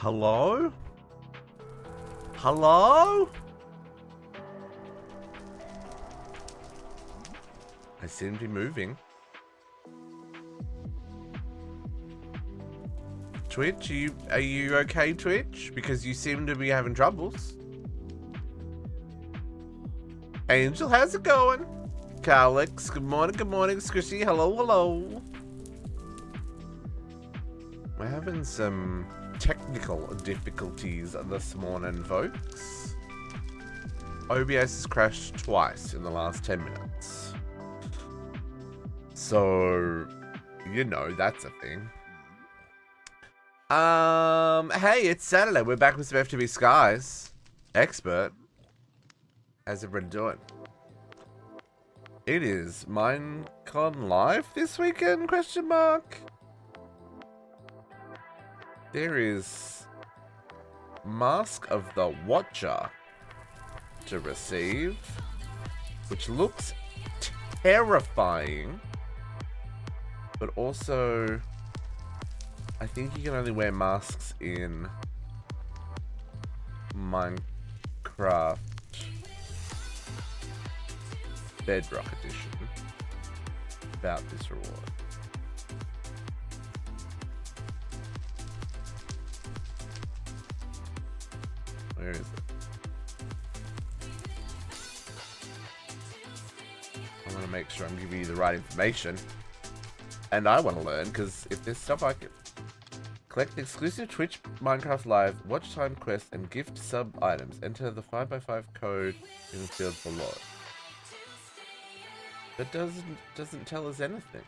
Hello? Hello? I seem to be moving. Twitch, are you okay, Twitch? Because you seem to be having troubles. Angel, how's it going? Calix, good morning, Squishy, hello. We're having some technical difficulties this morning, folks. OBS has crashed twice in the last 10 minutes. So, you know, that's a thing. Hey, it's Saturday. We're back with some FTB Skies. Expert. How's everyone doing? It is Minecon Live this weekend, question mark? There is Mask of the Watcher to receive, which looks terrifying, but also I think you can only wear masks in Minecraft Bedrock Edition about this reward. Where is it? I want to make sure I'm giving you the right information. And I want to learn, because if there's stuff I can collect exclusive Twitch Minecraft Live watch time quests and gift sub items. Enter the 5x5 code in the field below. That doesn't tell us anything.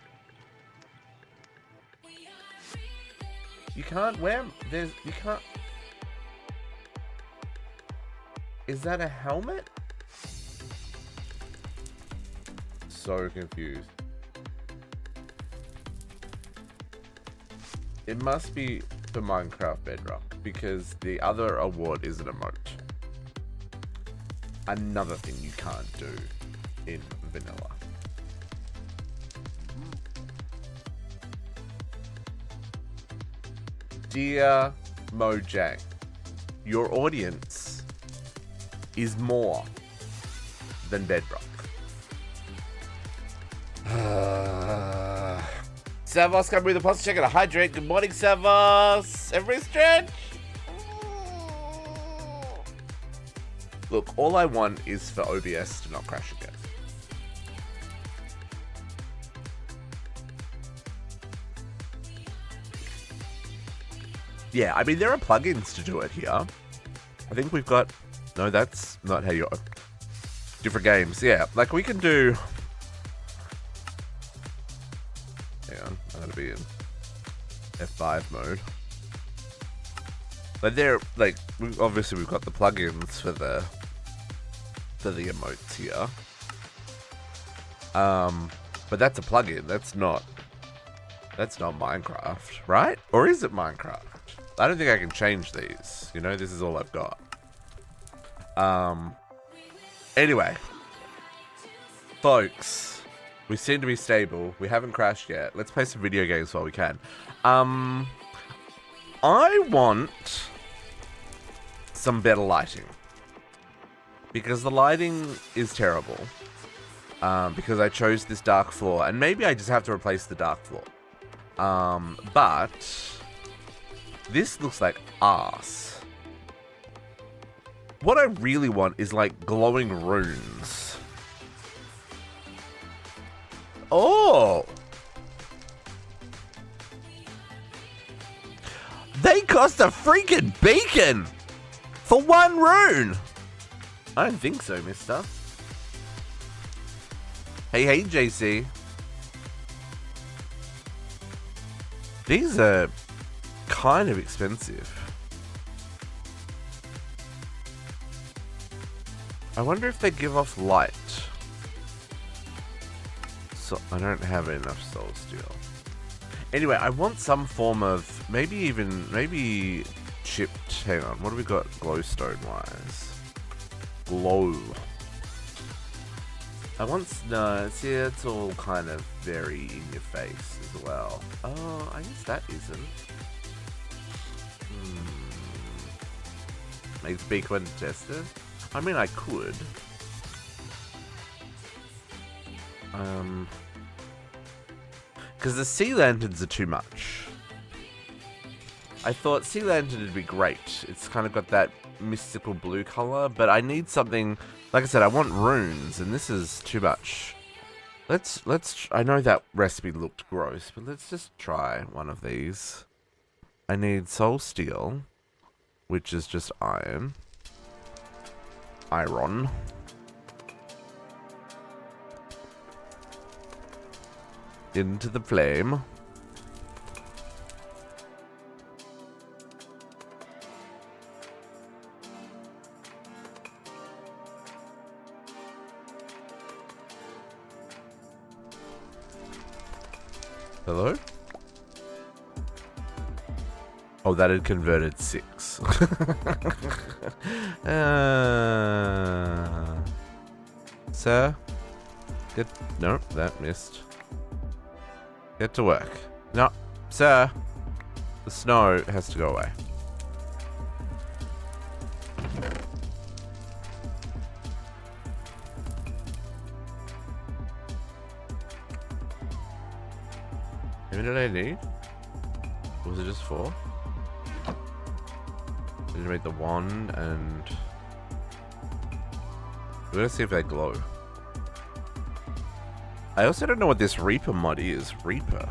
You can't wear you can't. Is that a helmet? So confused. It must be for Minecraft Bedrock, because the other award is an emote. Another thing you can't do in vanilla. Dear Mojang, your audience is more than Bedrock. Savos coming with the pulse check and a hydrate. Good morning, Savos. Every stretch. Look, all I want is for OBS to not crash again. Yeah, I mean, there are plugins to do it here. I think we've got... No, that's not how you... Different games, yeah. Like, we can do... Hang on, I'm gonna be in F5 mode. But there, like, obviously we've got the plugins for the emotes here. But that's a plugin. That's not Minecraft, right? Or is it Minecraft? I don't think I can change these. You know, this is all I've got. Anyway, folks, we seem to be stable. We haven't crashed yet. Let's play some video games while we can. I want some better lighting, because the lighting is terrible. Because I chose this dark floor, and maybe I just have to replace the dark floor. But this looks like arse. What I really want is like glowing runes. Oh! They cost a freaking beacon for one rune! I don't think so, mister. Hey, JC. These are kind of expensive. I wonder if they give off light. So I don't have enough soul steel. Anyway, I want some form of maybe chipped. Hang on, what have we got glowstone wise? Glow. I want no. See, it's all kind of very in your face as well. Oh, I guess that isn't. Make speak when tested. I mean, I could. Because the sea lanterns are too much. I thought sea lantern would be great. It's kind of got that mystical blue color, but I need something. Like I said, I want runes, and this is too much. Let's. I know that recipe looked gross, but let's just try one of these. I need soul steel, which is just iron. Iron. Into the flame. Hello? Oh, that had converted 6. Sir? No, that missed. Get to work. No, sir. The snow has to go away. How many did I need? Or was it just 4? I need to make the wand and... We're gonna see if they glow. I also don't know what this Reaper mod is. Reaper.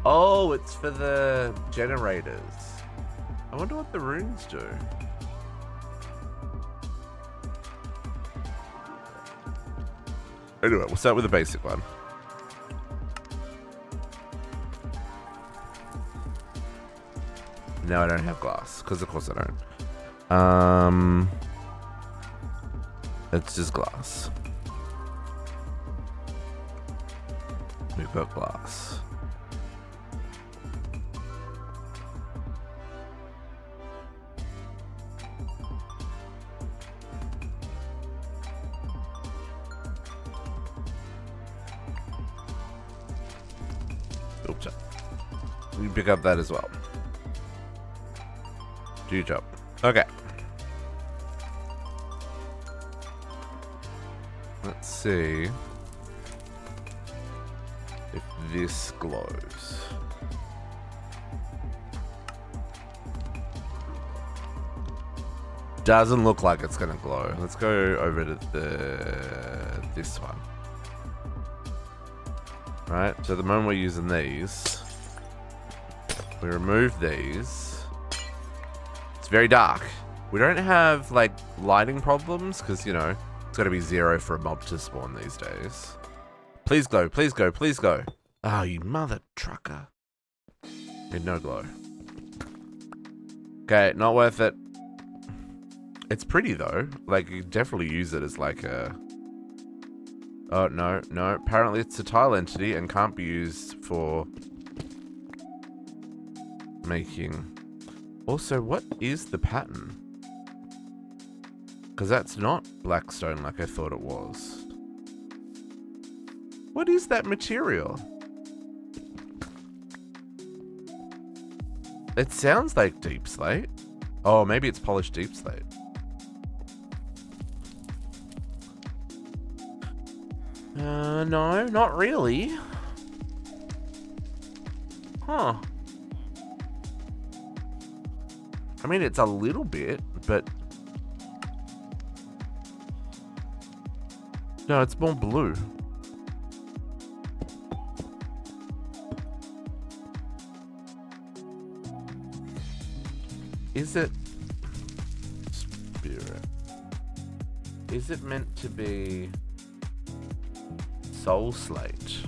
Oh, it's for the generators. I wonder what the runes do. Anyway, we'll start with the basic one. Now I don't have glass, because of course I don't. It's just glass. We've got glass. Oops. We can pick up that as well. Do your job. Okay. Let's see if this glows. Doesn't look like it's gonna glow. Let's go over to this one. Right, so the moment we're using these, we remove these. It's very dark. We don't have like lighting problems because, you know, it's got to be 0 for a mob to spawn these days. Please glow, please go, please go. Oh, you mother trucker. Need no glow. Okay, not worth it. It's pretty though. Like, you definitely use it as like a... Oh, no, no. Apparently it's a tile entity and can't be used for making... Also, what is the pattern? Because that's not blackstone like I thought it was. What is that material? It sounds like deep slate. Oh, maybe it's polished deep slate. No, not really. Huh. I mean, it's a little bit, but... No, it's more blue. Is it... Spirit. Is it meant to be... Soul slate?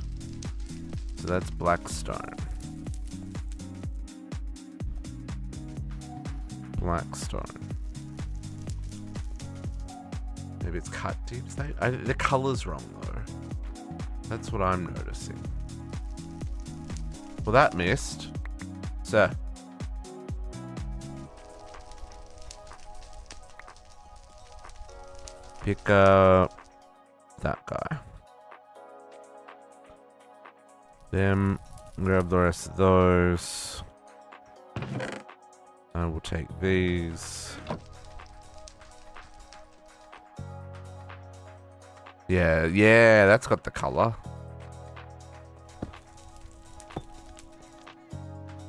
So that's blackstone. Blackstone. Maybe it's cut deep slate? The color's wrong though. That's what I'm noticing. Well, that missed. Sir. Pick up that guy. Them. Grab the rest of those. I will take these. Yeah, that's got the color.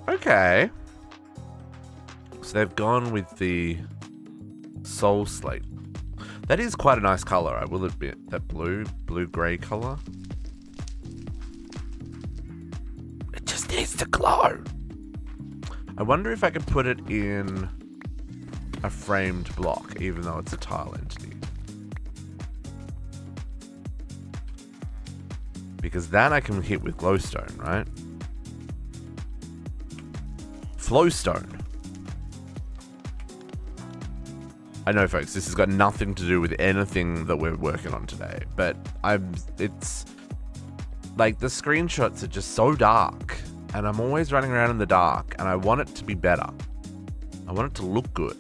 Okay. So they've gone with the Soul Slate. That is quite a nice color, I will admit. That blue-gray color. It just needs to glow. I wonder if I can put it in a framed block, even though it's a tile entity. Because that I can hit with glowstone, right? Flowstone. I know, folks, this has got nothing to do with anything that we're working on today, but it's like the screenshots are just so dark, and I'm always running around in the dark, and I want it to be better. I want it to look good,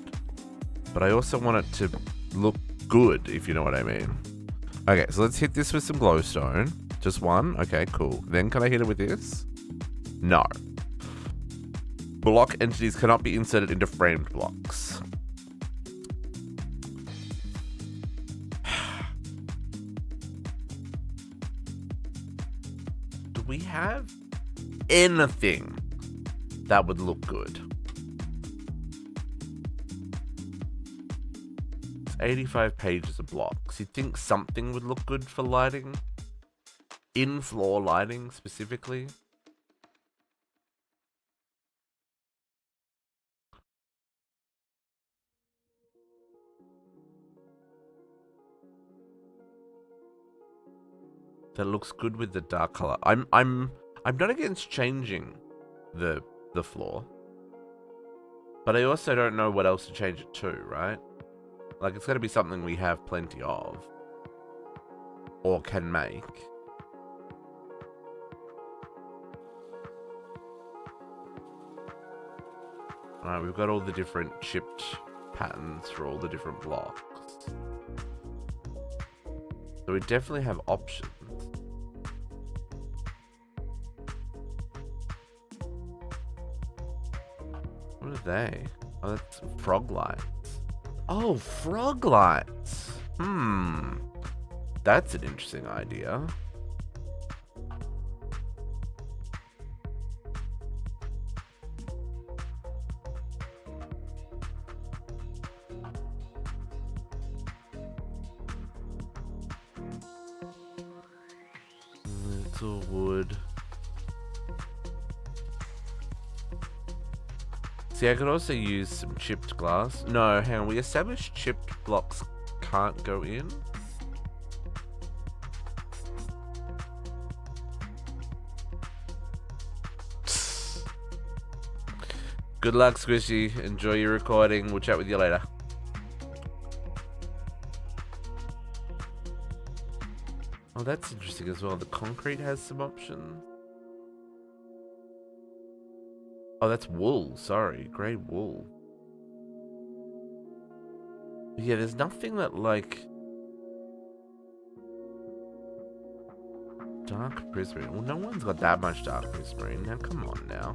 but I also want it to look good, if you know what I mean. Okay, so let's hit this with some glowstone. Just one? Okay, cool. Then can I hit it with this? No. Block entities cannot be inserted into framed blocks. Do we have anything that would look good? It's 85 pages of blocks. You'd think something would look good for lighting? In-floor lighting, specifically? That looks good with the dark color. I'm not against changing the floor, but I also don't know what else to change it to, right? Like, it's got to be something we have plenty of or can make. Alright, we've got all the different chipped patterns for all the different blocks. So we definitely have options. What are they? Oh, that's frog lights. Oh, frog lights. That's an interesting idea. Little wood. See, I could also use some chipped glass. No, hang on. We established chipped blocks can't go in. Good luck, Squishy. Enjoy your recording. We'll chat with you later. Oh, that's interesting as well. The concrete has some options. Oh, that's wool. Sorry. Grey wool. Yeah, there's nothing that, like... Dark prismarine. Well, no one's got that much dark prismarine. Now, come on now.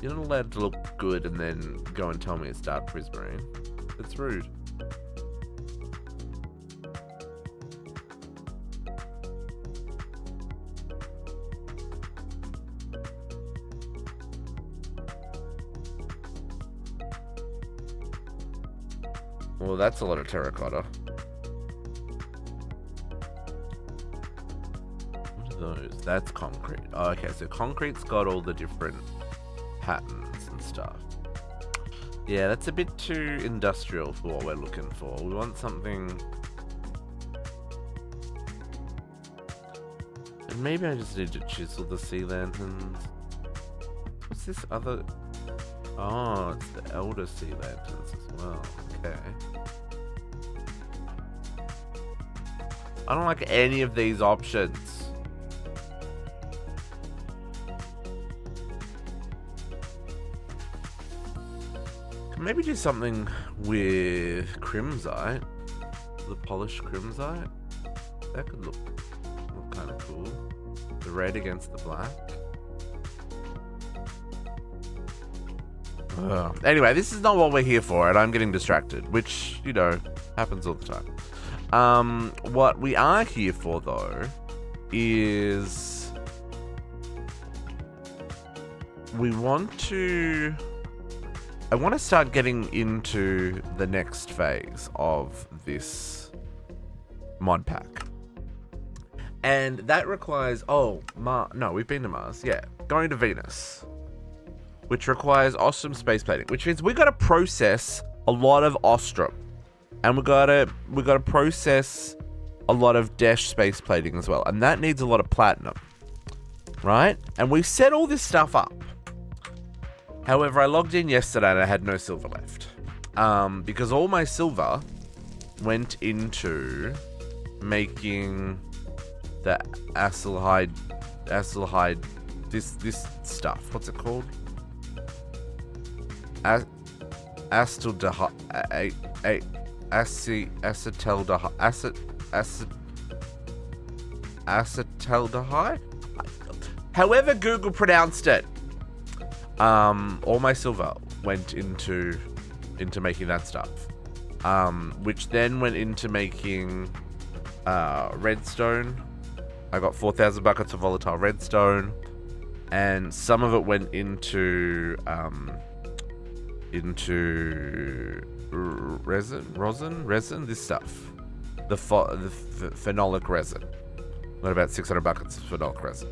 You're not allowed to look good and then go and tell me it's dark prismarine. It's rude. Well, that's a lot of terracotta. What are those? That's concrete. Oh, okay, so concrete's got all the different patterns and stuff. Yeah, that's a bit too industrial for what we're looking for. We want something... And maybe I just need to chisel the sea lanterns. What's this other... Oh, it's the elder sea lanterns as well. Okay. I don't like any of these options. Can maybe do something with crimsite. The polished crimsite. That could look kind of cool. The red against the black. Anyway, this is not what we're here for, and I'm getting distracted, which, you know, happens all the time. What we are here for, though, is I want to start getting into the next phase of this mod pack. And that requires, no, we've been to Mars, yeah. Going to Venus, which requires Ostrom space plating, which means we got to process a lot of Ostrom. And we got to process a lot of Desh space plating as well. And that needs a lot of platinum, right? And we set all this stuff up. However, I logged in yesterday and I had no silver left. Because all my silver went into making the acylhide, this stuff. What's it called? Acetaldehyde? However Google pronounced it. All my silver went into making that stuff. Which then went into making redstone. I got 4,000 buckets of volatile redstone, and some of it went into resin, this stuff, the phenolic resin. Got about 600 buckets of phenolic resin.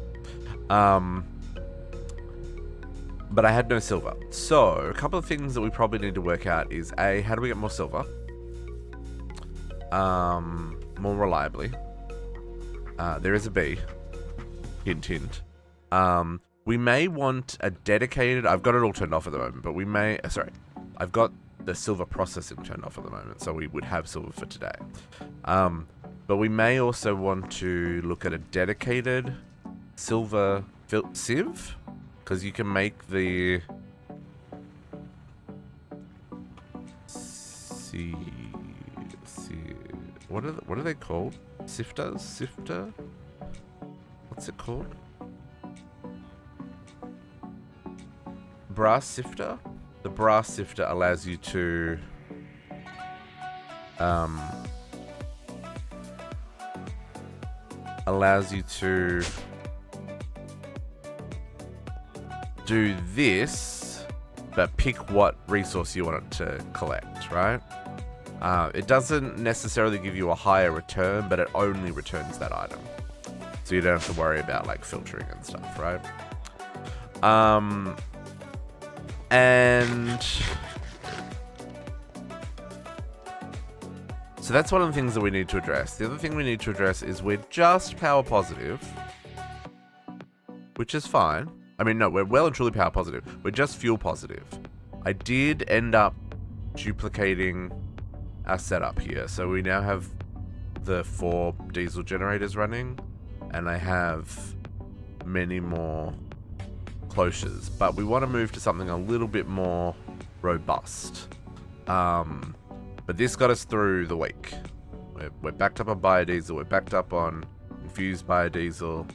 But I had no silver. So a couple of things that we probably need to work out is A, how do we get more silver? More reliably. There is a B. Hint, hint. We may want a dedicated... I've got it all turned off at the moment, but we may... I've got the silver processing turned off at the moment, so we would have silver for today. But we may also want to look at a dedicated silver sieve, because you can make the... What are they called? Sifter? What's it called? Brass sifter? The brass sifter allows you to do this, but pick what resource you want it to collect, right? It doesn't necessarily give you a higher return, but it only returns that item. So you don't have to worry about like filtering and stuff, right? And so that's one of the things that we need to address. The other thing we need to address is we're just power positive, which is fine. I mean, no, we're well and truly power positive. We're just fuel positive. I did end up duplicating our setup here. So we now have the 4 diesel generators running, and I have many more cloches, but we want to move to something a little bit more robust. But this got us through the week. We're backed up on biodiesel, we're backed up on infused biodiesel.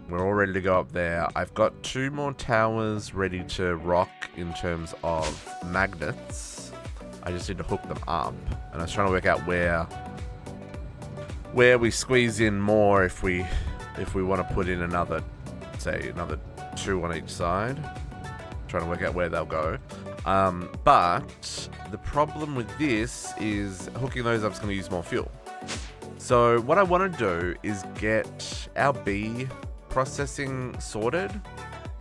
We're all ready to go up there. I've got 2 more towers ready to rock in terms of magnets. I just need to hook them up, and I was trying to work out where we squeeze in more if we want to put in another 2 on each side. Trying to work out where they'll go. But the problem with this is hooking those up is going to use more fuel. So what I want to do is get our B processing sorted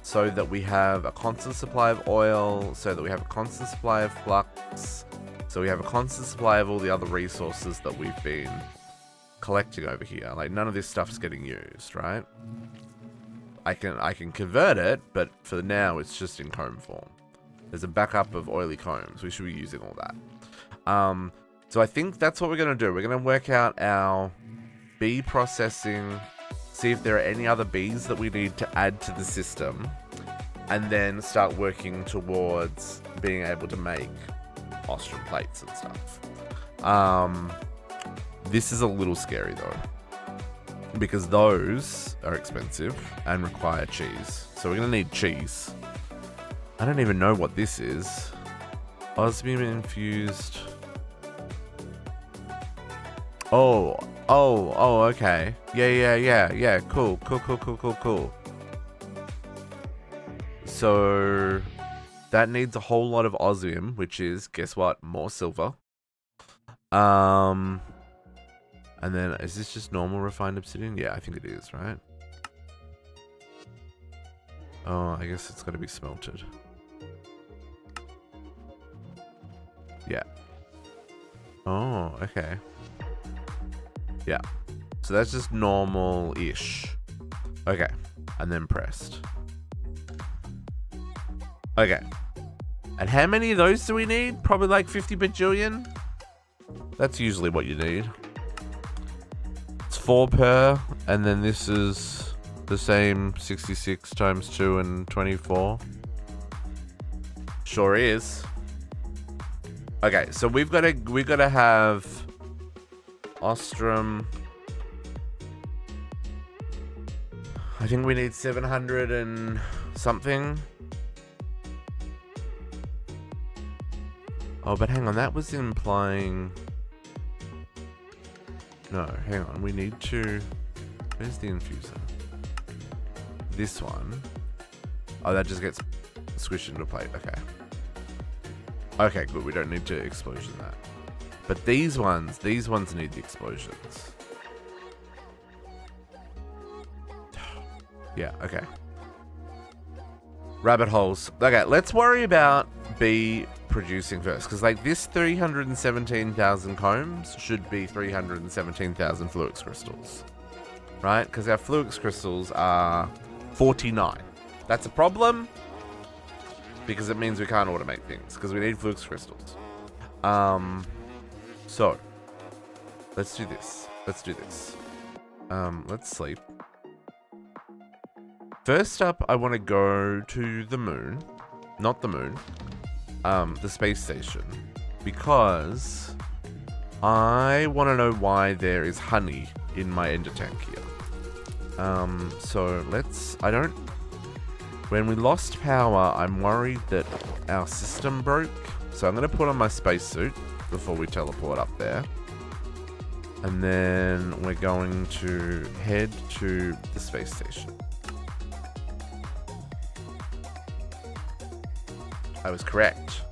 so that we have a constant supply of oil, so that we have a constant supply of flux, so we have a constant supply of all the other resources that we've been collecting over here. Like, none of this stuff's getting used, right? I can convert it, but for now it's just in comb form. There's a backup of oily combs. We should be using all that. So I think that's what we're going to do. We're going to work out our bee processing, see if there are any other bees that we need to add to the system, and then start working towards being able to make Ostrom plates and stuff. This is a little scary though, because those are expensive and require cheese. So we're going to need cheese. I don't even know what this is. Osmium infused. Oh, okay. Yeah. Cool. So that needs a whole lot of osmium, which is, guess what? More silver. And then is this just normal refined obsidian? Yeah, I think it is, right? Oh, I guess it's got to be smelted. Yeah. Oh, okay. Yeah. So that's just normal-ish. Okay. And then pressed. Okay. And how many of those do we need? Probably like 50 bajillion? That's usually what you need. It's 4 per, and then this is the same 66 times 2 and 24. Sure is. Okay, so we've got to have Ostrom. I think we need 700 and something. Oh, but hang on, that was implying... No, hang on, we need to... Where's the infuser? This one. Oh, that just gets squished into a plate, okay. Okay, good, we don't need to explosion that. But these ones need the explosions. Yeah, okay. Rabbit holes. Okay, let's worry about B producing first. Because, like, this 317,000 combs should be 317,000 fluix crystals. Right? Because our fluix crystals are 49. That's a problem. Because it means we can't automate things. Because we need fluix crystals. So, let's do this. Let's sleep. First up, I want to go to the moon. Not the moon. The space station. Because I want to know why there is honey in my ender tank here. So let's... When we lost power, I'm worried that our system broke. So I'm going to put on my spacesuit before we teleport up there. And then we're going to head to the space station. I was correct.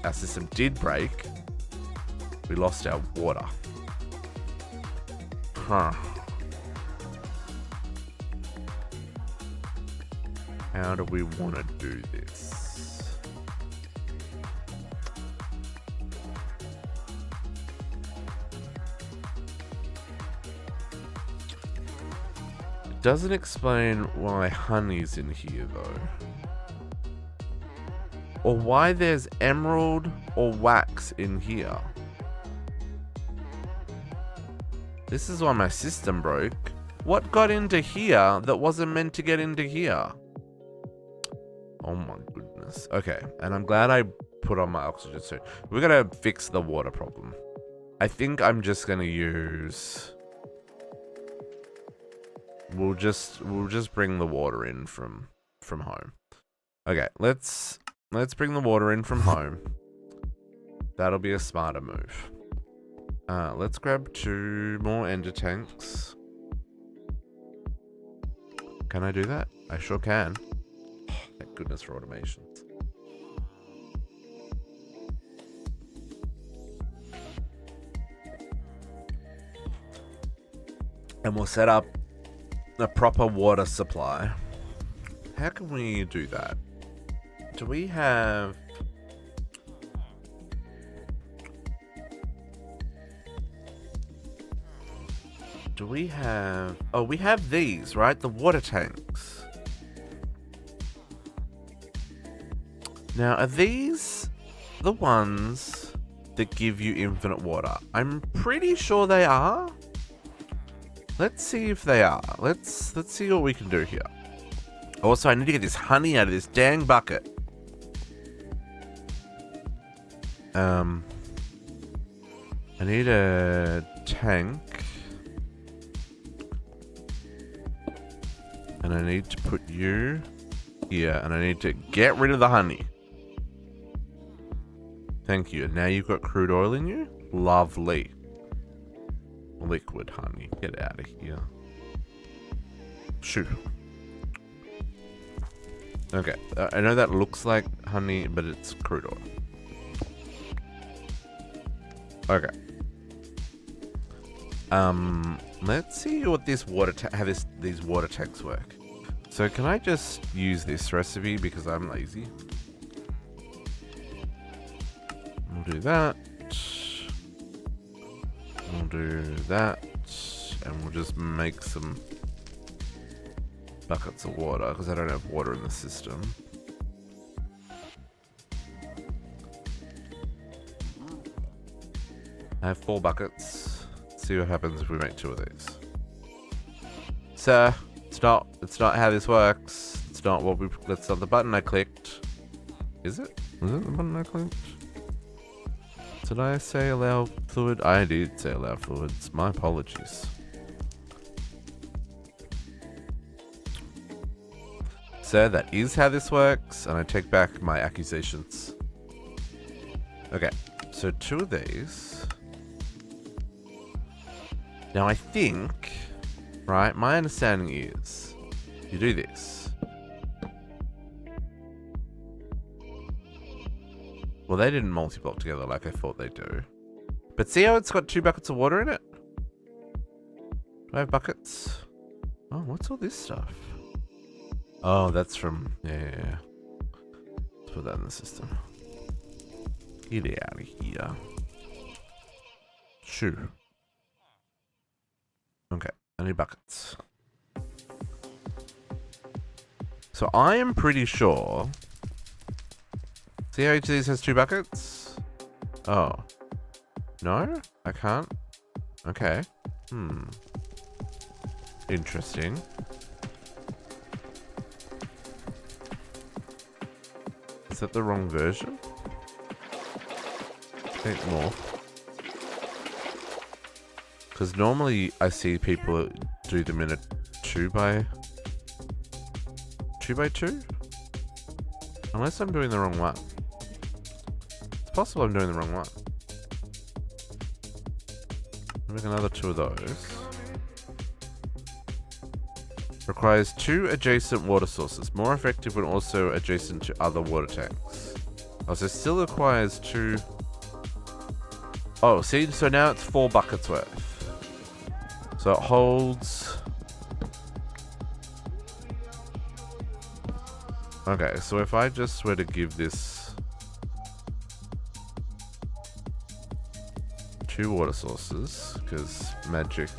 Our system did break. We lost our water. Huh. How do we want to do this? It doesn't explain why honey's in here, though. Or why there's emerald or wax in here. This is why my system broke. What got into here that wasn't meant to get into here? Oh my goodness. Okay, and I'm glad I put on my oxygen suit. We're gonna fix the water problem. I think I'm just gonna use... We'll just bring the water in from home. Okay, let's bring the water in from home. That'll be a smarter move. Let's grab 2 more ender tanks. Can I do that? I sure can. Oh, thank goodness for automations. And we'll set up a proper water supply. How can we do that? Do we have... Oh, we have these, right? The water tanks. Now, are these the ones that give you infinite water? I'm pretty sure they are. Let's see if they are. Let's see what we can do here. Also, I need to get this honey out of this dang bucket. I need a tank. And I need to put you here, and I need to get rid of the honey. Thank you. And now you've got crude oil in you? Lovely. Liquid honey. Get out of here. Shoot. Okay. I know that looks like honey, but it's crude oil. Okay. Let's see what this how these water tanks work. So can I just use this recipe because I'm lazy? We'll do that. We'll do that. And we'll just make some buckets of water because I don't have water in the system. I have 4 buckets. Let's see what happens if we make 2 of these. Sir, it's not how this works. It's not what that's not the button I clicked. Is it? Was it the button I clicked? Did I say allow fluid? I did say allow fluids. My apologies. So that is how this works, and I take back my accusations. Okay, so 2 of these. Now I think, right, my understanding is you do this. Well, they didn't multi-block together like I thought they'd do. But see how it's got 2 buckets of water in it? Do I have buckets? Oh, what's all this stuff? Oh, that's from... Yeah. Let's put that in the system. Get out of here. Shoo. Okay, I need buckets. So I am pretty sure... See how each of these has 2 buckets? Oh. No? I can't? Okay. Interesting. Is that the wrong version? I think more. Because normally I see people do them in a 2 by 2? Unless I'm doing the wrong one. It's possible I'm doing the wrong one. I'll make another 2 of those. Requires 2 adjacent water sources. More effective when also adjacent to other water tanks. Oh, so it still requires 2... Oh, see? So now it's 4 buckets worth. So it holds... Okay, so if I just were to give this 2 water sources, because magic...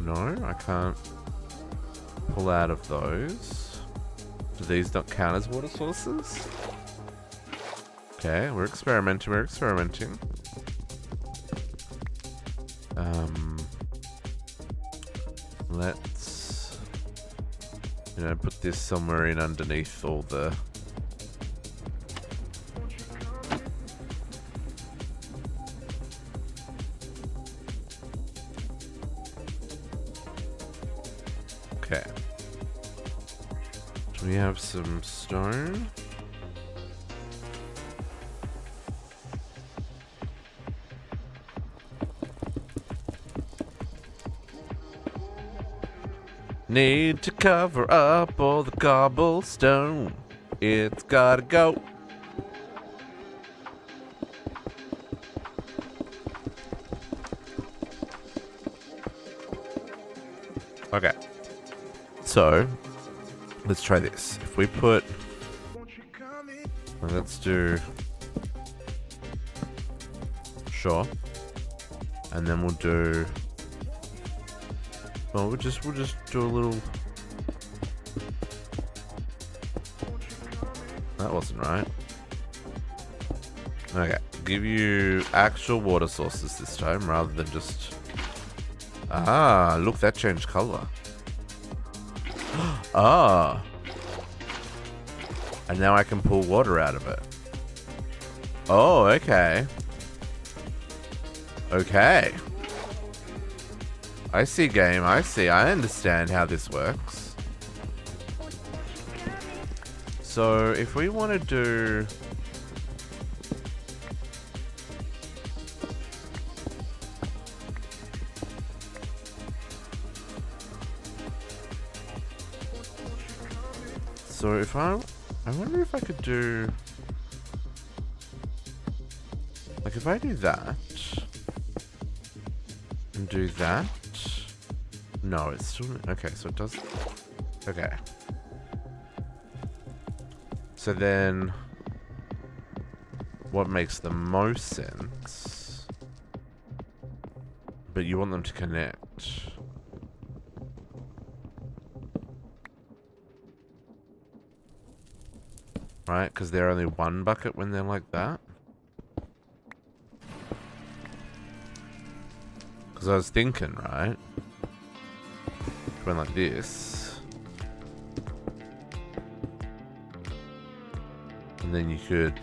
No, I can't pull out of those. Do these not count as water sources? Okay, we're experimenting. Let's, put this somewhere in underneath all the... Okay. Do we have some stone? Need to cover up all the cobblestone. It's gotta go. Okay. So, let's try this. If we put... Let's do... Sure. And then we'll do... Well, we'll just do a little... That wasn't right. Okay, give you actual water sources this time rather than just... Ah, look, that changed color. Ah. And now I can pull water out of it. Oh, okay. Okay. I see, game. I see. I understand how this works. So, if we want to do... So, if I wonder if I could do... Like, if I do that... And do that... No, it's still... Okay, so it does... Okay. So then... What makes the most sense... But you want them to connect... Right? Because they're only one bucket when they're like that? Because I was thinking, right? Went like this. And then you could...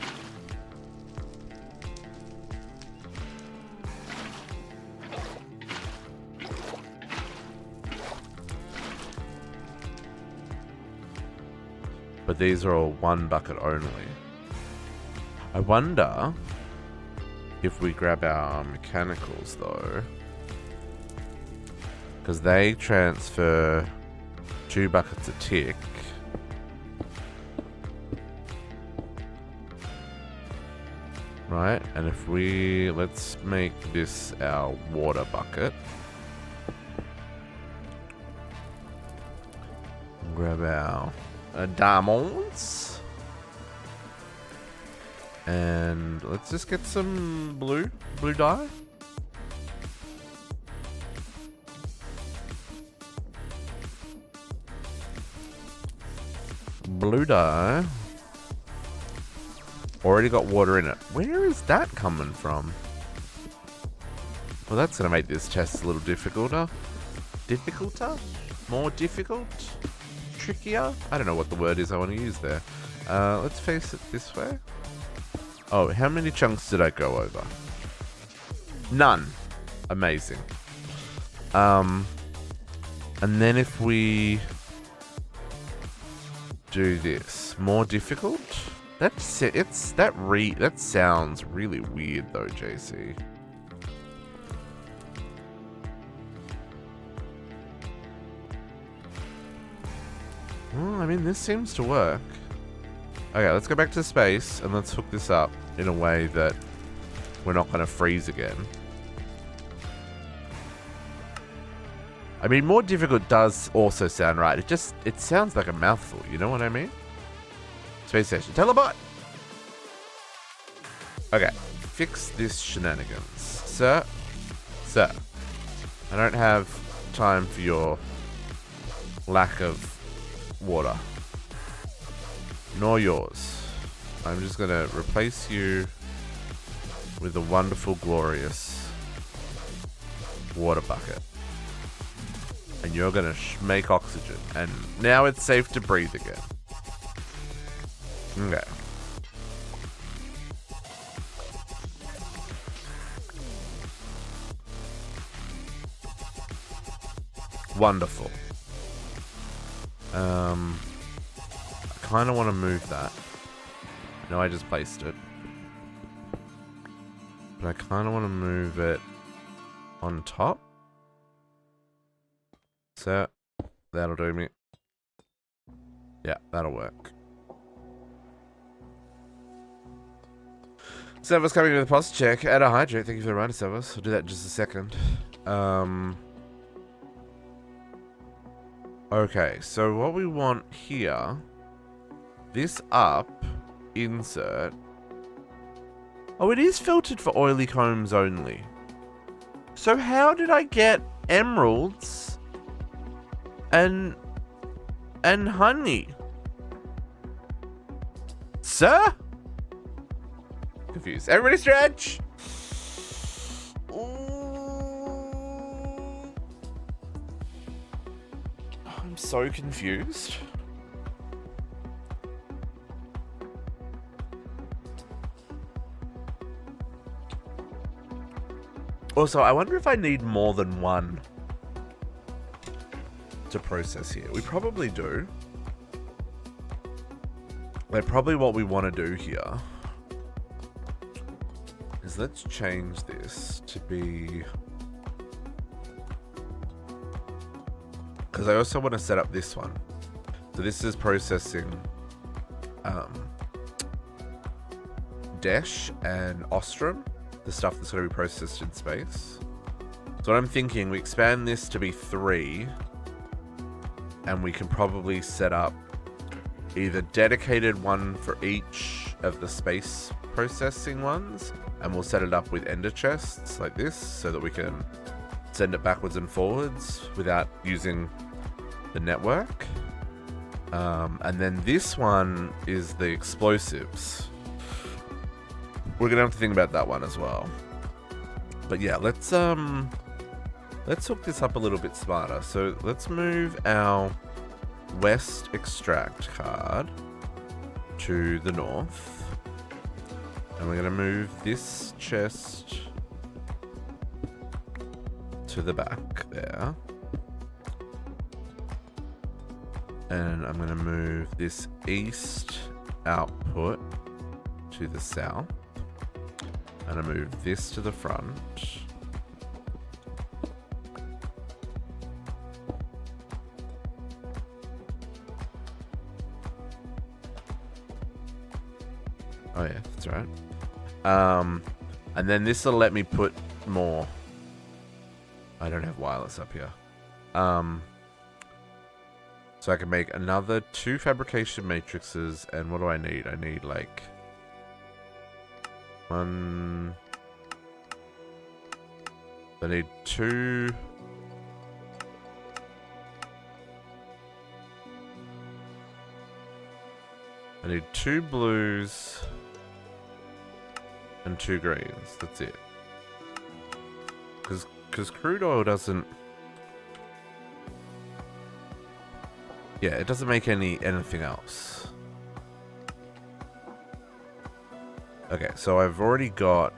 But these are all one bucket only. I wonder if we grab our mechanicals though. Because they transfer 2 buckets a tick. Right, and if we... Let's make this our water bucket. Grab our diamonds. And let's just get some blue dye. Blue dye. Already got water in it. Where is that coming from? Well, that's going to make this test a little difficulter. More difficult? Trickier? I don't know what the word is I want to use there. Let's face it this way. Oh, how many chunks did I go over? None. Amazing. And then if we do this, more difficult? That sounds really weird though, JC. Well, I mean, this seems to work. Okay, let's go back to space and let's hook this up in a way that we're not going to freeze again. I mean, more difficult does also sound right. It sounds like a mouthful, you know what I mean? Space station. Telebot! Okay, fix this shenanigans. Sir, I don't have time for your lack of water. Nor yours. I'm just gonna replace you with a wonderful, glorious water bucket. And you're gonna make oxygen. And now it's safe to breathe again. Okay. Wonderful. I kind of want to move that. No, I just placed it. But I kind of want to move it on top. So, that'll do me. Yeah, that'll work. Servus coming with a posture check. Add a hydrate. Thank you for the reminder, Servus. I'll do that in just a second. Okay, so what we want here, this up, insert. Oh, it is filtered for oily combs only. So how did I get emeralds and honey? Sir? Confused. Everybody stretch! I'm so confused. Also, I wonder if I need more than one to process here? We probably do. Like, probably what we want to do here is let's change this to be... Because I also want to set up this one. So this is processing Desh and Ostrom, the stuff that's going to be processed in space. So what I'm thinking, we expand this to be 3, and we can probably set up either dedicated one for each of the space processing ones, and we'll set it up with ender chests like this so that we can send it backwards and forwards without using the network. And then this one is the explosives. We're gonna have to think about that one as well. But yeah, let's hook this up a little bit smarter. So let's move our west extract card to the north, and we're gonna move this chest to the back there, and I'm gonna move this east output to the south, and I move this to the front. Oh yeah, that's right. And then this will let me put more. I don't have wireless up here. So I can make another 2 fabrication matrices, and what do I need? I need like 1. I need 2. I need 2 blues and 2 greens. That's it. Because crude oil doesn't... Yeah, it doesn't make anything else. Okay, so I've already got...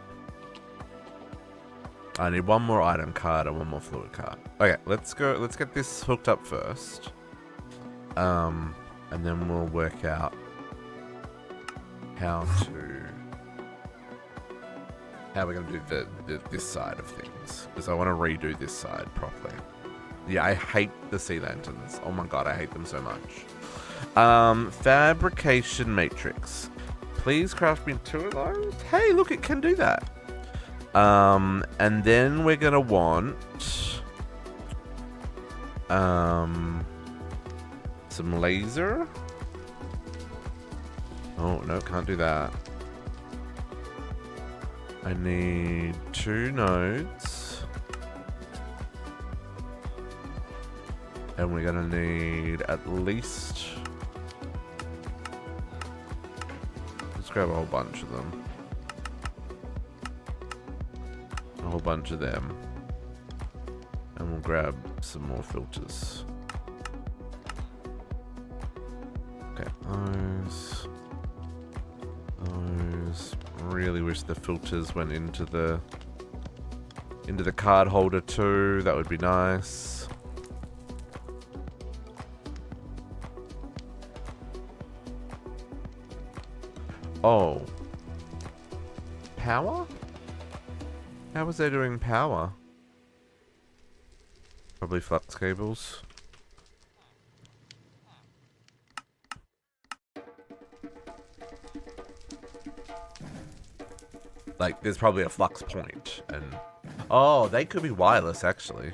I need 1 more item card and 1 more fluid card. Okay, let's go. Let's get this hooked up first. And then we'll work out how we're going to do this side of things. Because I want to redo this side properly. Yeah, I hate the sea lanterns. Oh my god, I hate them so much. Fabrication matrix. Please craft me 2 of those. Hey, look, it can do that. And then we're going to want some laser. Oh, no, can't do that. I need 2 nodes. And we're going to need at least... Let's grab a whole bunch of them. A whole bunch of them. And we'll grab some more filters. Okay, those. Really wish the filters went into the card holder too. That would be nice. Oh. Power? How was they doing power? Probably flux cables. Like, there's probably a flux point, and... Oh, they could be wireless, actually.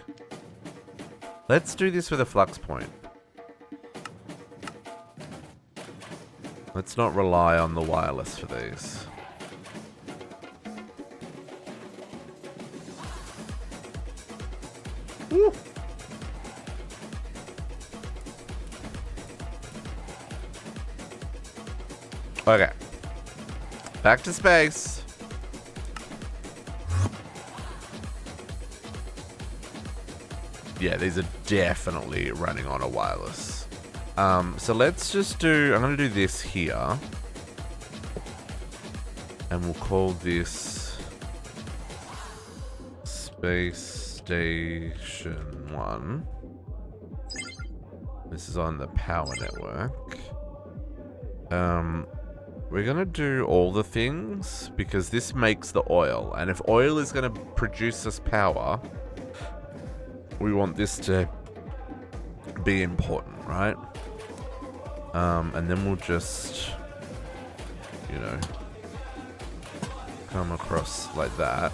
Let's do this with a flux point. Let's not rely on the wireless for these. Woo. Okay. Back to space. Yeah, these are definitely running on a wireless. So let's just do... I'm going to do this here. And we'll call this... Space Station 1. This is on the power network. We're gonna do all the things because this makes the oil, and if oil is gonna produce us power, we want this to be important, right? And then we'll just, you know, come across like that.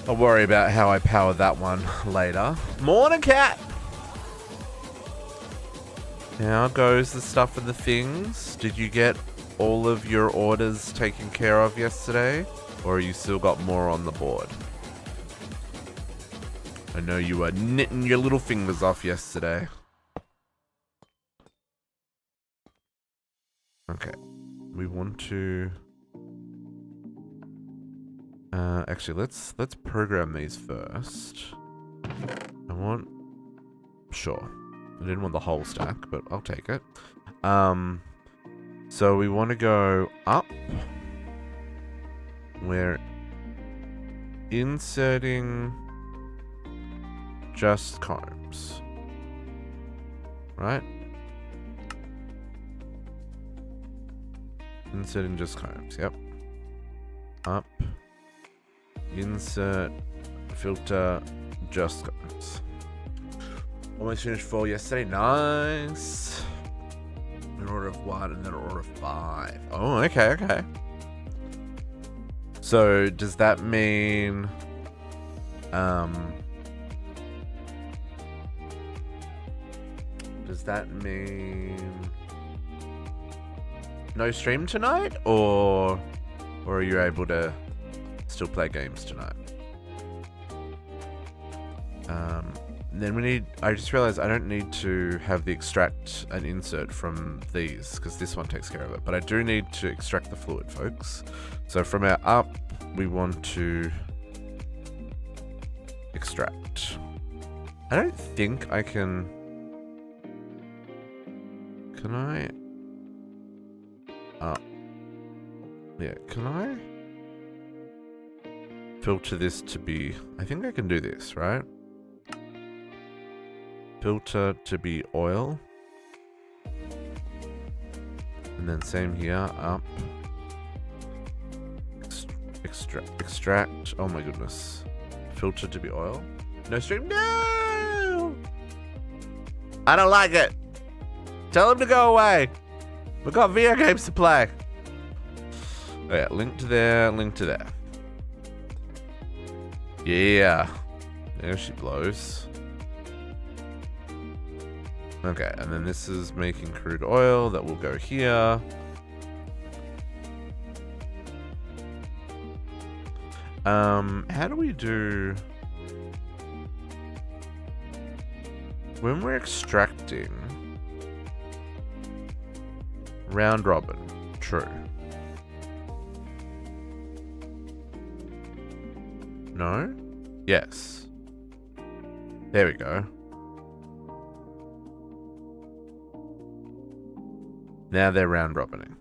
I'll worry about how I power that one later. Morning, cat! How goes the stuff and the things? Did you get all of your orders taken care of yesterday? Or you still got more on the board? I know you were knitting your little fingers off yesterday. Okay. We want to... actually, let's program these first. I want... Sure. I didn't want the whole stack, but I'll take it. So we want to go up. We're inserting just combs. Right? Inserting just combs, yep. Up. Insert, filter, just combs. Almost finished 4 yesterday. Nice. An order of 1 and then an order of 5. Oh, okay, okay. So does that mean no stream tonight, or are you able to still play games tonight? Then we need, I just realized I don't need to have the extract and insert from these because this one takes care of it, but I do need to extract the fluid, folks. So from our up, we want to extract. I don't think I can I? Yeah, can I filter this to be, I think I can do this, right? Filter to be oil. And then same here, up. Extract. Oh my goodness. Filter to be oil. No stream. No! I don't like it. Tell him to go away. We've got video games to play. Oh yeah, link to there, link to there. Yeah. There she blows. Okay, and then this is making crude oil that will go here. How do we do... When we're extracting... Round robin. True. No? Yes. There we go. Now they're round robining.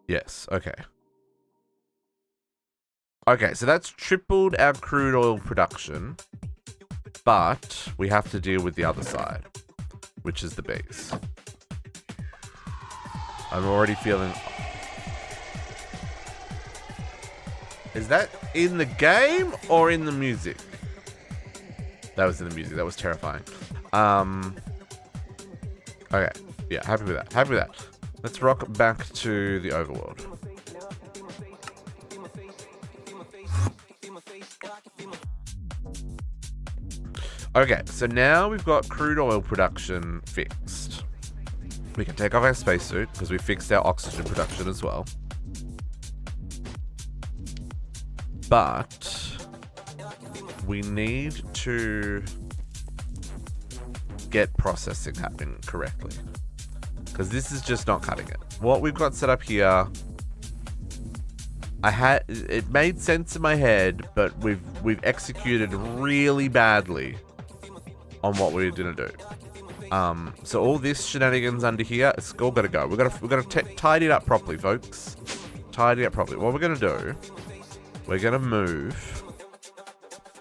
Yes, okay. Okay, so that's tripled our crude oil production. But we have to deal with the other side, which is the bees. I'm already feeling... Is that in the game or in the music? That was in the music. That was terrifying. Okay. Yeah, happy with that. Happy with that. Let's rock back to the overworld. Okay, so now we've got crude oil production fixed. We can take off our spacesuit because we fixed our oxygen production as well. But we need to get processing happening correctly because this is just not cutting it. What we've got set up here, it made sense in my head, but we've executed really badly on what we were gonna do. So all this shenanigans under here, it's all gotta go. We've got to tidy it up properly, folks. Tidy it up properly. What we're gonna do, we're gonna move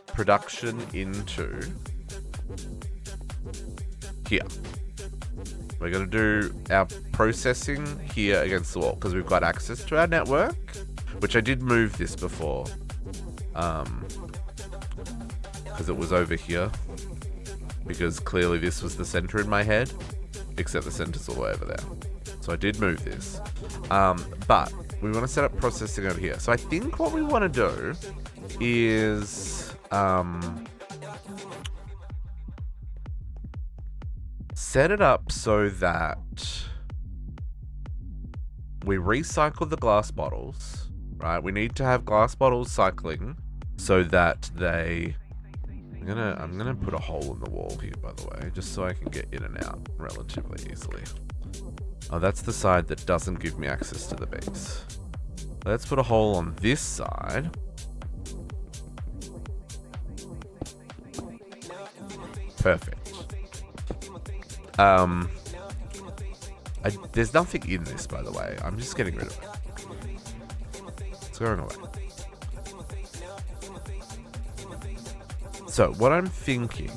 production into here. We're gonna do our processing here against the wall because we've got access to our network, which I did move this before, because it was over here. Because clearly this was the center in my head, except the center's all the way over there. So I did move this. But we want to set up processing over here. So I think what we want to do is set it up so that we recycle the glass bottles, right? We need to have glass bottles cycling so that they... I'm gonna put a hole in the wall here, by the way, just so I can get in and out relatively easily. Oh, that's the side that doesn't give me access to the base. Let's put a hole on this side. Perfect. There's nothing in this, by the way. I'm just getting rid of it. It's going away. So, what I'm thinking...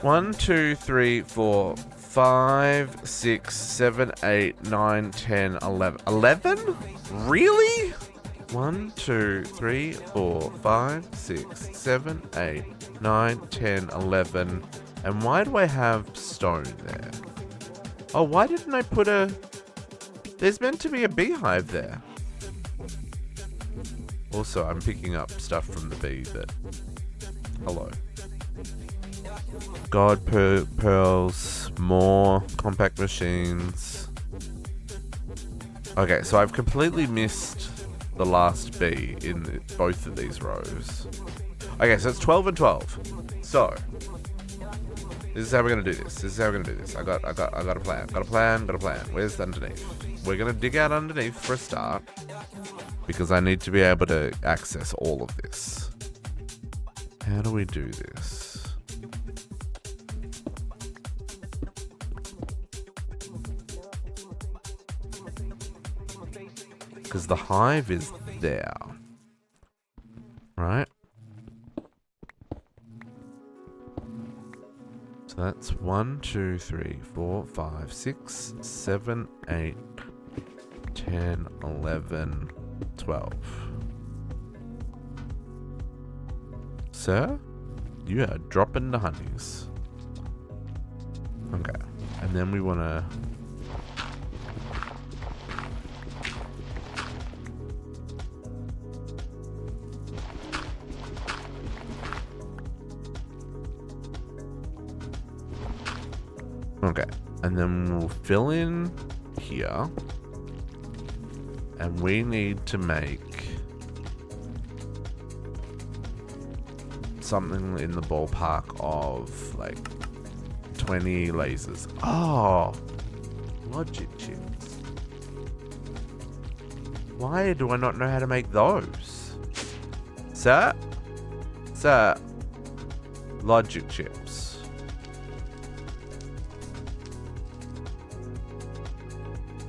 One, 2, 3, 4, 5, 6, 7, 8, 9, 10, 11. 11? Really? 1, 2, 3, 4, 5, 6, 7, 8, 9, 10, 11. And why do I have stone there? Oh, why didn't I put a... There's meant to be a beehive there. Also, I'm picking up stuff from the bee that... Hello. God pearls, more compact machines. Okay, so I've completely missed the last bee in both of these rows. Okay, so it's 12 and 12. So... This is how we're gonna do this. This is how we're gonna do this. I got a plan. Got a plan. Where's the underneath? We're gonna dig out underneath for a start, because I need to be able to access all of this. How do we do this? Because the hive is there, right? So that's 1, 2, 3, 4, 5, 6, 7, 8, 10, 11, 12. Sir, you are dropping the honeys. Okay, and then we want to... Okay, and then we'll fill in here, and we need to make something in the ballpark of like 20 lasers. Oh, logic chips. Why do I not know how to make those? Sir? Sir? Logic chips.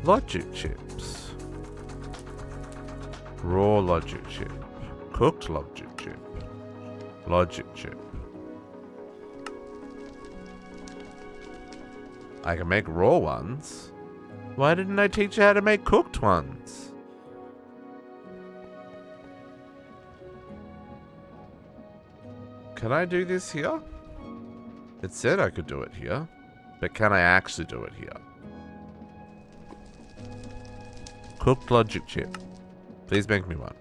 Logic chips. Raw logic chip. Cooked logic chip. Logic chip. I can make raw ones. Why didn't I teach you how to make cooked ones? Can I do this here? It said I could do it here. But can I actually do it here? Cooked logic chip. Please make me one.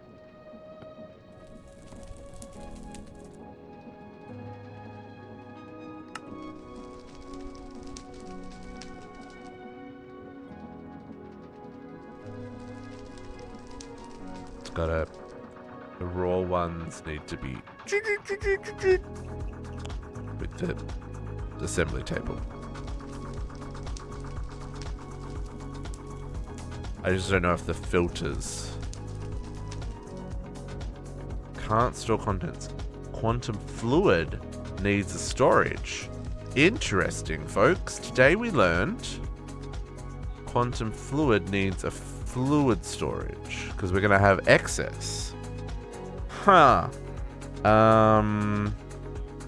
It's gotta... The raw ones need to be... with the assembly table. I just don't know if the filters can't store contents. Quantum fluid needs a storage. Interesting, folks. Today we learned quantum fluid needs a fluid storage because we're going to have excess. Huh.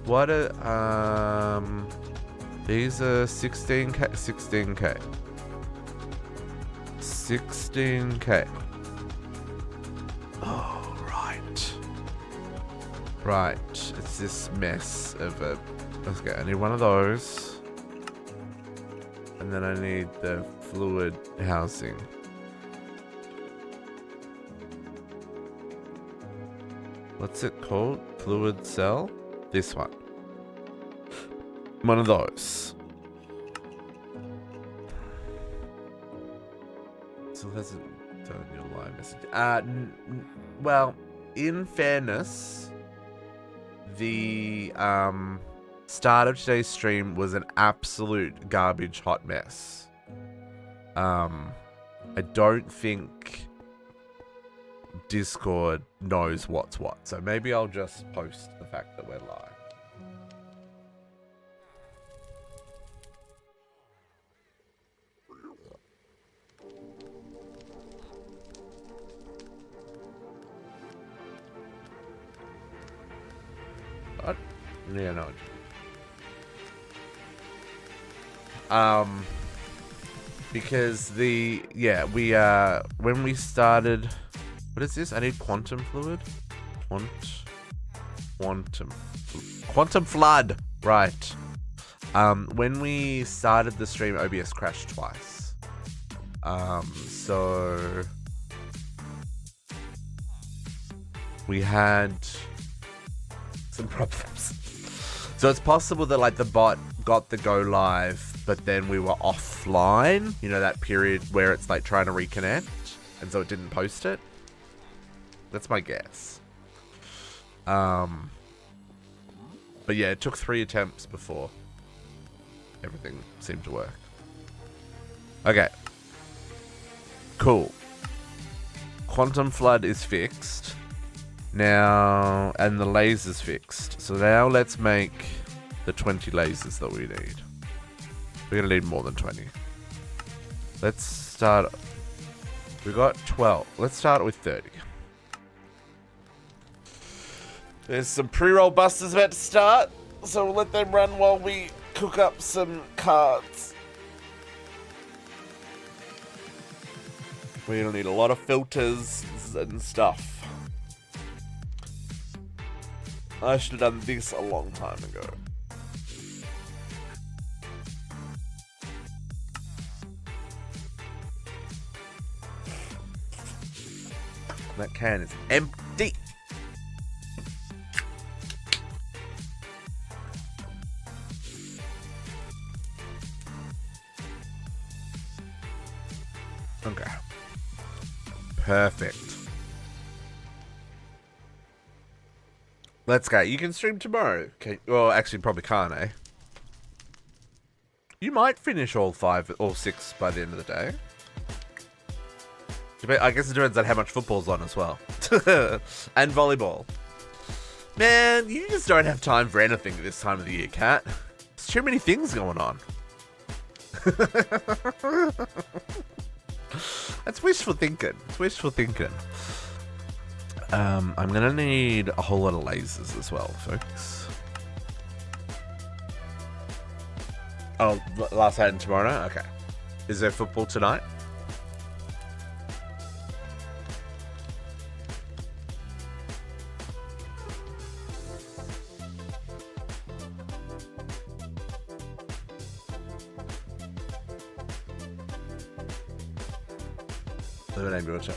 What a, these are 16K, 16K. 16K. Oh, right. Right. It's this mess of a... Okay, I need one of those. And then I need the fluid housing. What's it called? Fluid cell? This one. One of those. Still hasn't done your live message. Well, in fairness, the start of today's stream was an absolute garbage hot mess. I don't think Discord knows what's what, so maybe I'll just post the fact that we're live. What? Yeah, no. Because when we started, what is this? I need quantum fluid? Quantum flood. Right. When we started the stream, OBS crashed twice. So we had some problems. So it's possible that like the bot got the go live, but then we were offline. You know, that period where it's like trying to reconnect, and so it didn't post it. That's my guess. But yeah, it took 3 attempts before everything seemed to work. Okay. Cool. Quantum flood is fixed. Now, and the laser's fixed. So now let's make the 20 lasers that we need. We're going to need more than 20. Let's start. We got 12. Let's start with 30. There's some pre-roll busters about to start, so we'll let them run while we cook up some cards. We're going to need a lot of filters and stuff. I should have done this a long time ago. That can is empty. Okay. Perfect. Let's go. You can stream tomorrow. Okay. Well, actually, probably can't, eh? You might finish all 6 by the end of the day. I guess it depends on how much football's on as well. And volleyball. Man, you just don't have time for anything this time of the year, Kat. There's too many things going on. That's wishful thinking. It's wishful thinking. I'm gonna need a whole lot of lasers as well, folks. Oh, last night and tomorrow night? Okay. Is there football tonight?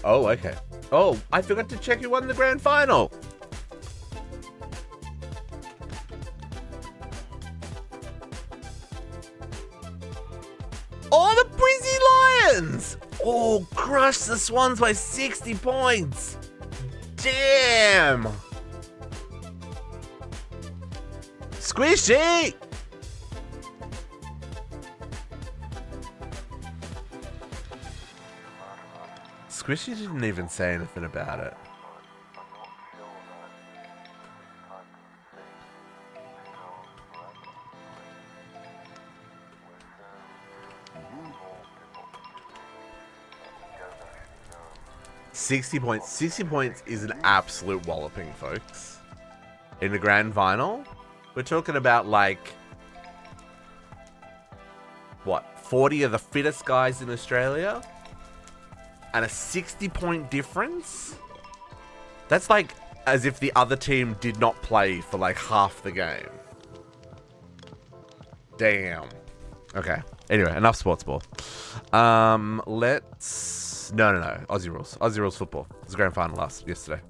Oh, okay. Oh, I forgot to check who won the grand final. Oh, the Brizzy Lions! Oh, crushed the Swans by 60 points. Damn! Squishy! Squishy didn't even say anything about it. 60 points. 60 points is an absolute walloping, folks. In the grand final, we're talking about like, what, 40 of the fittest guys in Australia? And a 60-point difference? That's like as if the other team did not play for like half the game. Damn. Okay. Anyway, enough sports ball. Let's... No. Aussie rules. Aussie rules football. It was the grand final yesterday.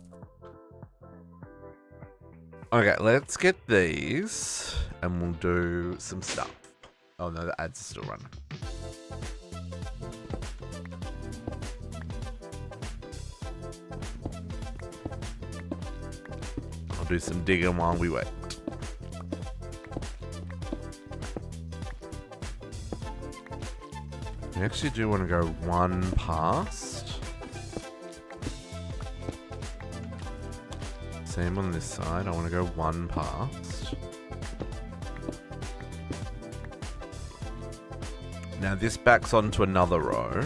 Okay, let's get these. And we'll do some stuff. Oh no, the ads are still running. I'll do some digging while we wait. I actually do want to go one past. Same on this side. I want to go one past. Now this backs onto another row.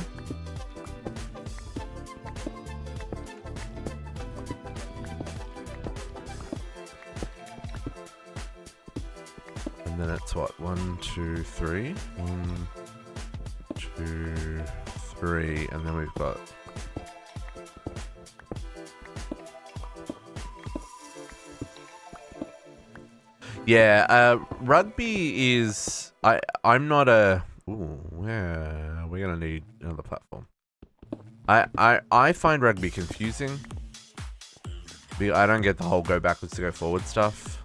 And then it's what? 1, 2, 3. 1, 2, 3, and then we've got rugby is I'm not a we're gonna need another platform. I find rugby confusing. I don't get the whole go backwards to go forward stuff.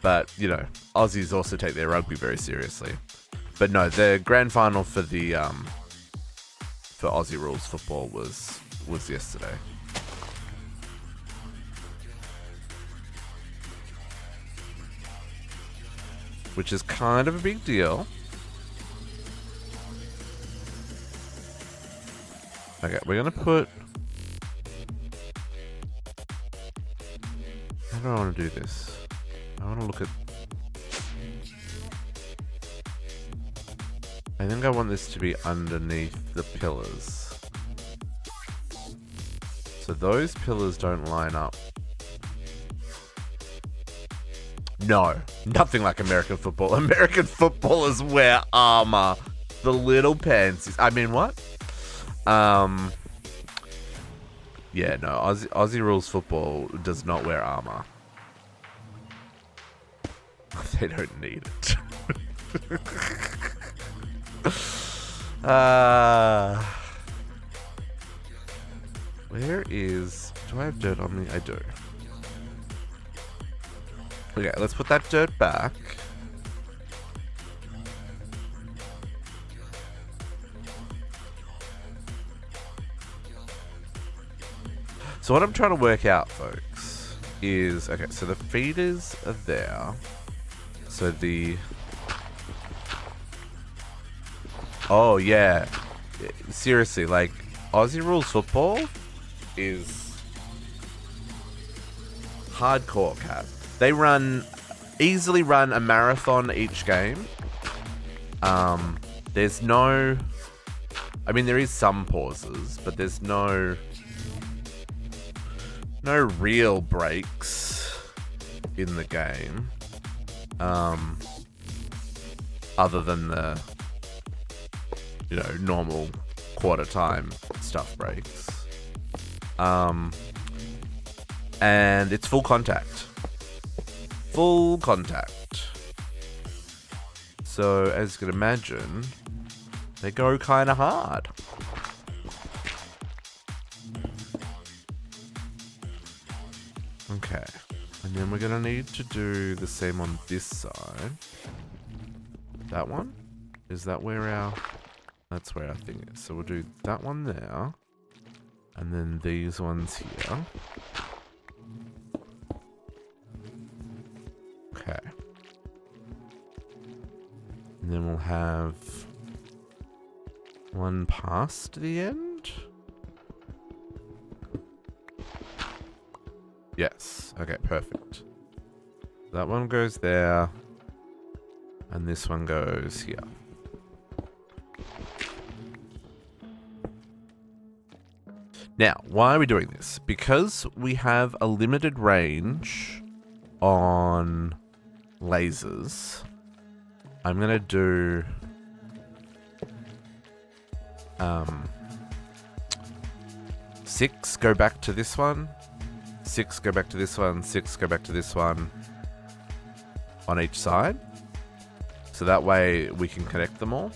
But you know, Aussies also take their rugby very seriously. But no, the grand final for the for Aussie rules football was yesterday. Which is kind of a big deal. Okay, we're gonna put... How do I want to do this? I want to look at... I think I want this to be underneath the pillars. So those pillars don't line up. No, nothing like American football. American footballers wear armor. The little pansies. I mean, what? Yeah, no, Aussie rules football does not wear armor. They don't need it. Where is... Do I have dirt on me? I do. Okay, let's put that dirt back. So what I'm trying to work out, folks, is... Okay, so the feeders are there. So the... Oh, yeah. Seriously, like, Aussie rules football is hardcore, cat. They easily run a marathon each game. There's no... I mean, there is some pauses, but there's no real breaks in the game. Other than the, you know, normal quarter time stuff breaks. And it's full contact. Full contact. So, as you can imagine, they go kind of hard. Okay. And then we're going to need to do the same on this side. That one? Is that where our... That's where our thing is. So we'll do that one there. And then these ones here. Okay. And then we'll have one past the end. Yes. Okay, perfect. That one goes there. And this one goes here. Now, why are we doing this? Because we have a limited range on lasers. I'm going to do... 6, go back to this one. 6, go back to this one. 6, go back to this one. On each side. So that way we can connect them all.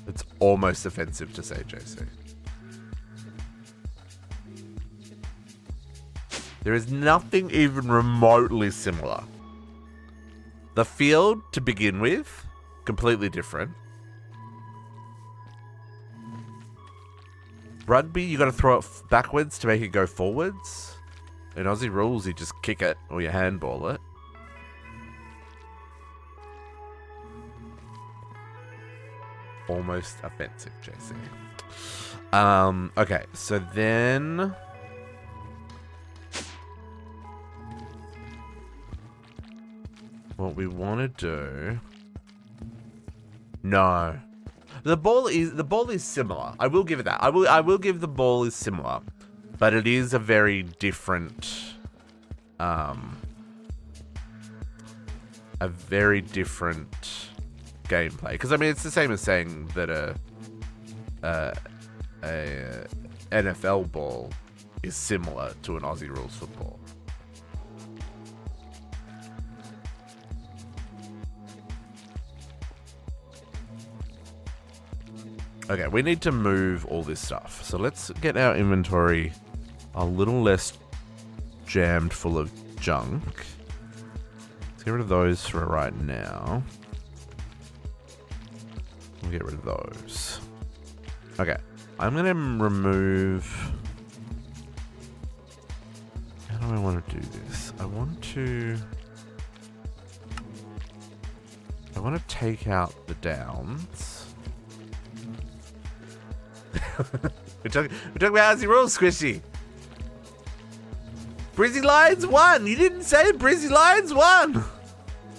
It's almost offensive to say, JC. There is nothing even remotely similar. The field, to begin with, completely different. Rugby, you got to throw it backwards to make it go forwards. In Aussie rules, you just kick it or you handball it. Almost offensive, JC. Okay, so then... what we want to do... No. The ball is similar. I will give it that. I will give the ball is similar. But it is a very different... a very different... gameplay, because I mean it's the same as saying that a NFL ball is similar to an Aussie rules football. Okay, we need to move all this stuff, so let's get our inventory a little less jammed full of junk. Let's get rid of those for right now. We'll get rid of those. Okay. I'm going to remove... how do I want to do this? I want to take out the downs. we're talking about Aussie rules, Squishy. Brizzy Lions won! You didn't say Brizzy Lions won!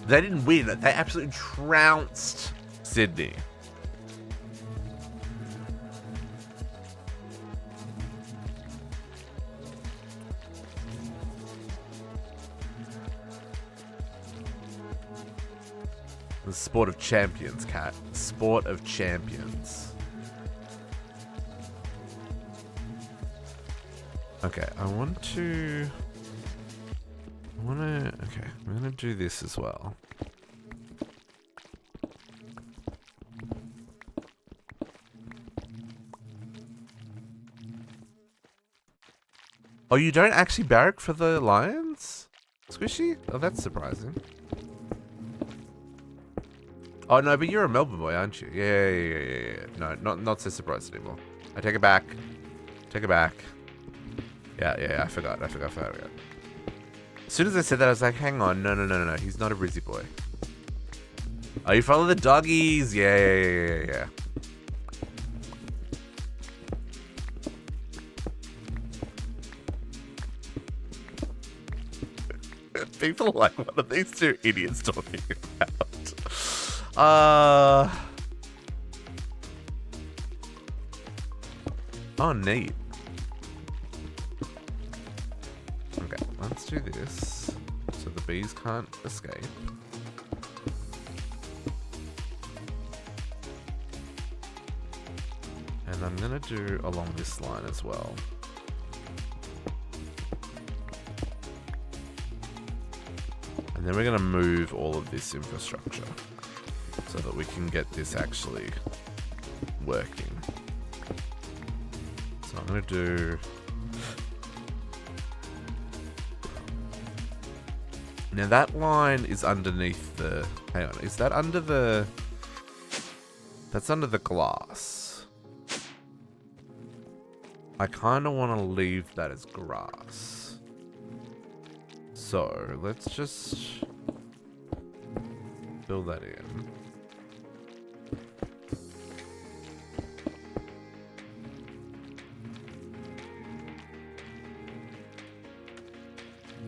They didn't win. They absolutely trounced Sydney. The sport of champions, cat. Sport of champions. Okay, okay, I'm gonna do this as well. Oh, you don't actually barrack for the Lions? Squishy? Oh, that's surprising. Oh, no, but you're a Melbourne boy, aren't you? Yeah. No, not so surprised anymore. I take it back. Take it back. Yeah, I forgot. As soon as I said that, I was like, hang on. No. He's not a Brizzy boy. Oh, you follow the doggies? Yeah. People are like, what are these two idiots talking about? Oh, neat. Okay, let's do this so the bees can't escape. And I'm gonna do along this line as well. And then we're gonna move all of this infrastructure so that we can get this actually working. So I'm going to do... now that line is underneath the... hang on, is that under the... that's under the glass. I kind of want to leave that as grass. So let's just fill that in.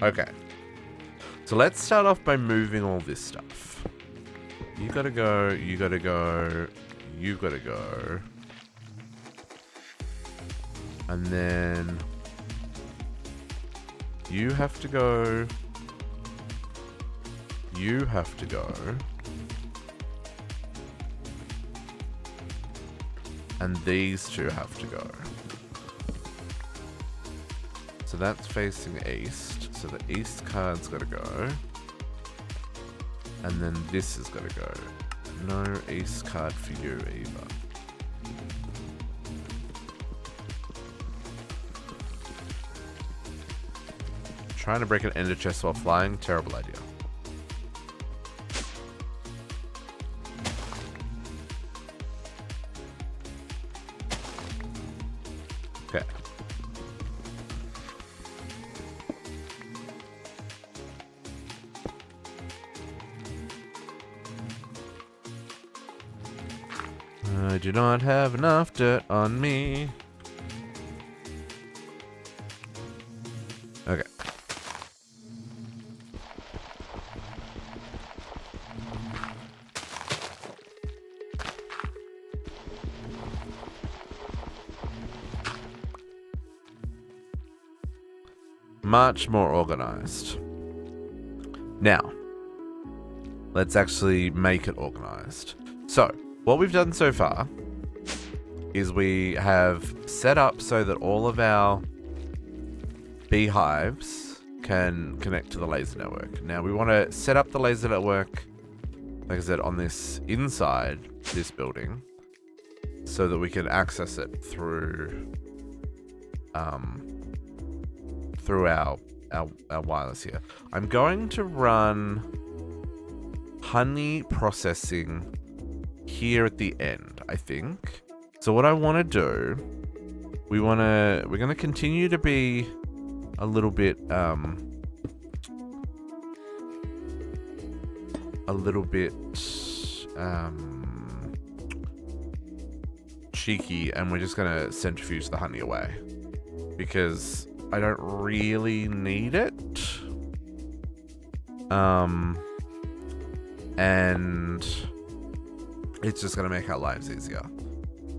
Okay. So let's start off by moving all this stuff. You gotta go, you gotta go, you gotta go. And then you have to go. You have to go. And these two have to go. So that's facing east. So the east card's gotta go. And then this is gotta go. No east card for you either. Trying to break an ender chest while flying, terrible idea. Okay. I do not have enough dirt on me. Okay. Much more organized. Now, let's actually make it organized. So, what we've done so far is we have set up so that all of our beehives can connect to the laser network. Now, we want to set up the laser network, like I said, on this inside this building so that we can access it through through our wireless here. I'm going to run honey processing here at the end, I think. So what I want to do, we're going to continue to be a little bit cheeky, and we're just going to centrifuge the honey away because I don't really need it. And it's just going to make our lives easier.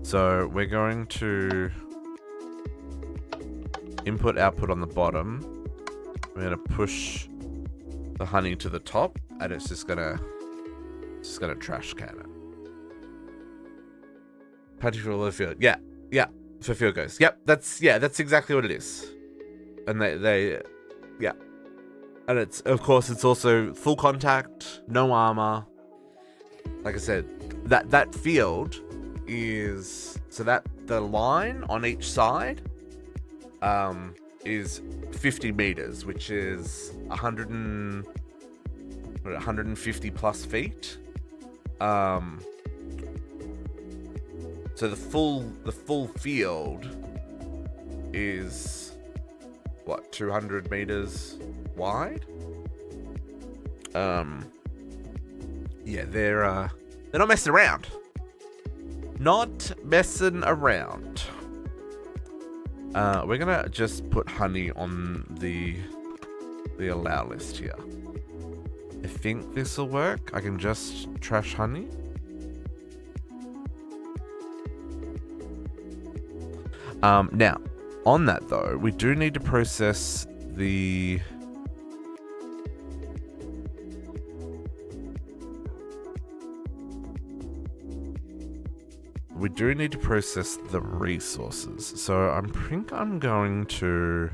So we're going to input output on the bottom. We're going to push the honey to the top, and it's just going to trash can it. Particular the field. Yeah. For field goes. Yep, that's exactly what it is. And they yeah. And it's, of course, it's also full contact, no armor. Like I said, that field is, so that the line on each side is 50 meters, which is 150 plus feet. So the full field is what, 200 meters wide? Yeah, they're not messing around. Not messing around. We're gonna just put honey on the allow list here. I think this will work. I can just trash honey. Now, on that though, we do need to process the resources. So I think I'm going to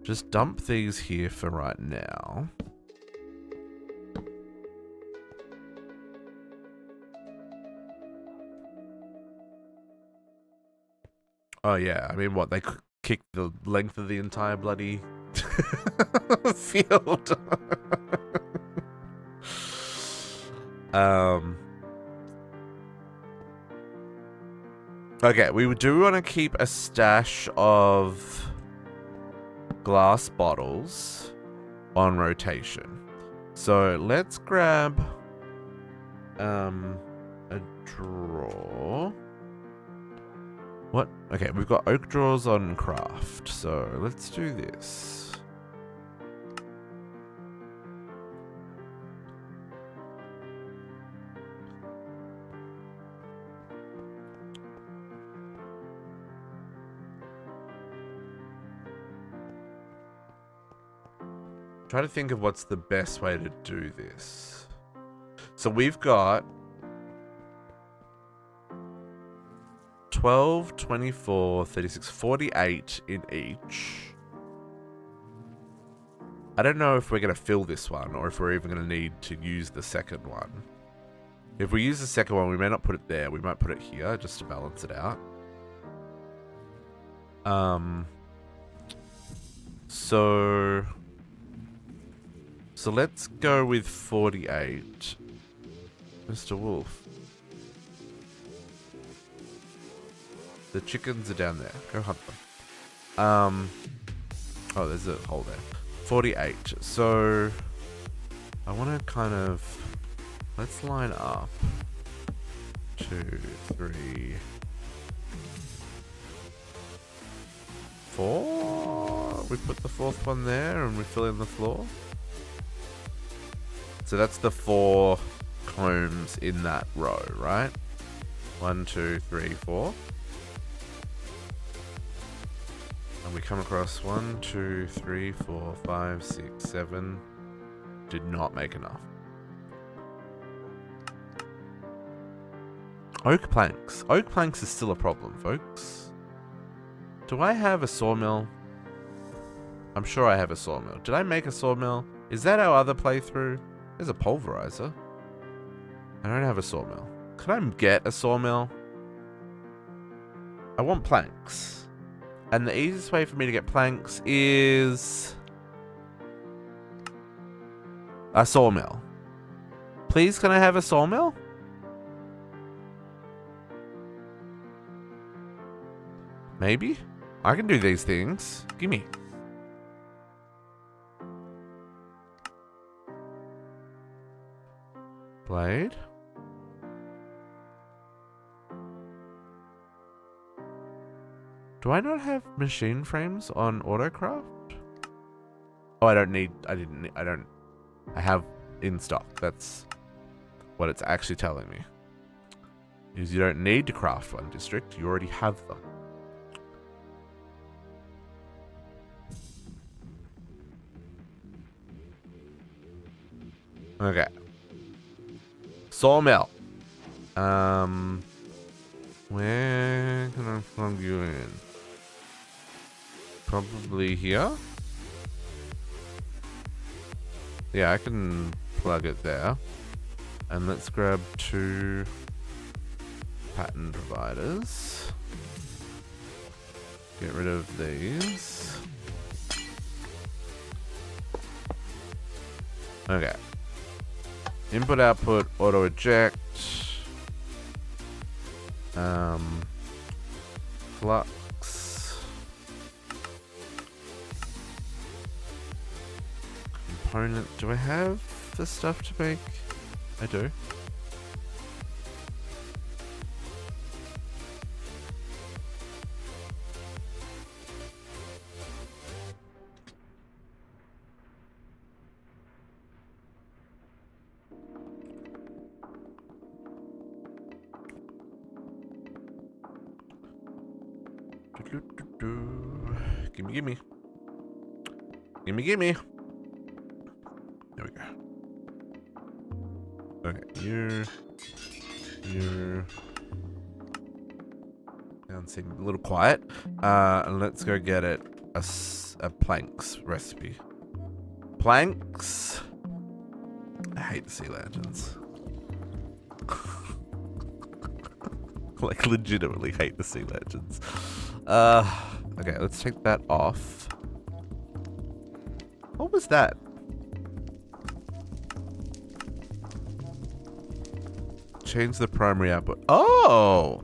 just dump these here for right now. Oh yeah, I mean, what, they kicked the length of the entire bloody field. Okay, we do want to keep a stash of glass bottles on rotation. So let's grab a drawer. What? Okay, we've got oak drawers on craft, so let's do this. Try to think of what's the best way to do this. So we've got 12, 24, 36, 48 in each. I don't know if we're going to fill this one or if we're even going to need to use the second one. If we use the second one, we may not put it there. We might put it here just to balance it out. So let's go with 48. Mr. Wolf. The chickens are down there. Go hunt them. Oh, there's a hole there. 48. So I want to kind of, let's line up 2, 3, 4. We put the fourth one there and we fill in the floor. So that's the 4 combs in that row, right? 1, 2, 3, 4. And we come across 1, 2, 3, 4, 5, 6, 7. Did not make enough. Oak planks. Oak planks is still a problem, folks. Do I have a sawmill? I'm sure I have a sawmill. Did I make a sawmill? Is that our other playthrough? There's a pulverizer. I don't have a sawmill. Could I get a sawmill? I want planks. And the easiest way for me to get planks is a sawmill. Please, can I have a sawmill? Maybe? I can do these things. Gimme. Blade. Do I not have machine frames on autocraft? Oh, I have in stock. That's what it's actually telling me. Is you don't need to craft one district. You already have them. Okay. Sawmill. Where can I plug you in? Probably here. Yeah, I can plug it there. And let's grab 2 pattern providers. Get rid of these. Okay. Input, output, auto eject. Flux. Component. Do I have the stuff to make? I do. Gimme. Gimme. There we go. Okay, you. Sounds seem a little quiet. And let's go get it. A planks recipe. Planks. I hate the sea lanterns. Like legitimately hate the sea lanterns. Okay, let's take that off. What was that? Change the primary output. Oh!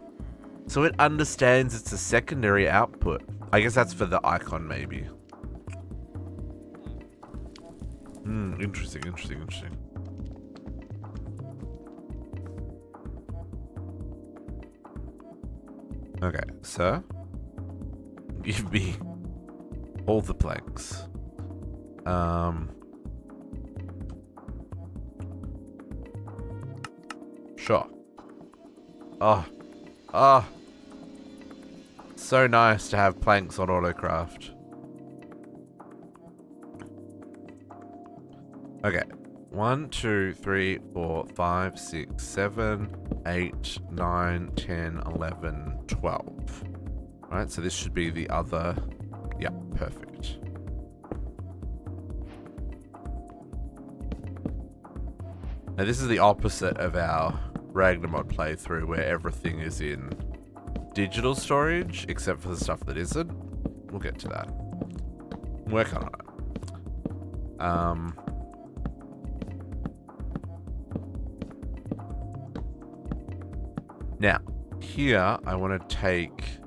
So it understands it's a secondary output. I guess that's for the icon, maybe. Interesting. Okay, so give me all the planks. Sure. Oh. So nice to have planks on autocraft. Okay. 1, 2, 3, 4, 5, 6, 7, 8, 9, 10, 11, 12. Alright, so this should be the other. Yeah, perfect. Now this is the opposite of our Ragnamod playthrough where everything is in digital storage, except for the stuff that isn't. We'll get to that. I'm working on it. Now, here I want to take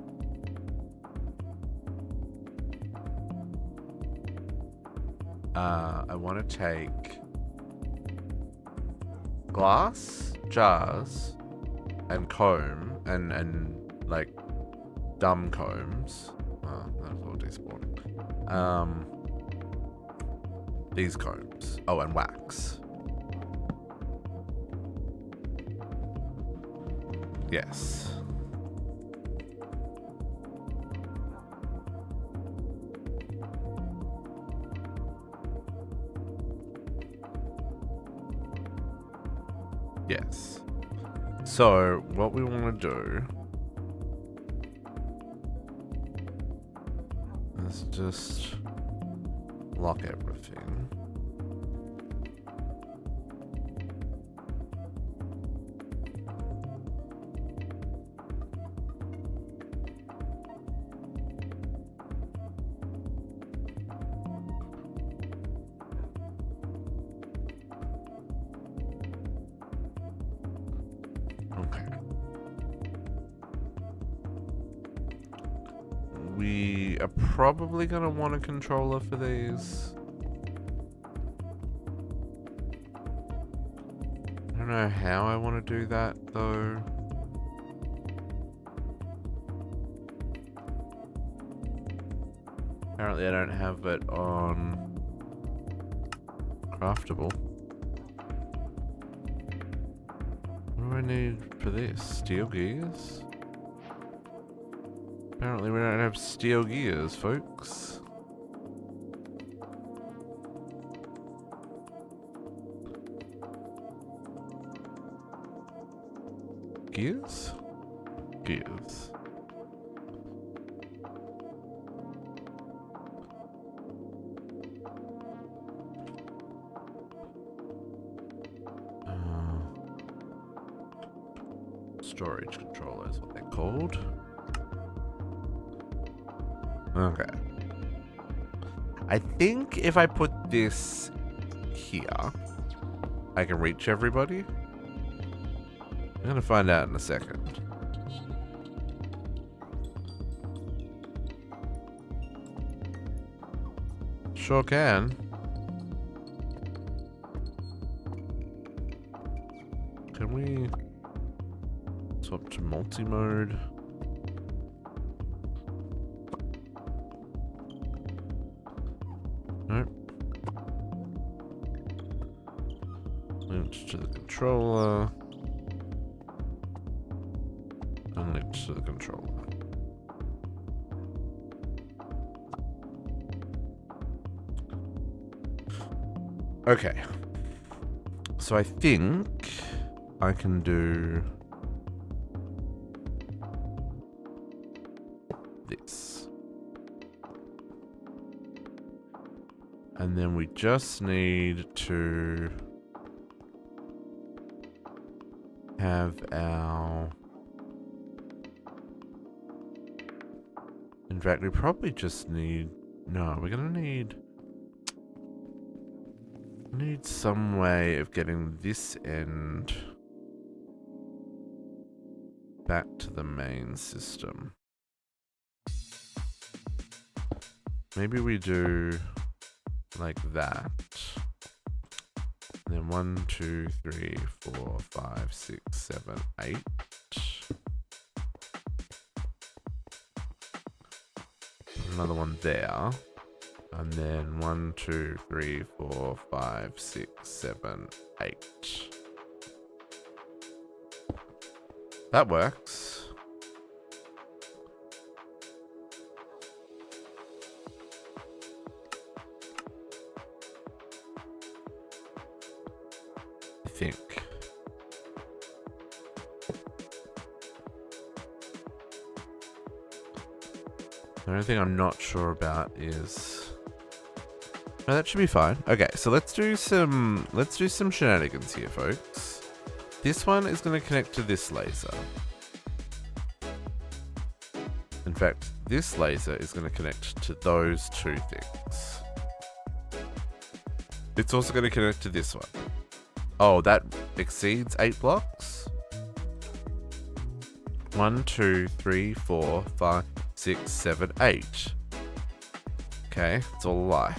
glass jars and comb and like dumb combs. Oh, that's all despawning. These combs. Oh, and wax. Yes. Yes. So, what we want to do is just lock everything. We are probably going to want a controller for these. I don't know how I want to do that, though. Apparently I don't have it on craftable. What do I need for this? Steel gears? Apparently we don't have steel gears, folks. Gears? Gears. Storage controller is what they're called. Okay. I think if I put this here, I can reach everybody. I'm gonna find out in a second. Sure can. Can we swap to multi-mode? Nope. Linked to the controller. And linked to the controller. Okay. So I think I can do this. And then we just need to have our... In fact, we probably just need... No, we're gonna need some way of getting this end back to the main system. Maybe we do like that. And then 1, 2, 3, 4, 5, 6, 7, 8. Another one there. And then 1, 2, 3, 4, 5, 6, 7, 8. That works. think. The only thing I'm not sure about is... No, that should be fine. Okay, so let's do some shenanigans here, folks. This one is going to connect to this laser. In fact, this laser is going to connect to those two things. It's also going to connect to this one. Oh, that exceeds 8 blocks? 1, 2, 3, 4, 5, 6, 7, 8. Okay, it's all a lie.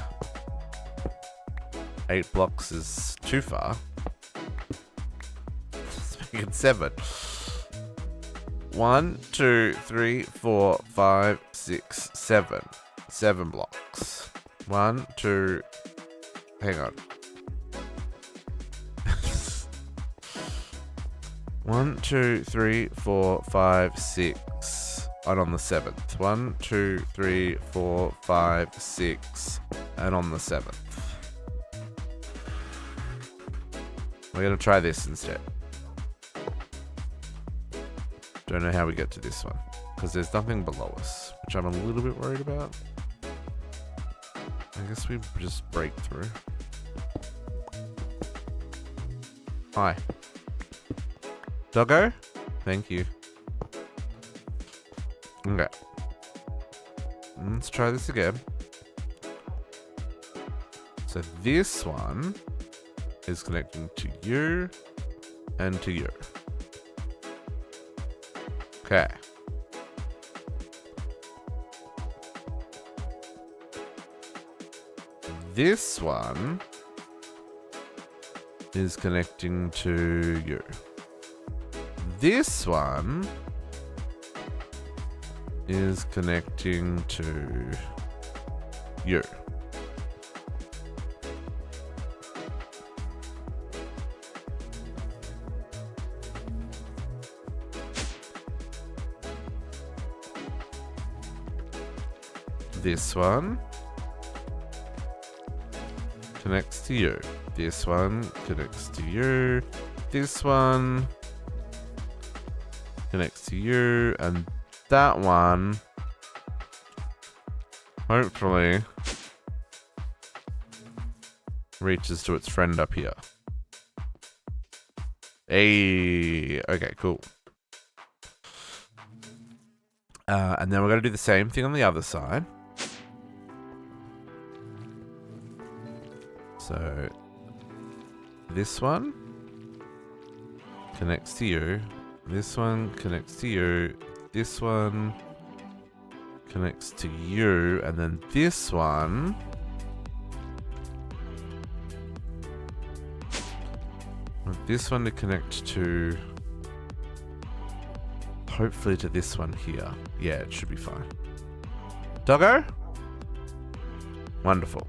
8 blocks is too far. Let's make it 7. 1, 2, 3, 4, 5, 6, 7. 7 blocks. 1, 2. Hang on. 1, 2, 3, 4, 5, 6. And on the 7th. 1, 2, 3, 4, 5, 6. And on the 7th. We're going to try this instead. Don't know how we get to this one. Because there's nothing below us. Which I'm a little bit worried about. I guess we just break through. Hi. Doggo? Thank you. Okay. Let's try this again. So this one is connecting to you and to you. Okay. This one is connecting to you. This one is connecting to you. This one connects to you. This one connects to you. This one connects to you. And that one, hopefully, reaches to its friend up here. Hey, okay, cool. And then we're going to do the same thing on the other side. So this one connects to you. This one connects to you. This one connects to you. And then this one to connect to, hopefully to this one here. Yeah, it should be fine. Doggo? Wonderful.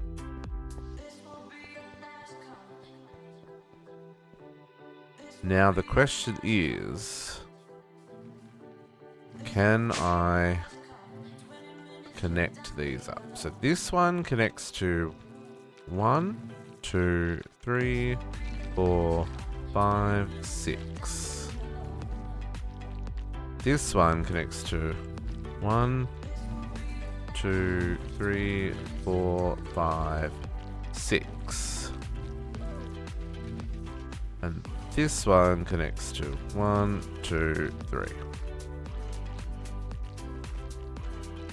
Now the question is, can I connect these up? So this one connects to 1, 2, 3, 4, 5, 6. This one connects to 1, 2, 3, 4, 5, 6. And this one connects to 1, 2, 3.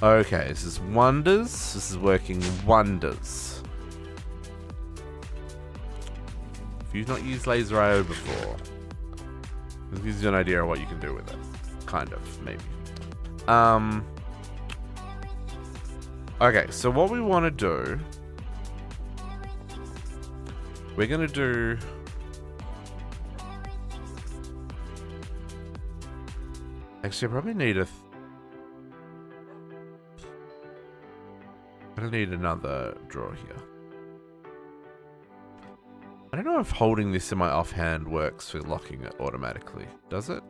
Okay, this is wonders. This is working wonders. If you've not used laser IO before, this gives you an idea of what you can do with it. Kind of, maybe. Okay, so what we want to do, we're going to do actually, I probably need I need another drawer here. I don't know if holding this in my offhand works for locking it automatically. Does it?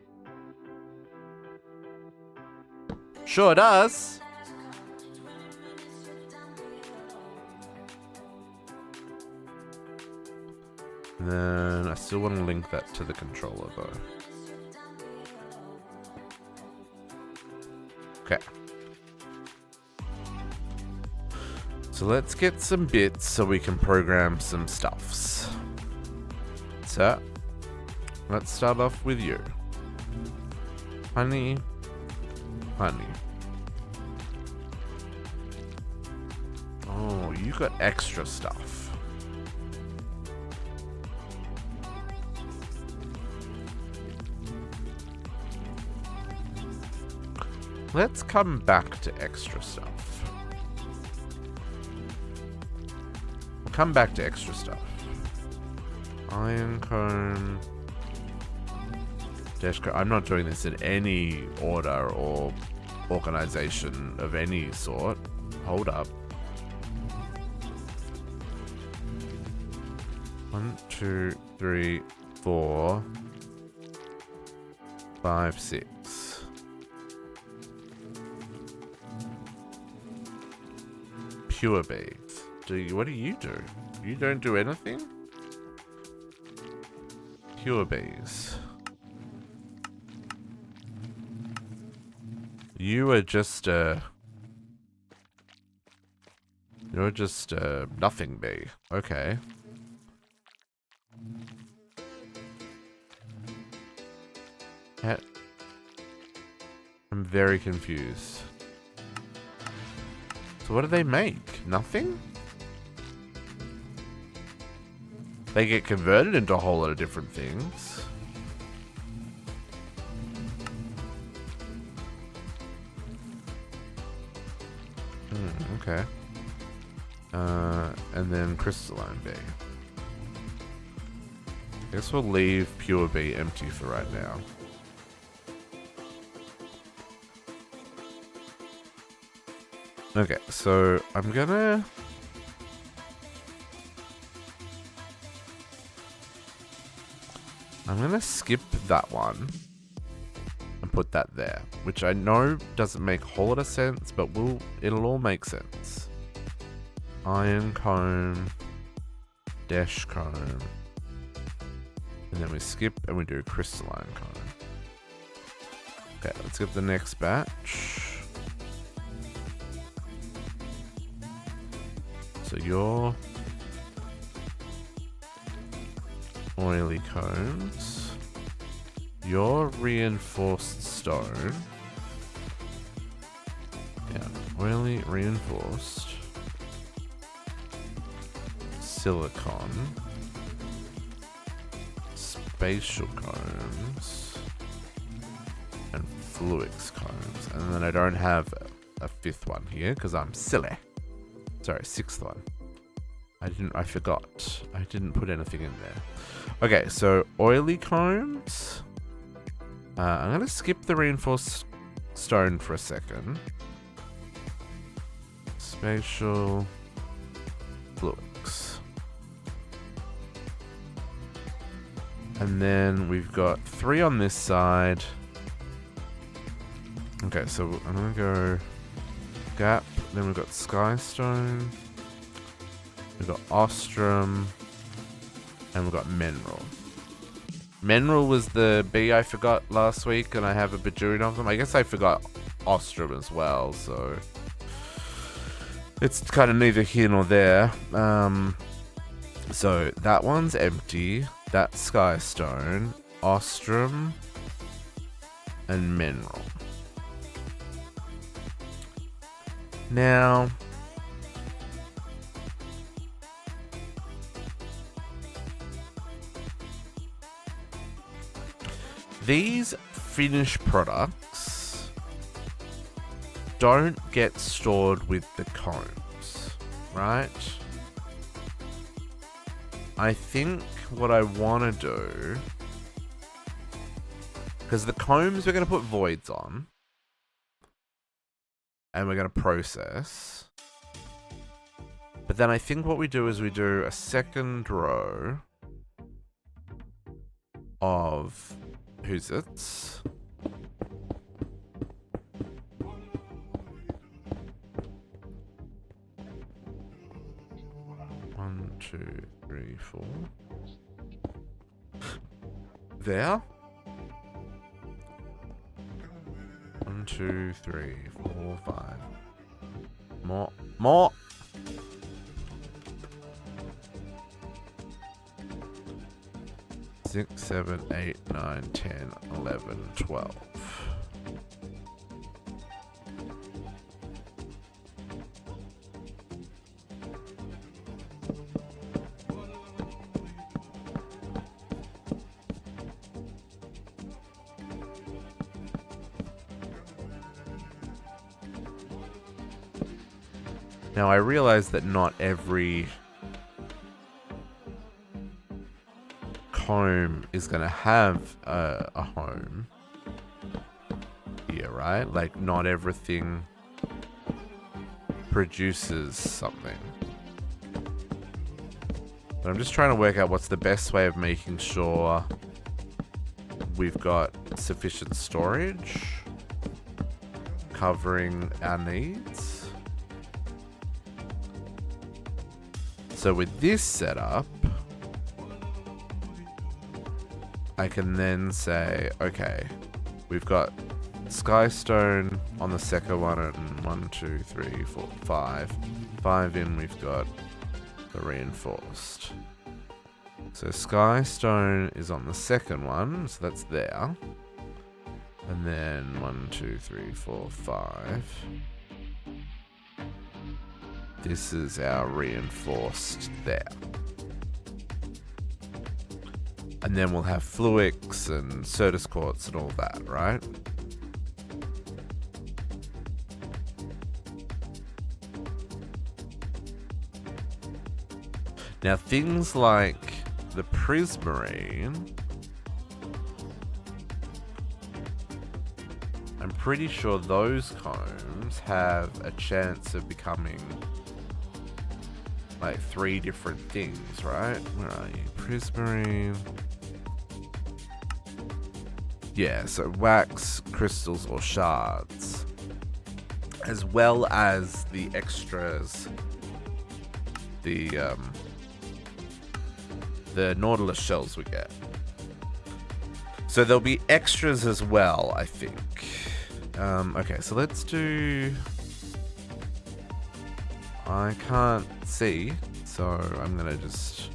Sure does! And then I still want to link that to the controller though. Okay. So let's get some bits so we can program some stuffs. So, let's start off with you. Honey. Honey. Oh, you got extra stuff. Let's come back to extra stuff. We'll come back to extra stuff. Iron cone. Dash cone. I'm not doing this in any order or organization of any sort. Hold up. 1, 2, 3, 4, 5, 6. Pure beads. What do you do? You don't do anything? Pure bees. You are just you're just a nothing bee. Okay. I'm very confused. So what do they make? Nothing? They get converted into a whole lot of different things. Okay. And then crystalline bee. I guess we'll leave pure bee empty for right now. Okay, so I'm gonna skip that one and put that there, which I know doesn't make a whole lot of sense, but it'll all make sense. Iron comb, dash comb, and then we skip and we do crystalline comb. Okay, let's get the next batch. So your oily cones, your reinforced stone, yeah, oily reinforced, silicon, spatial cones, and fluix cones. And then I don't have a fifth one here because I'm silly. Sorry, sixth one. I forgot. I didn't put anything in there. Okay, so oily cones. I'm gonna skip the reinforced stone for a second. Spatial fluix. And then we've got 3 on this side. Okay, so I'm gonna go gap. Then we've got skystone. We've got ostrum. And we've got mineral. Mineral was the bee I forgot last week, and I have a bajillion of them. I guess I forgot ostrum as well, so it's kind of neither here nor there. So that one's empty. That's skystone, ostrum, and mineral. Now, these finished products don't get stored with the combs, right? I think what I want to do, because the combs we're going to put voids on, and we're going to process. But then I think what we do is we do a second row of who's it? One, two, three, four. there. 1, 2, 3, 4, 5. More. 6, 7, 8, 9, 10, 11, 12. Now I realize that not every home is going to have a home here, right? Like, not everything produces something. But I'm just trying to work out what's the best way of making sure we've got sufficient storage covering our needs. So with this setup, I can then say, okay, we've got Skystone on the second one, and 1, 2, 3, 4, 5. 5 in, we've got the reinforced. So Skystone is on the second one, so that's there. And then 1, 2, 3, 4, 5. This is our reinforced there. And then we'll have Fluix and Certus Quartz and all that, right? Now things like the Prismarine, I'm pretty sure those combs have a chance of becoming like 3 different things, right? Where are you? Prismarine. Yeah, so wax, crystals, or shards. As well as the extras. The Nautilus shells we get. So there'll be extras as well, I think. Okay, so let's do... I can't see, so I'm gonna just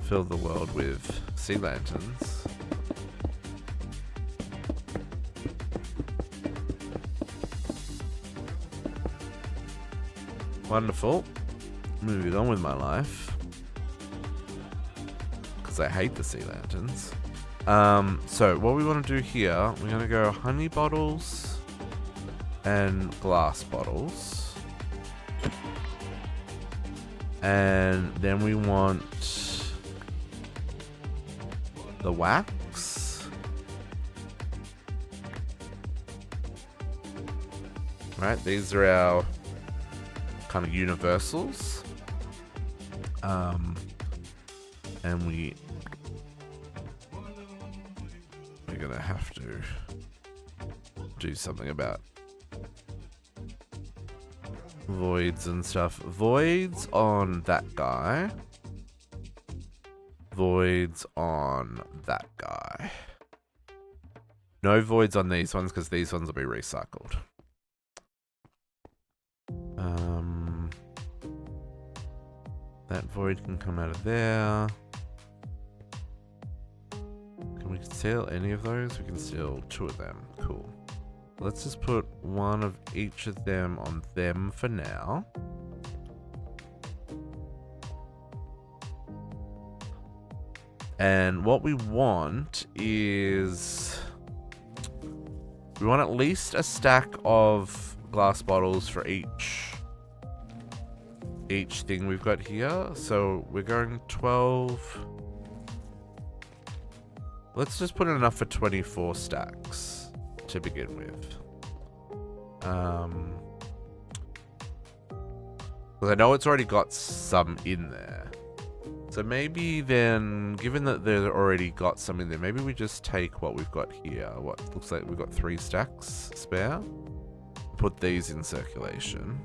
fill the world with sea lanterns. Wonderful. Moving on with my life. Because I hate the sea lanterns. So what we want to do here, we're going to go honey bottles and glass bottles. And then we want the wax. Right, these are our kind of universals. And we're gonna have to do something about voids and stuff. Voids on that guy. Voids on that guy. No voids on these ones because these ones will be recycled. That void can come out of there. Can we steal any of those? We can steal 2 of them. Cool. Let's just put 1 of each of them on them for now. And what we want is... we want at least a stack of glass bottles for each thing we've got here. So we're going 12. Let's just put enough for 24 stacks to begin with. Because I know it's already got some in there. So maybe then, given that there's already got some in there, maybe we just take what we've got here. What looks like we've got 3 stacks spare. Put these in circulation.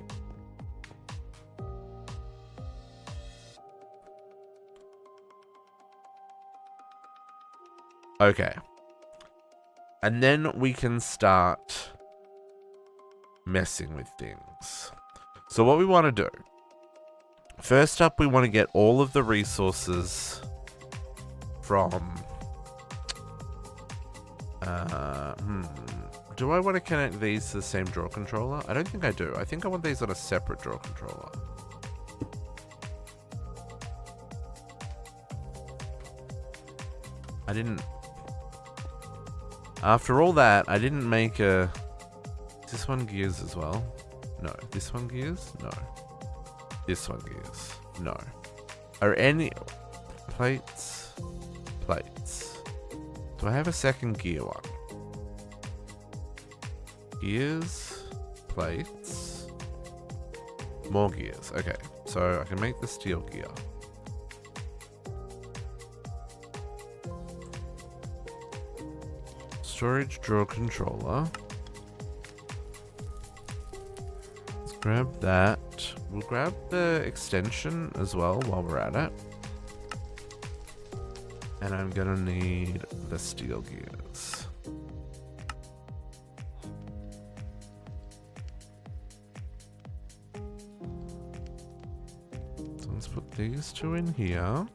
Okay. And then we can start messing with things. So what we want to do, first up, we want to get all of the resources from... Do I want to connect these to the same draw controller? I don't think I do. I think I want these on a separate draw controller. I didn't... After all that, I didn't make a... Is this one gears as well? No. This one gears? No. This one gears? No. Are any... Plates? Plates. Do I have a second gear one? Gears? Plates? More gears. Okay. So I can make the steel gear. Storage drawer controller. Let's grab that. We'll grab the extension as well while we're at it. And I'm gonna need the steel gears. So let's put these two in here.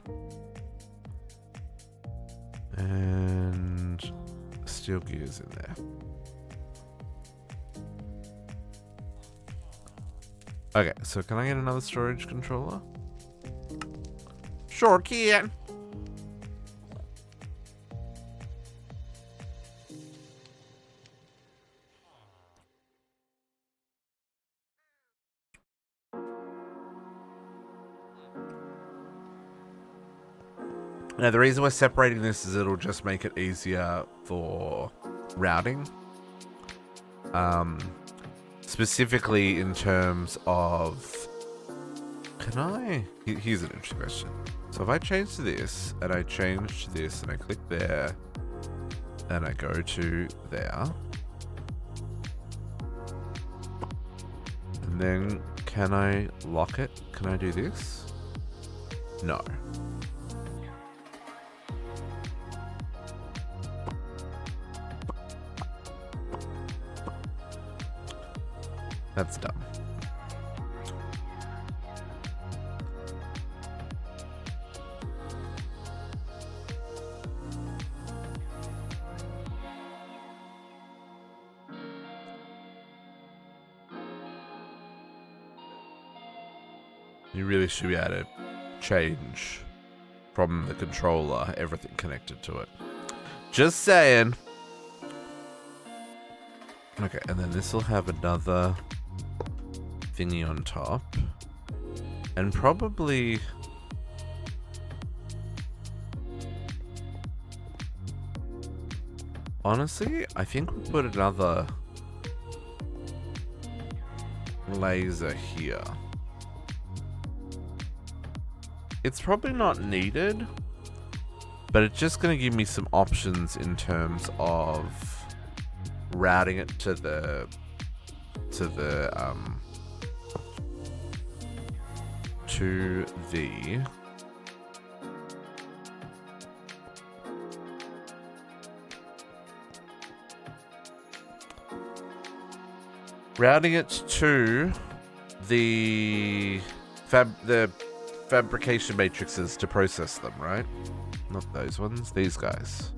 And steel gears in there. Okay, so can I get another storage controller? Sure can. Now, the reason we're separating this is it'll just make it easier for routing. Specifically in terms of... Can I... Here's an interesting question. So if I change to this, and I change to this, and I click there, and I go to there, and then can I lock it? Can I do this? No. That's dumb. You really should be able to change from the controller everything connected to it. Just saying. Okay, and then this will have another thingy on top, and probably honestly I think we'll put another laser here. It's probably not needed, but it's just going to give me some options in terms of routing it to the routing it to the fabrication matrices to process them, right? Not those ones, these guys.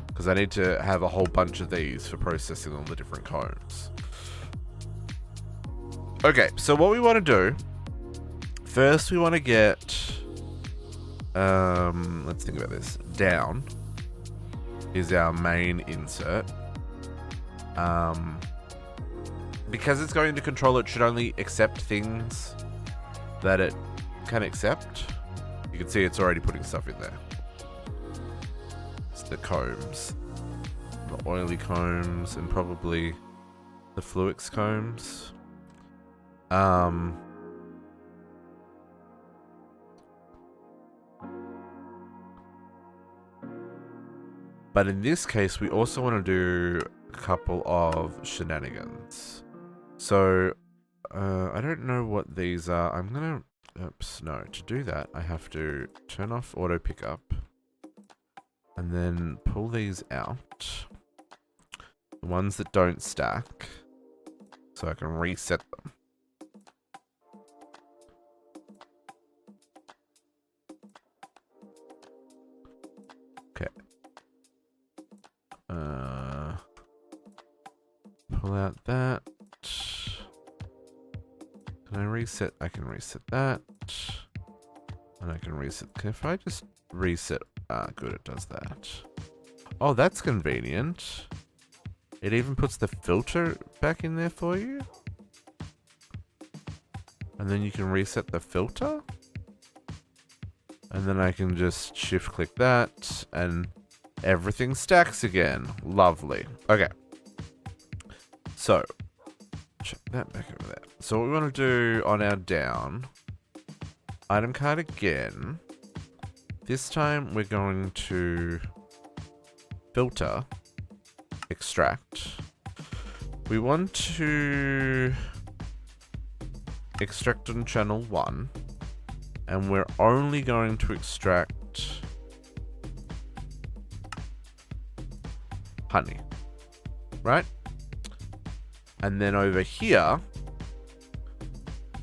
Because I need to have a whole bunch of these for processing all the different combs. Okay, so what we want to do, first we want to get, let's think about this. Down is our main insert. Because it's going to control, it should only accept things that it can accept. You can see it's already putting stuff in there. It's the combs, the oily combs, and probably the Fluix combs. But in this case, we also want to do a couple of shenanigans. So, I don't know what these are. I'm gonna, oops, no, to do that, I have to turn off auto pickup. And then pull these out. The ones that don't stack. So I can reset them. Okay. Pull out that. Can I reset? I can reset that. And I can reset. If I just reset. Ah, good, it does that. Oh, that's convenient. It even puts the filter back in there for you. And then you can reset the filter. And then I can just shift click that and everything stacks again. Lovely. Okay. So, check that back over there. So what we want to do on our down, item card again. This time we're going to filter, extract. We want to extract on channel 1, and we're only going to extract honey, right? And then over here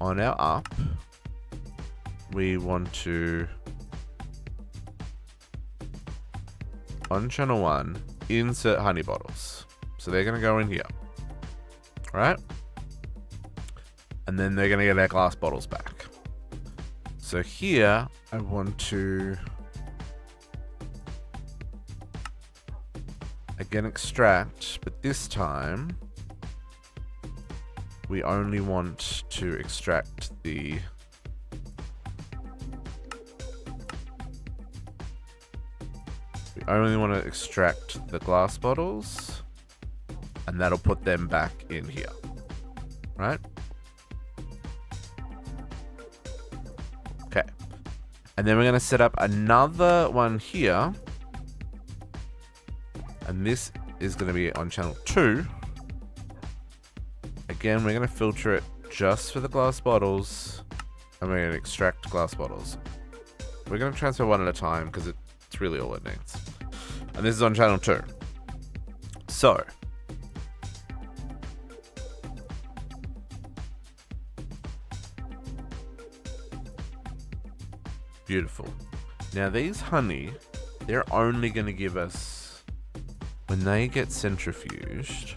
on our up, we want to, on channel 1, insert honey bottles. So they're going to go in here, right? And then they're going to get our glass bottles back. So here, I want to, again, extract, but this time, we only want to extract the glass bottles, and that'll put them back in here, right? Okay. And then we're going to set up another one here, and this is going to be on channel 2. Again, we're going to filter it just for the glass bottles, and we're going to extract glass bottles. We're going to transfer one at a time because it's really all it needs. And this is on channel 2. So, beautiful. Now these honey, they're only going to give us, when they get centrifuged,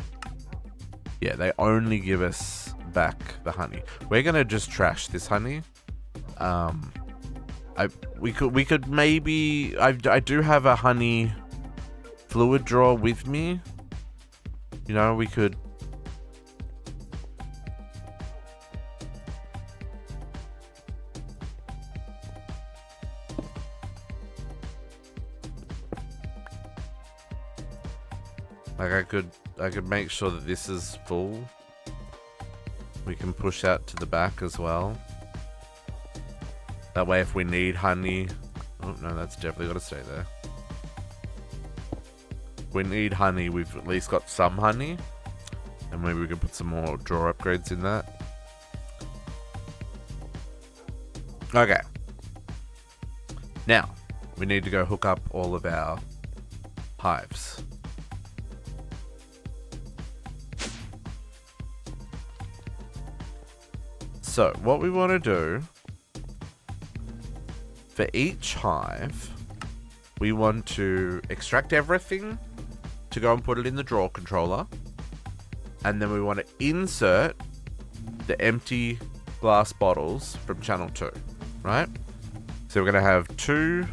yeah, they only give us back the honey. We're gonna just trash this honey. We could maybe. I do have a honey fluid drawer with me. You know, we could. Like I could make sure that this is full. We can push out to the back as well. That way if we need honey... Oh no, that's definitely got to stay there. If we need honey, we've at least got some honey. And maybe we can put some more drawer upgrades in that. Okay. Now, we need to go hook up all of our hives. So, what we want to do, for each hive, we want to extract everything to go and put it in the drawer controller. And then we want to insert the empty glass bottles from channel 2, right? So we're going to have two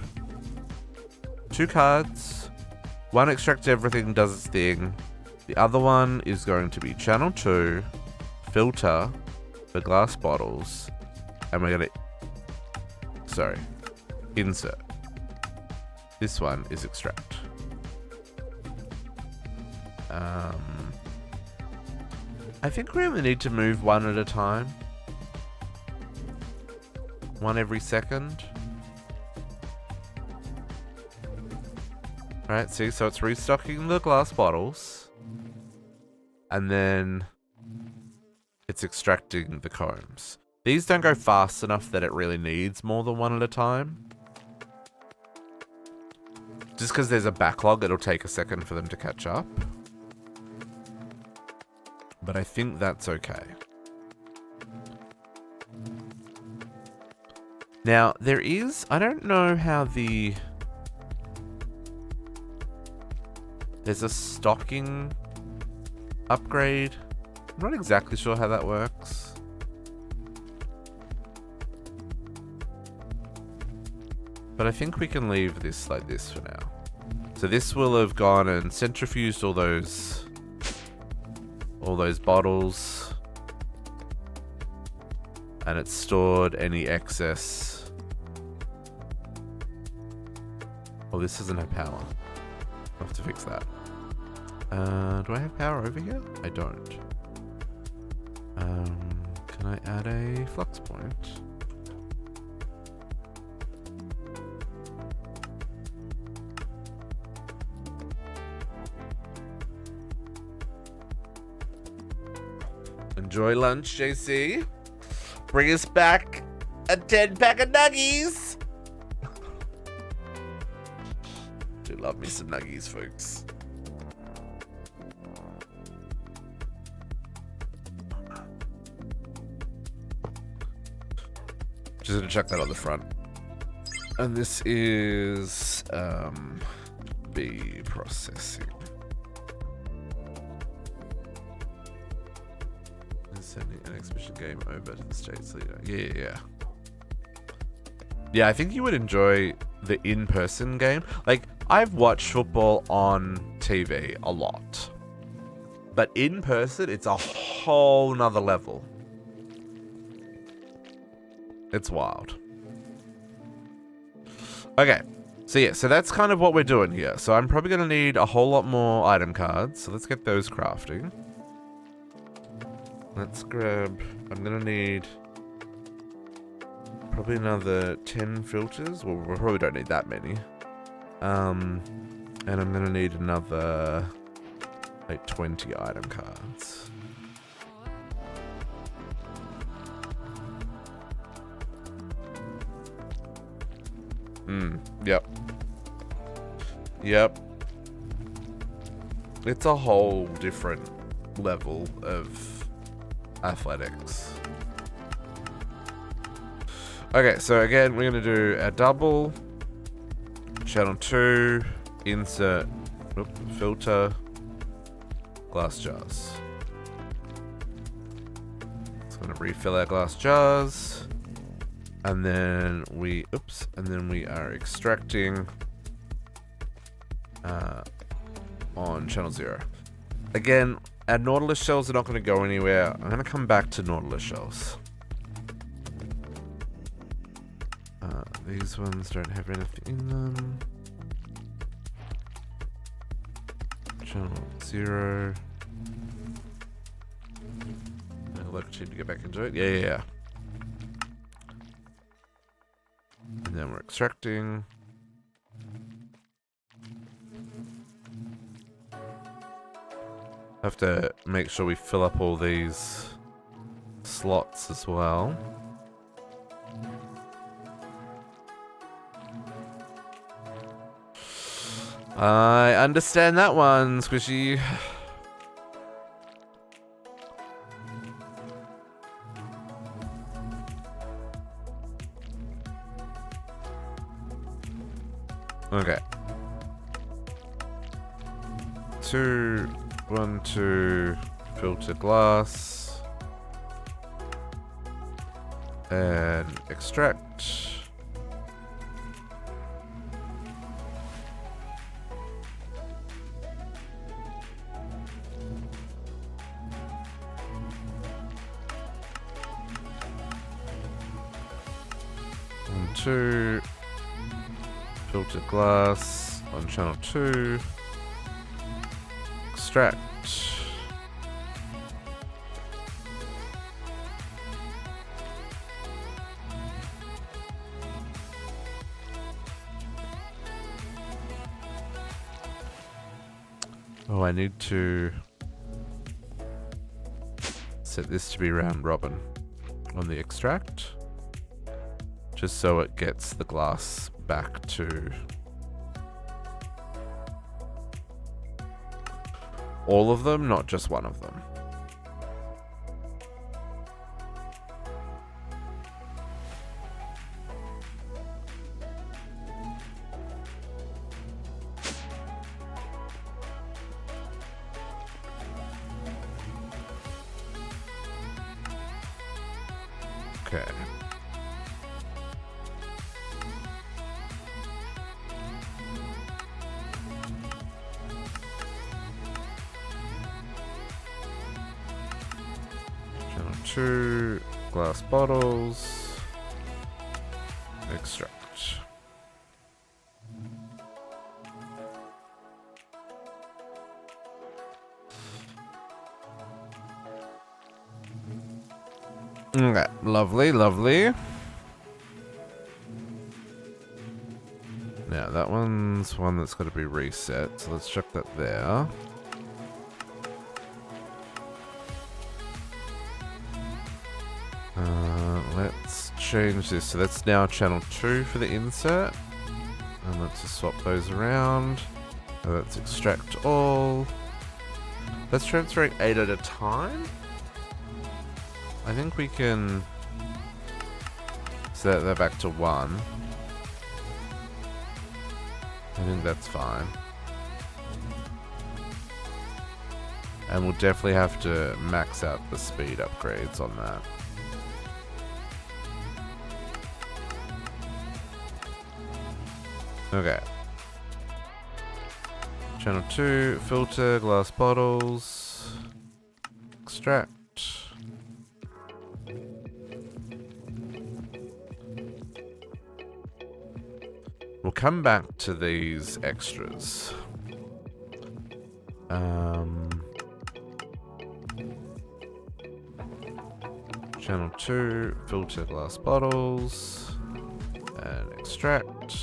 cards. One extracts everything, does its thing. The other one is going to be channel 2, filter, the glass bottles, and we're gonna insert. This one is extract. I think we only need to move one at a time. One every second. Alright, see, so it's restocking the glass bottles, and then it's extracting the combs. These don't go fast enough that it really needs more than one at a time. Just because there's a backlog, it'll take a second for them to catch up. But I think that's okay. Now, there is... I don't know how the... There's a stocking upgrade. I'm not exactly sure how that works. But I think we can leave this like this for now. So this will have gone and centrifuged all those bottles. And it's stored any excess. Oh, this doesn't have power. I'll have to fix that. Do I have power over here? I don't. Can I add a flux point? Enjoy lunch, JC. Bring us back a 10-pack of nuggies. Do love me some nuggies, folks. Just gonna check that on the front. And this is B processing. Sending an exhibition game over to the States leader. Yeah. Yeah, I think you would enjoy the in-person game. Like, I've watched football on TV a lot. But in person, it's a whole nother level. It's wild. Okay. So yeah, so that's kind of what we're doing here. So I'm probably going to need a whole lot more item cards. So let's get those crafting. Let's grab... I'm going to need... probably another 10 filters. Well, we probably don't need that many. And I'm going to need another... like 20 item cards. Yep. It's a whole different level of athletics. Okay, so again, we're going to do a double. Channel 2. Insert. Filter. Glass jars. It's going to refill our glass jars. And then we, are extracting on channel 0. Again, our Nautilus shells are not going to go anywhere. I'm going to come back to Nautilus shells. These ones don't have anything in them. Channel 0. Electricity to get back into it. Yeah. And then we're extracting. Have to make sure we fill up all these slots as well. I understand that one, Squishy. Okay. 1, 2, filter glass. And extract. One, 2. Filter glass on channel 2. Extract. Oh, I need to set this to be round robin on the extract, just so it gets the glass back to all of them, not just one of them. Okay. Channel 2, glass bottles, extract. Okay, lovely, lovely. Now, that one's one that's got to be reset, so let's check that there. Let's change this. So that's now channel 2 for the insert. And let's just swap those around. And let's extract all. Let's transfer 8 at a time. I think we can set that back to 1. I think that's fine. And we'll definitely have to max out the speed upgrades on that. Okay. Channel 2, filter, glass bottles, extract. We'll come back to these extras. Channel 2, filter glass bottles, and extract.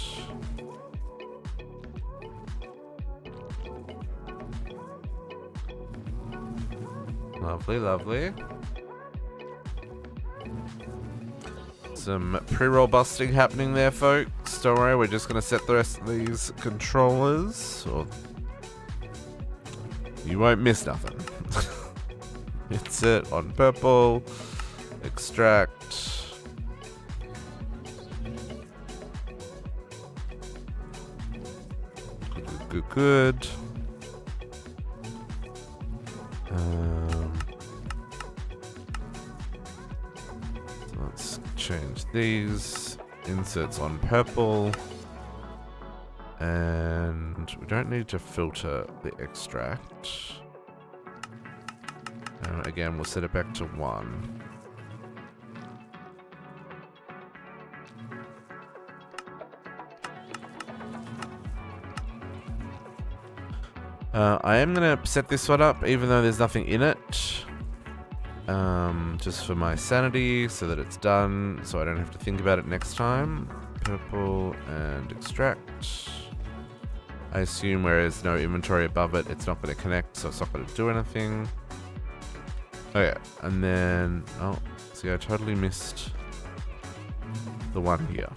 Lovely, lovely. Some pre-roll busting happening there, folks. Don't worry, we're just going to set the rest of these controllers. You won't miss nothing. Hits it on purple. Extract. Good, good, good. Let's change these. Inserts on purple. And we don't need to filter the extract. Again, we'll set it back to 1. I am going to set this one up, even though there's nothing in it. Just for my sanity, so that it's done, so I don't have to think about it next time. Purple and extract. I assume where there's no inventory above it, it's not going to connect, so it's not going to do anything. Okay, and then... Oh, see, I totally missed the one here.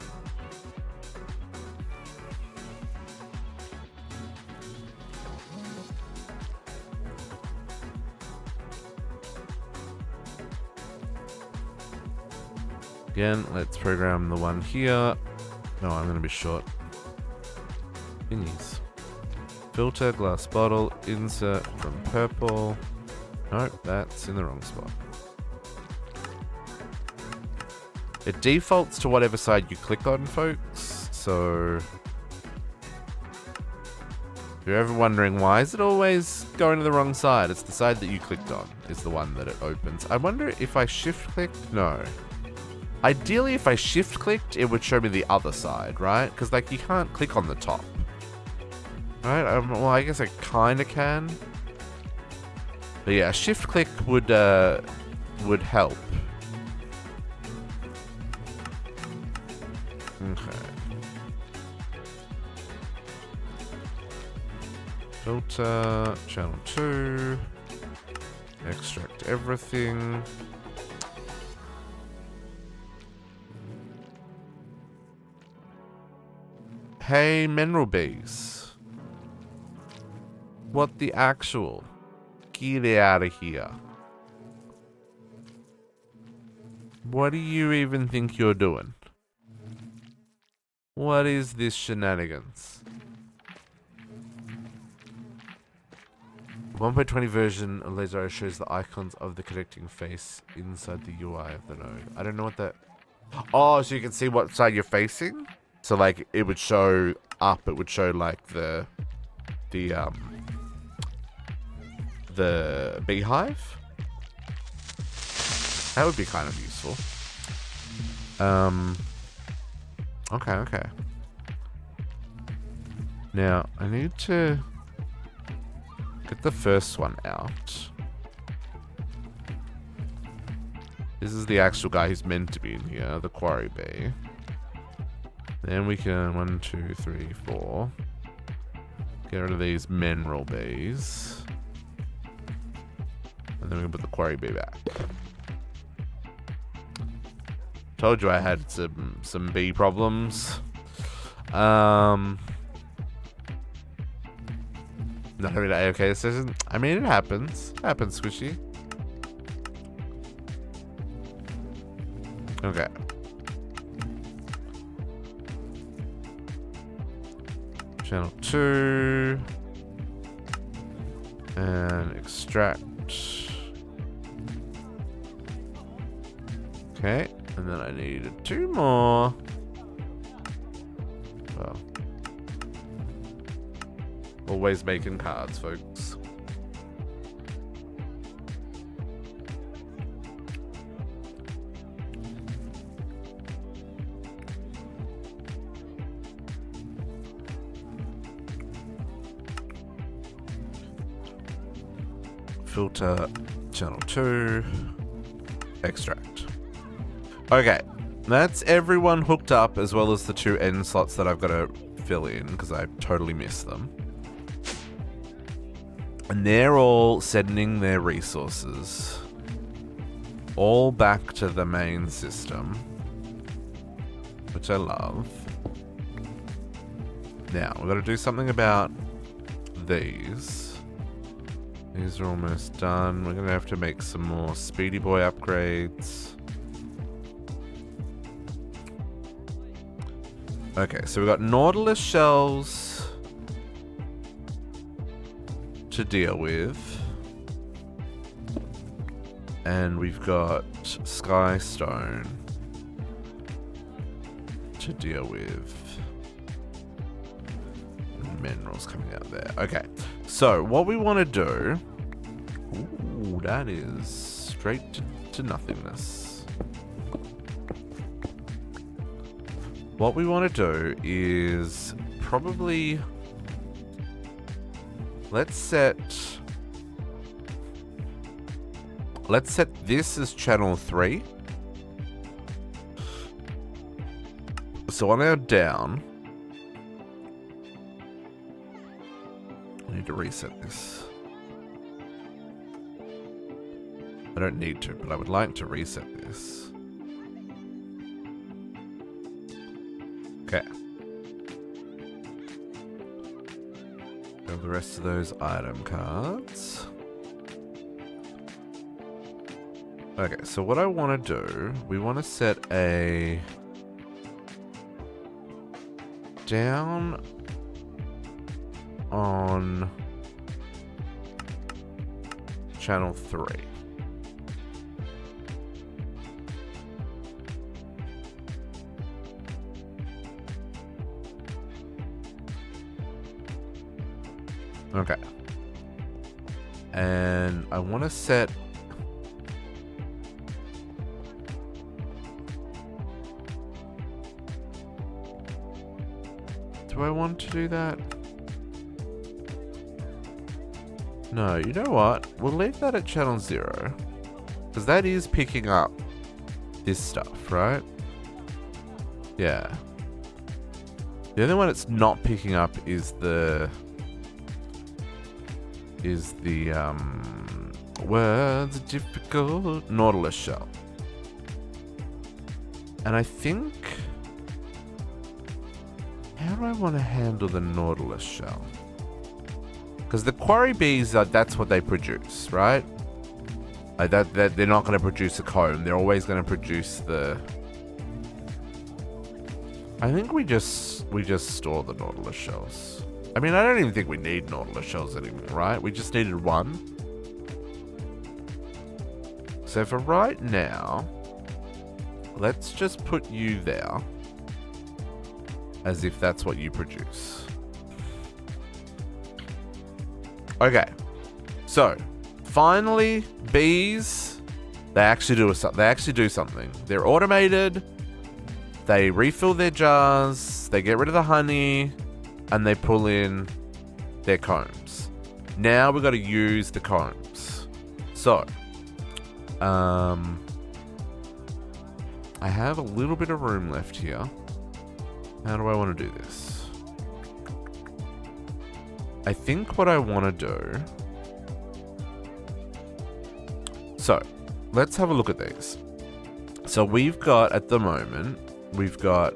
Again, let's program the one here. No, I'm going to be short. Thingies. Filter, glass bottle, insert from purple. Nope, that's in the wrong spot. It defaults to whatever side you click on, folks. So, if you're ever wondering why is it always going to the wrong side, it's the side that you clicked on is the one that it opens. I wonder if I shift clicked? No. Ideally, if I shift clicked, it would show me the other side, right? Because like you can't click on the top. Right? Well, I guess I kind of can. But yeah, shift click would help. Okay. Filter, channel 2. Extract everything. Hey, mineral bees. What the actual? Get out of here. What do you even think you're doing? What is this shenanigans? 1.20 version of Laser shows the icons of the connecting face inside the UI of the node. I don't know what that... Oh, so you can see what side you're facing? So, like, it would show up. It would show, like, the beehive. That would be kind of useful. Okay. Now, I need to get the first one out. This is the actual guy who's meant to be in here, the quarry bee. Then we can 1, 2, 3, 4. Get rid of these mineral bees. And then we can put the quarry bee back. Told you I had some bee problems. Not having an AFK session. I mean, it happens. It happens, Squishy. Okay. Channel 2. And extract. Okay. And then I need 2 more. Well. Always making cards, folks. Filter, channel 2, extract. Okay, that's everyone hooked up, as well as the 2 end slots that I've got to fill in because I totally missed them. And they're all sending their resources all back to the main system, which I love. Now, we've got to do something about these. These are almost done. We're going to have to make some more Speedy Boy upgrades. Okay, so we've got Nautilus shells to deal with. And we've got Sky Stone to deal with. And minerals coming out there. Okay, so what we want to do... Ooh, that is straight to nothingness. What we want to do is probably... Let's set this as channel 3. So on our down, I need to reset this. I don't need to, but I would like to reset this. Okay. Grab the rest of those item cards. Okay, so what I want to do, we want to set a down on channel 3. Okay. And I want to set... Do I want to do that? No, you know what? We'll leave that at channel 0. Because that is picking up this stuff, right? Yeah. The only one it's not picking up is the... words are difficult Nautilus shell. And I think... How do I want to handle the Nautilus shell? Because the quarry bees, that's what they produce, right? Like that they're not going to produce a comb. They're always going to produce the... I think we just store the Nautilus shells. I mean, I don't even think we need Nautilus shells anymore, right? We just needed one. So for right now, let's just put you there. As if that's what you produce. Okay. So, finally, bees, they actually do something. They're automated. They refill their jars. They get rid of the honey. And they pull in their combs. Now we've got to use the combs. So, I have a little bit of room left here. How do I want to do this? I think what I want to do... So, let's have a look at these. So we've got, at the moment, we've got...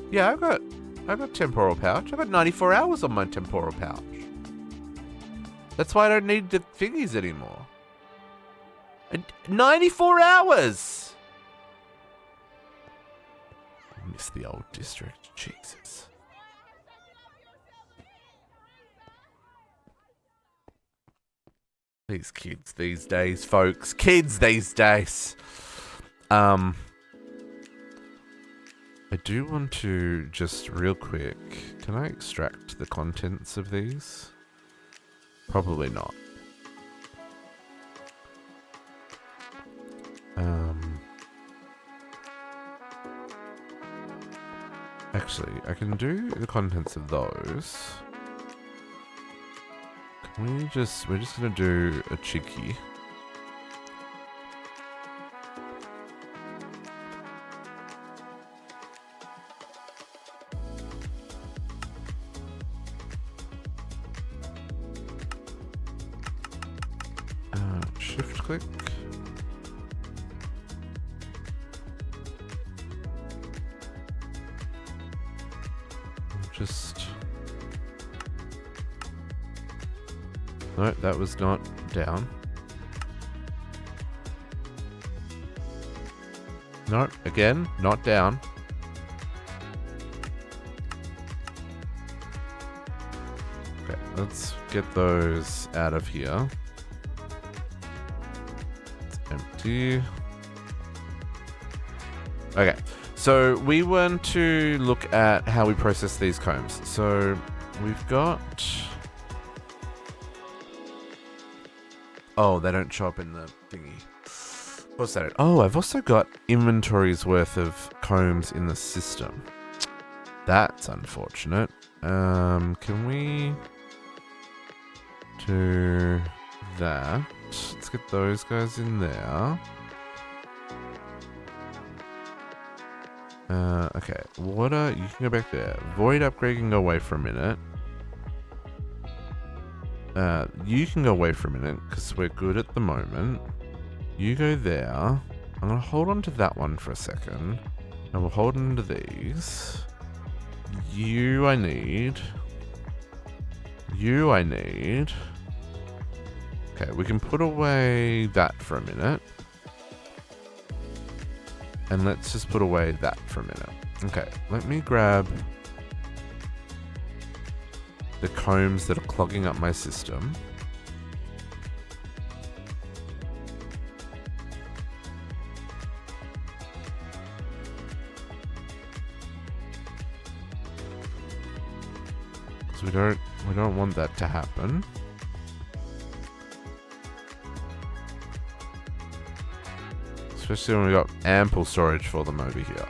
Yeah, I've got temporal pouch. I've got 94 hours on my temporal pouch. That's why I don't need the thingies anymore. 94 hours! I miss the old district. Jesus. These kids these days, folks. Kids these days. I do want to just real quick, can I extract the contents of these? Probably not. Actually, I can do the contents of those. Can we just, we're just gonna do a cheeky. Shift click. Just... No, that was not down. No, again, not down. Okay, let's get those out of here. Empty. Okay, so we want to look at how we process these combs. So we've got... Oh, they don't show up in the thingy. What's that? Oh, I've also got inventories worth of combs in the system. That's unfortunate. Can we do that? Let's get those guys in there. Okay, water, you can go back there. Void upgrade can go away for a minute. You can go away for a minute, because we're good at the moment. You go there. I'm going to hold on to that one for a second. And we'll hold on to these. You I need. You I need. Okay, we can put away that for a minute. And let's just put away that for a minute. Okay, let me grab the combs that are clogging up my system. Because we don't want that to happen. Especially when we've got ample storage for them over here.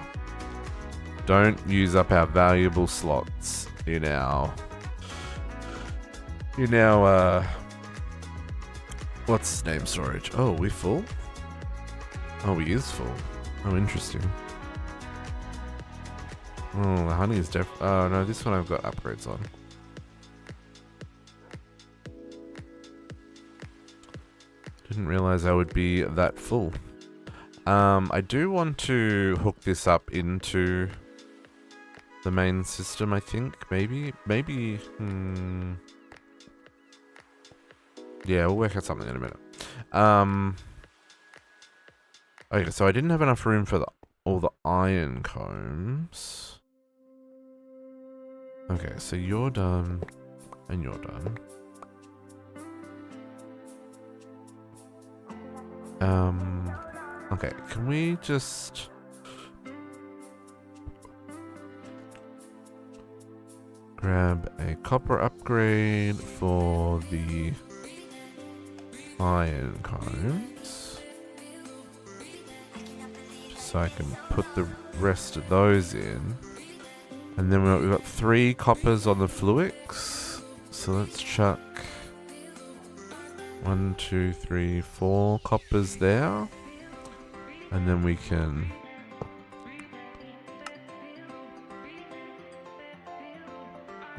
Don't use up our valuable slots in our... what's his name storage? Oh, we full? Oh, he is full. Oh, interesting. Oh, the honey is oh no, this one I've got upgrades on. Didn't realize I would be that full. I do want to hook this up into the main system, I think. Maybe. Yeah, we'll work out something in a minute. Okay, so I didn't have enough room for all the iron combs. Okay, so you're done, and you're done. Okay, can we just... grab a copper upgrade for the iron combs. Just so I can put the rest of those in. And then we've got 3 coppers on the fluix. So let's chuck 1, 2, 3, 4 coppers there. And then we can...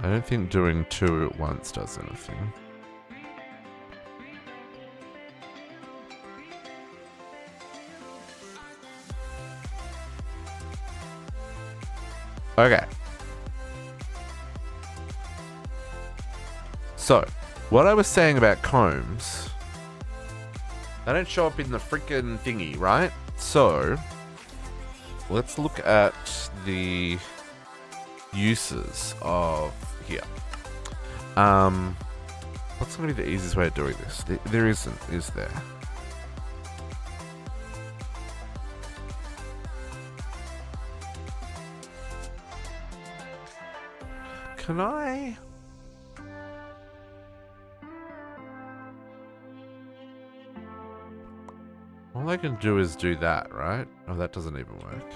I don't think doing 2 at once does anything. Okay. So, what I was saying about combs, they don't show up in the freaking thingy, right? So, let's look at the uses of here. What's going to be the easiest way of doing this? There isn't, is there? Can I? All I can do is do that, right? Oh, that doesn't even work.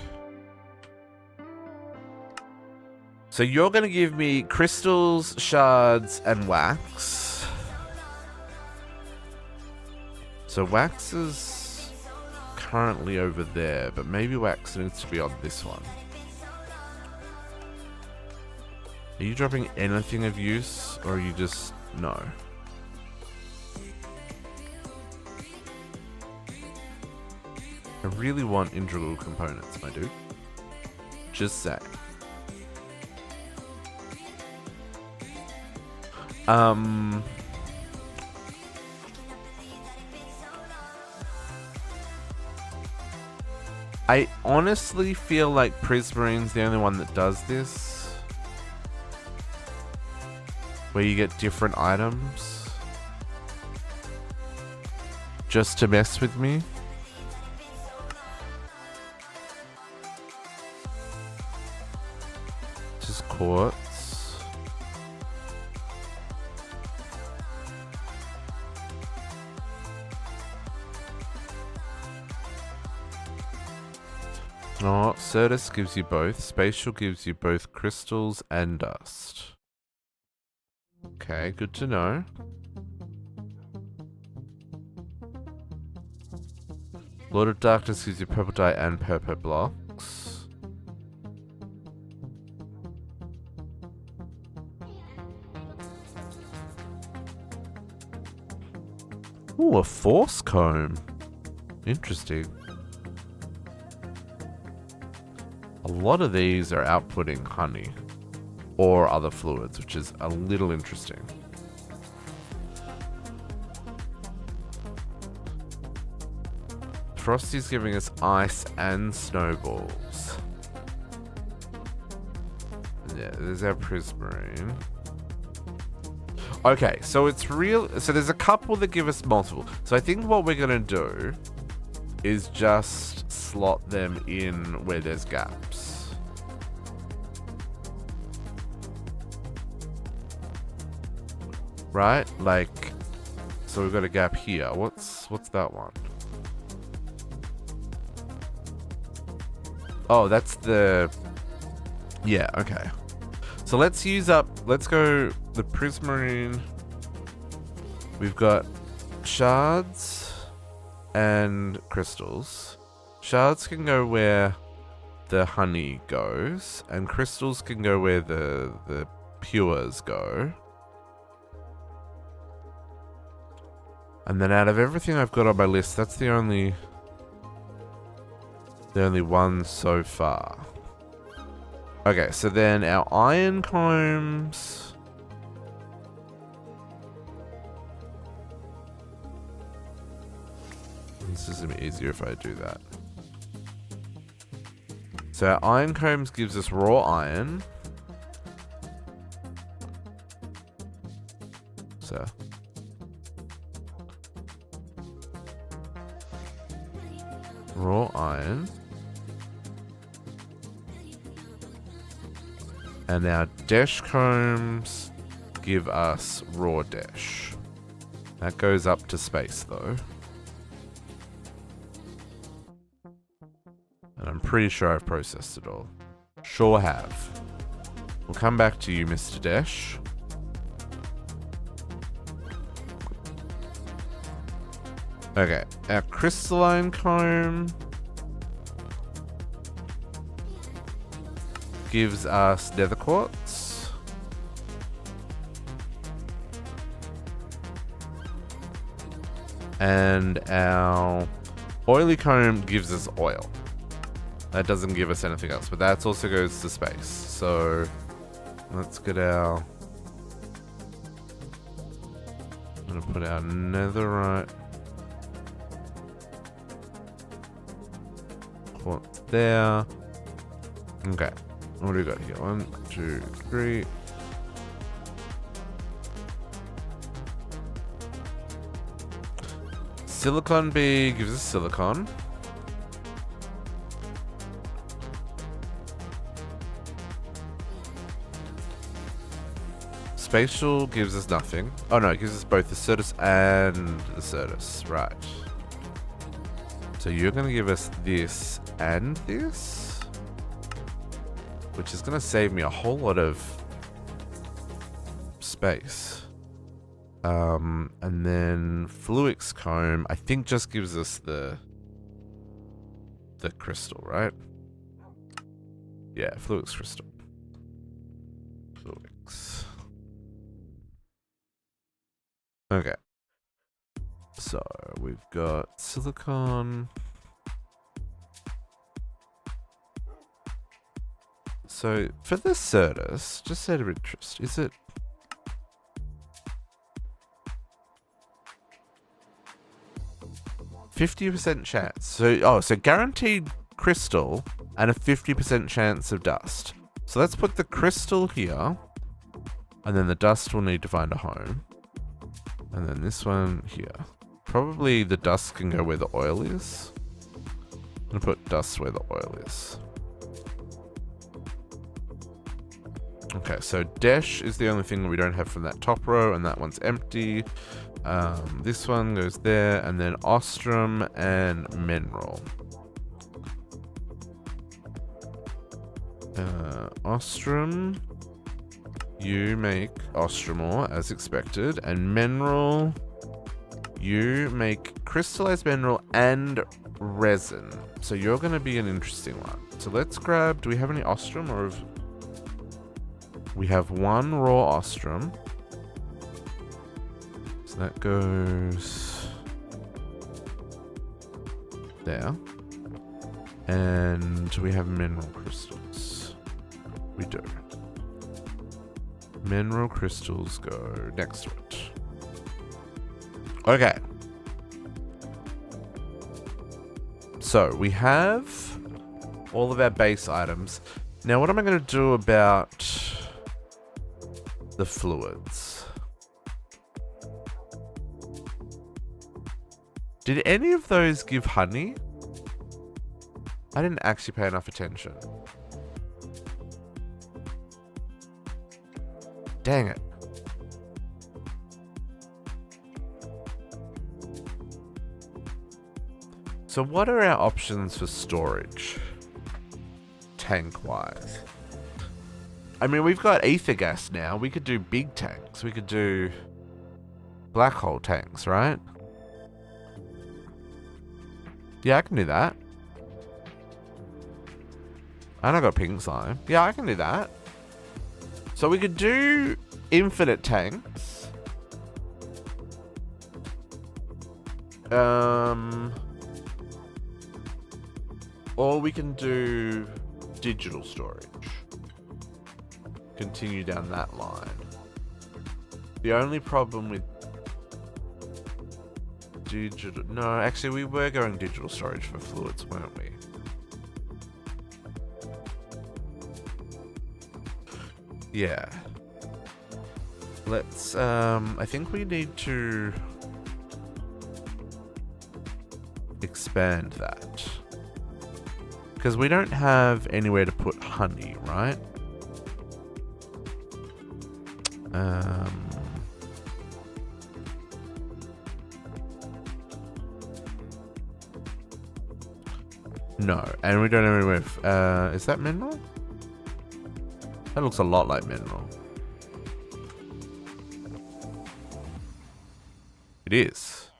So you're going to give me crystals, shards, and wax. So wax is currently over there, but maybe wax needs to be on this one. Are you dropping anything of use, or are you just... no? I really want integral components, my dude. Just say. I honestly feel like Prismarine's the only one that does this. Where you get different items. Just to mess with me. Just quartz. Oh, Certus gives you both. Spatial gives you both crystals and dust. Okay, good to know. Lord of Darkness gives you purple dye and purple blocks. Ooh, a force comb. Interesting. A lot of these are outputting honey or other fluids, which is a little interesting. Frosty's giving us ice and snowballs. Yeah, there's our Prismarine. Okay, so it's real. So there's a couple that give us multiple. So I think what we're gonna do is just slot them in where there's gaps. Right? Like, so we've got a gap here. What's that one? Oh, that's the... yeah, okay. So let's use up... let's go the Prismarine. We've got shards and crystals. Shards can go where the honey goes, and crystals can go where the pures go. And then out of everything I've got on my list, that's the only one so far. Okay, so then our iron combs. This is gonna be easier if I do that. So our iron combs gives us raw iron. So raw iron. And our dash combs give us raw dash. That goes up to space though. And I'm pretty sure I've processed it all. Sure have. We'll come back to you, Mr. Dash. Okay, our crystalline comb gives us nether quartz. And our oily comb gives us oil. That doesn't give us anything else, but that also goes to space. So let's get our... I'm gonna put our netherite quartz there. Okay, what do we got here? 1, 2, 3. Silicon B gives us silicon. Spatial gives us nothing. Oh no, it gives us both the Certus and the Certus. Right. So you're going to give us this and this, which is going to save me a whole lot of space. And then Fluix comb, I think just gives us the crystal, right? Yeah, Fluix crystal. Fluix. Okay. So we've got silicon. So for the Certus, just out of interest, is it 50% chance? So guaranteed crystal and a 50% chance of dust. So let's put the crystal here, and then the dust will need to find a home. And then this one here. Probably the dust can go where the oil is. I'm gonna put dust where the oil is. Okay, so dash is the only thing we don't have from that top row, and that one's empty. This one goes there, and then ostrom and mineral. Ostrom, you make ostrom ore as expected, and mineral, you make crystallized mineral and resin. So you're going to be an interesting one. So let's grab, do we have any ostrom, or have we have one raw ostrom? So that goes there. And we have mineral crystals. We do. Mineral crystals go next to it. Okay. So we have all of our base items. Now what am I going to do about the fluids? Did any of those give honey? I didn't actually pay enough attention. Dang it. So what are our options for storage? Tank-wise. I mean, we've got ether gas now. We could do big tanks. We could do black hole tanks, right? Yeah, I can do that. And I got pink slime. Yeah, I can do that. So we could do infinite tanks. Or we can do digital storage. continue down that line. The only problem with digital... No, actually we were going digital storage for fluids, weren't we? Yeah. Let's, I think we need to expand that. Because we don't have anywhere to put honey, right? No, and we don't have anywhere. Is that mineral? That looks a lot like mineral. It is.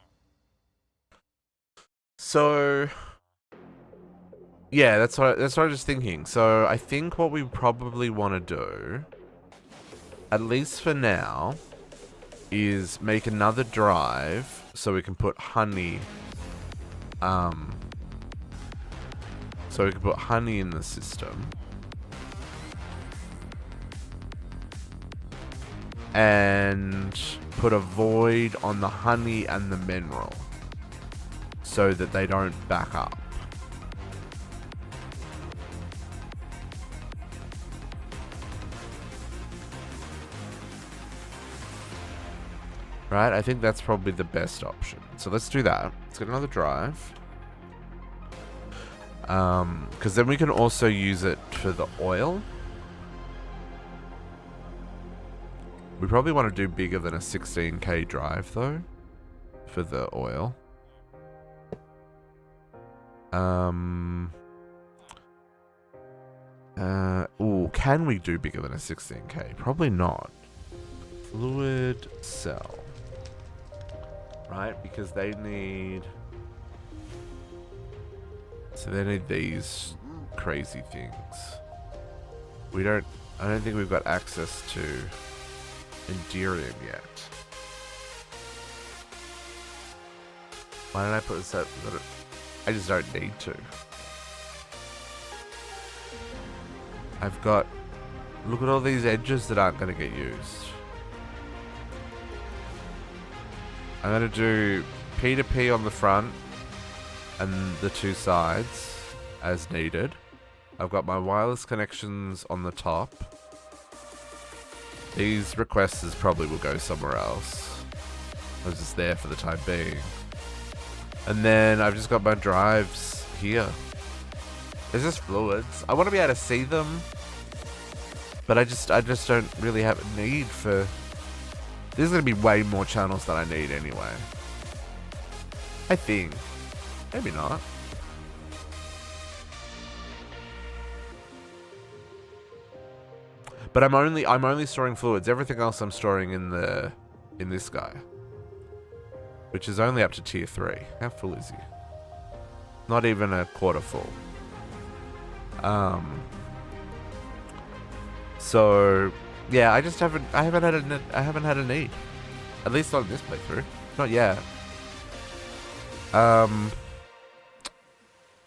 So yeah, that's what I was thinking. So I think what we probably want to do, at least for now, is make another drive so we can put honey. So we can put honey in the system. And put a void on the honey and the mineral so that they don't back up. Right, I think that's probably the best option. So let's do that. Let's get another drive. Because then we can also use it for the oil. We probably want to do bigger than a 16K drive though, for the oil. Ooh, can we do bigger than a 16K? Probably not. Fluid cell. Right, because they need... So they need these crazy things. I don't think we've got access to Enderium yet. Why did I put this up? I just don't need to. I've got... Look at all these edges that aren't going to get used. I'm going to do P to P on the front and the two sides as needed. I've got my wireless connections on the top. These requests probably will go somewhere else. I was just there for the time being. And then I've just got my drives here. There's just fluids. I want to be able to see them, but I just don't really have a need for... There's going to be way more channels than I need anyway. I think. Maybe not. But I'm only storing fluids. Everything else I'm storing in this guy, which is only up to tier 3. How full is he? Not even a quarter full. So yeah, I haven't had a need. At least not in this playthrough. Not yet.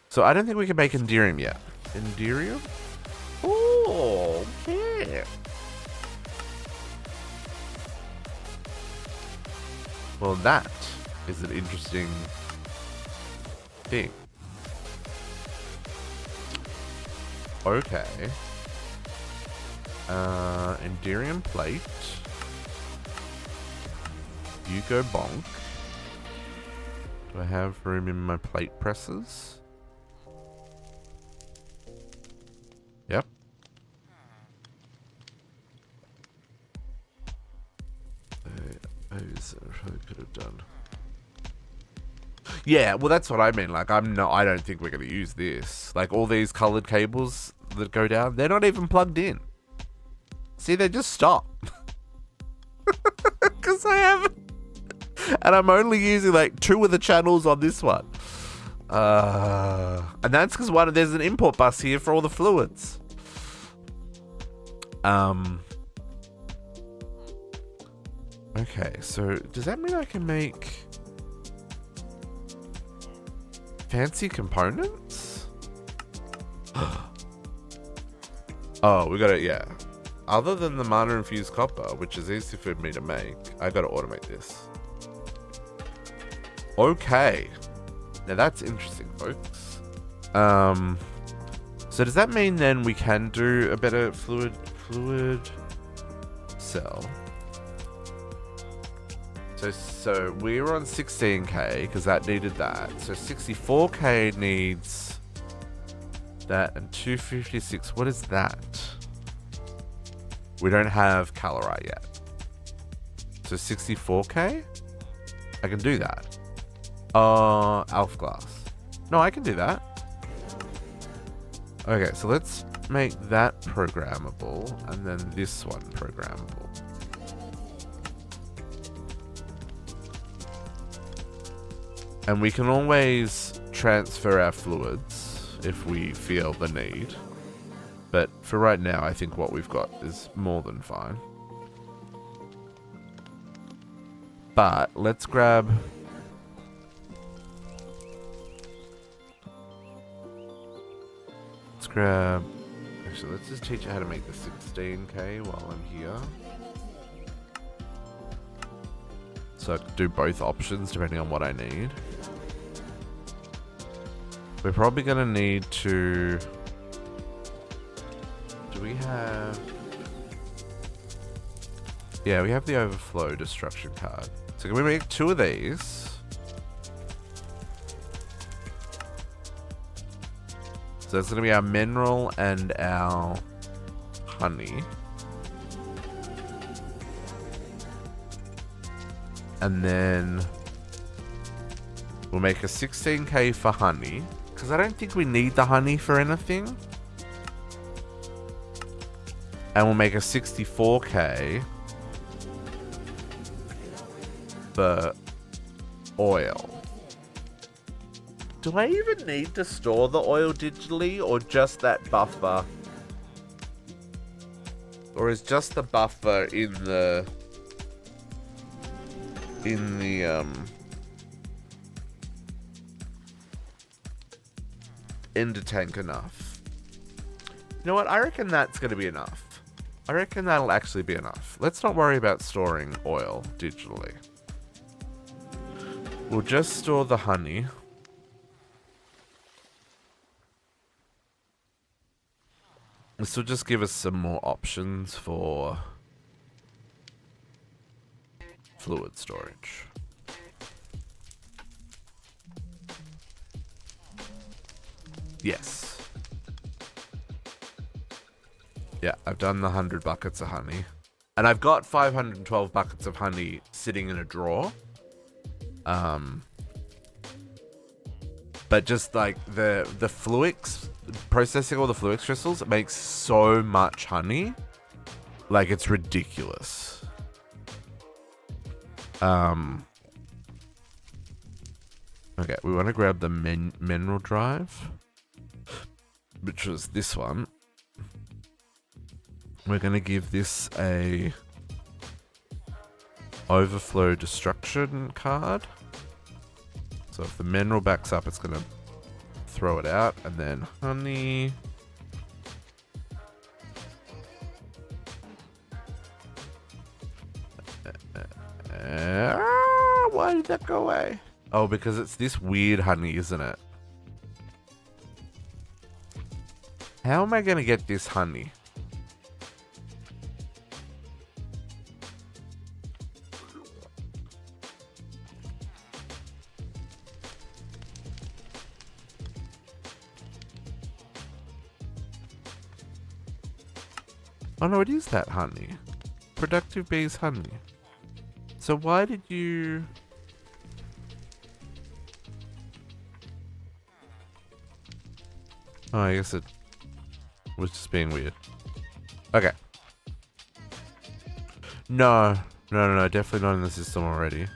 So I don't think we can make Enderium yet. Enderium? Oh, okay. Well, that is an interesting thing. Okay. Enderium plate. You go bonk. Do I have room in my plate presses? Yep. I probably could have done. Yeah, well that's what I mean. Like I don't think we're gonna use this. Like all these colored cables that go down, they're not even plugged in. See, they just stop. Because I haven't. And I'm only using like 2 of the channels on this one. And that's because there's an import bus here for all the fluids. Okay, so does that mean I can make fancy components? Oh, we got it, yeah. other than the mana infused copper, which is easy for me to make, I gotta automate this. Okay. Now that's interesting, folks. So does that mean then we can do a better fluid cell? So we were on 16k because that needed that. So 64k needs that, and 256. What is that? We don't have Calorai yet. So 64k? I can do that. Alpha glass. No, I can do that. Okay, so let's make that programmable, and then this one programmable. And we can always transfer our fluids if we feel the need. But for right now, I think what we've got is more than fine. But let's grab... Actually, let's just teach you how to make the 16k while I'm here. So I can do both options depending on what I need. We're probably going to need to... Do we have... Yeah, we have the overflow destruction card. So can we make 2 of these? So it's going to be our mineral and our honey. And then we'll make a 16k for honey, because I don't think we need the honey for anything. And we'll make a 64k for oil. Do I even need to store the oil digitally, or just that buffer? Or is just the buffer in the ender tank enough? You know what? I reckon that's going to be enough. I reckon that'll actually be enough. Let's not worry about storing oil digitally. We'll just store the honey. This will just give us some more options for fluid storage. Yes. Yeah, I've done the 100 buckets of honey. And I've got 512 buckets of honey sitting in a drawer. But just like the fluix, processing all the fluix crystals makes so much honey. Like, it's ridiculous. Okay, we want to grab the mineral drive, which was this one. We're going to give this a overflow destruction card. So if the mineral backs up, it's going to throw it out. And then honey. Why did that go away? Oh, because it's this weird honey, isn't it? How am I going to get this honey? Oh no, it is that honey. Productive bees honey. So why did you... Oh, I guess it was just being weird. Okay. No, definitely not in the system already.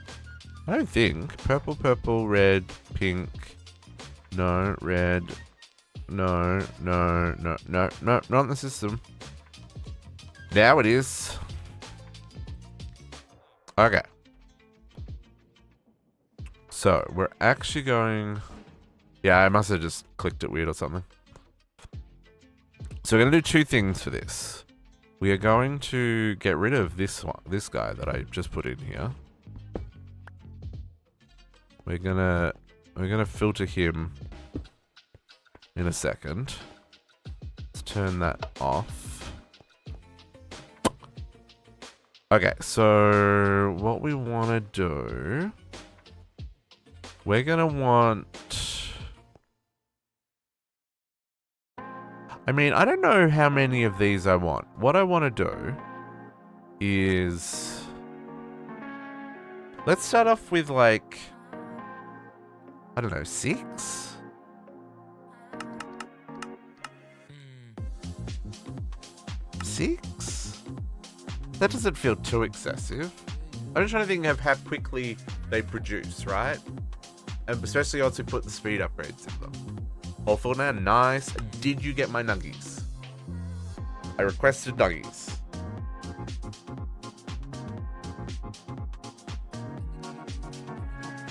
I don't think. Purple, purple, red, pink. No, red. No, not in the system. Now it is. Okay. So, we're actually going... Yeah, I must have just clicked it weird or something. So we're going to do 2 things for this. We are going to get rid of this guy that I just put in here. We're gonna filter him in a second. Let's turn that off. Okay, so what we want to do, we're gonna want. I mean, I don't know how many of these I want. What I want to do is, let's start off with like, I don't know, 6? That doesn't feel too excessive. I'm just trying to think of how quickly they produce, right? And especially once we put the speed upgrades in them. Hawthorne now, nice. Did you get my nuggies? I requested nuggies.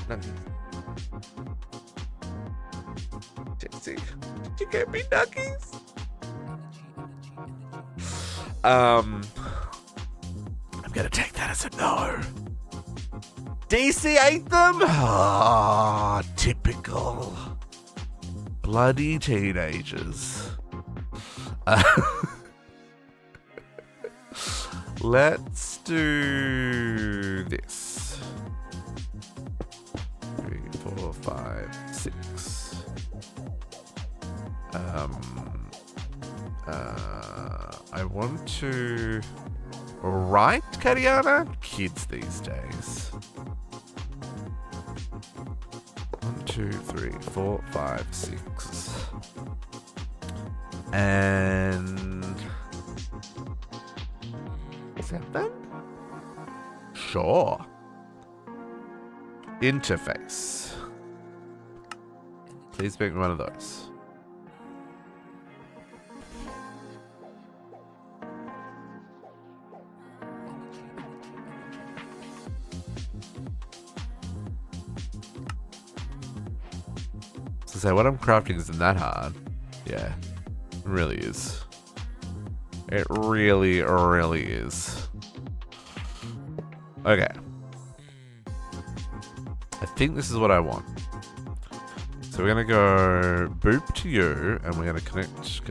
Nuggies. Jesse, did you get me nuggies? I'm gonna take that as a no. DC ate them? Ah, typical. Bloody teenagers. Let's do this. 3, 4, 5, 6. I want to write Kariana? Kids these days. 1, 2, 3, 4, 5, 6. And 7? Sure. Interface. Please make me one of those. So what I'm crafting isn't that hard. Yeah, it really is. It really, really is. Okay. I think this is what I want. So we're gonna go boop to you, and we're gonna connect.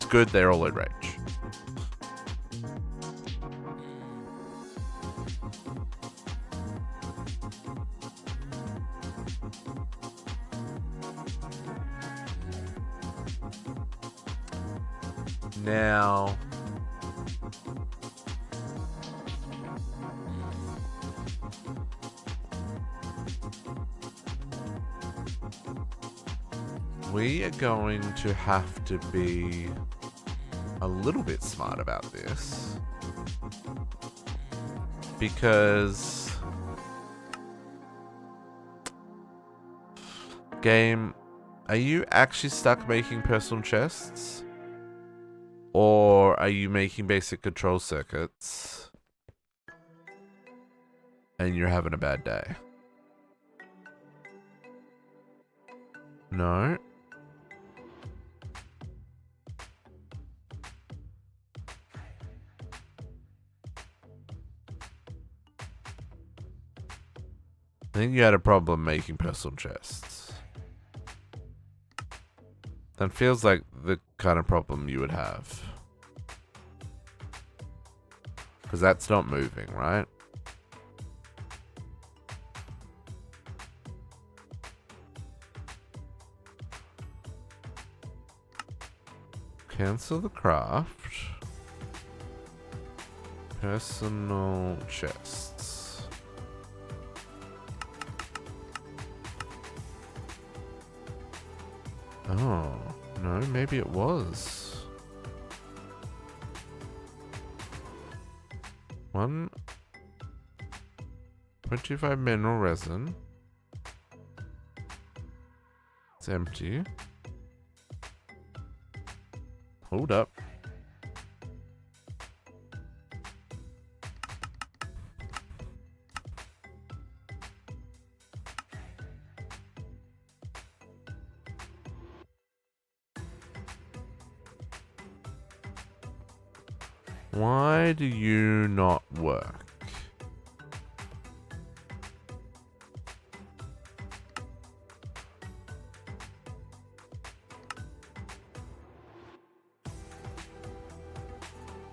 Good, they're all in range. Now, we are going to have to be a little bit smart about this, because game, are you actually stuck making personal chests? Or are you making basic control circuits and you're having a bad day? No? I think you had a problem making personal chests. That feels like the kind of problem you would have. Because that's not moving, right? Cancel the craft. Personal chests. Oh, no, maybe it was. 1.25 mineral resin. It's empty. Hold up. Why do you not work?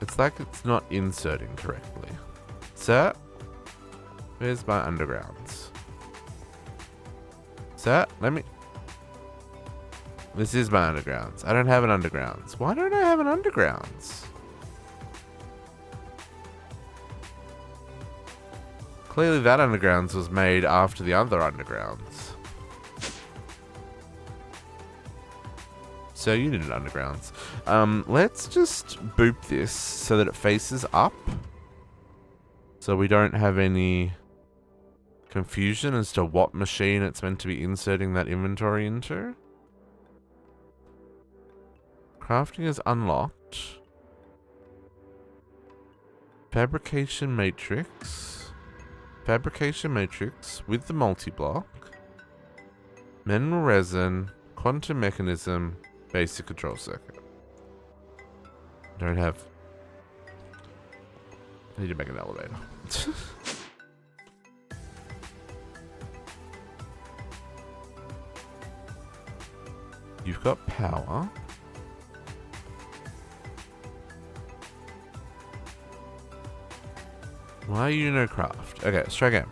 It's like it's not inserting correctly. Sir? Where's my undergrounds? Sir, let me... This is my undergrounds. I don't have an undergrounds. Why don't I have an undergrounds? Clearly that undergrounds was made after the other undergrounds. So you need an undergrounds. Let's just boop this so that it faces up. So we don't have any confusion as to what machine it's meant to be inserting that inventory into. Crafting is unlocked. Fabrication matrix. Fabrication matrix with the multi-block. Mineral resin. Quantum mechanism. Basic control circuit. Don't have... I need to make an elevator. You've got power. Why are you no craft? Okay, let's try again.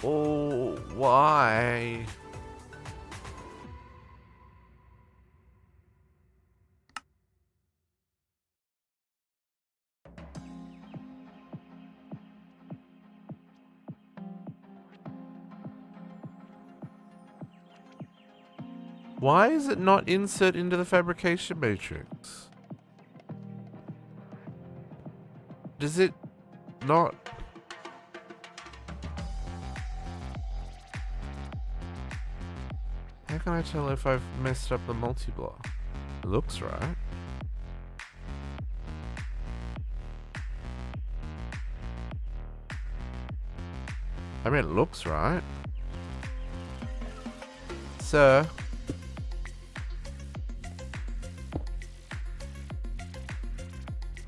Oh, why? Why is it not insert into the fabrication matrix? Does it not? How can I tell if I've messed up the multi-block? It looks right. I mean, it looks right. Sir.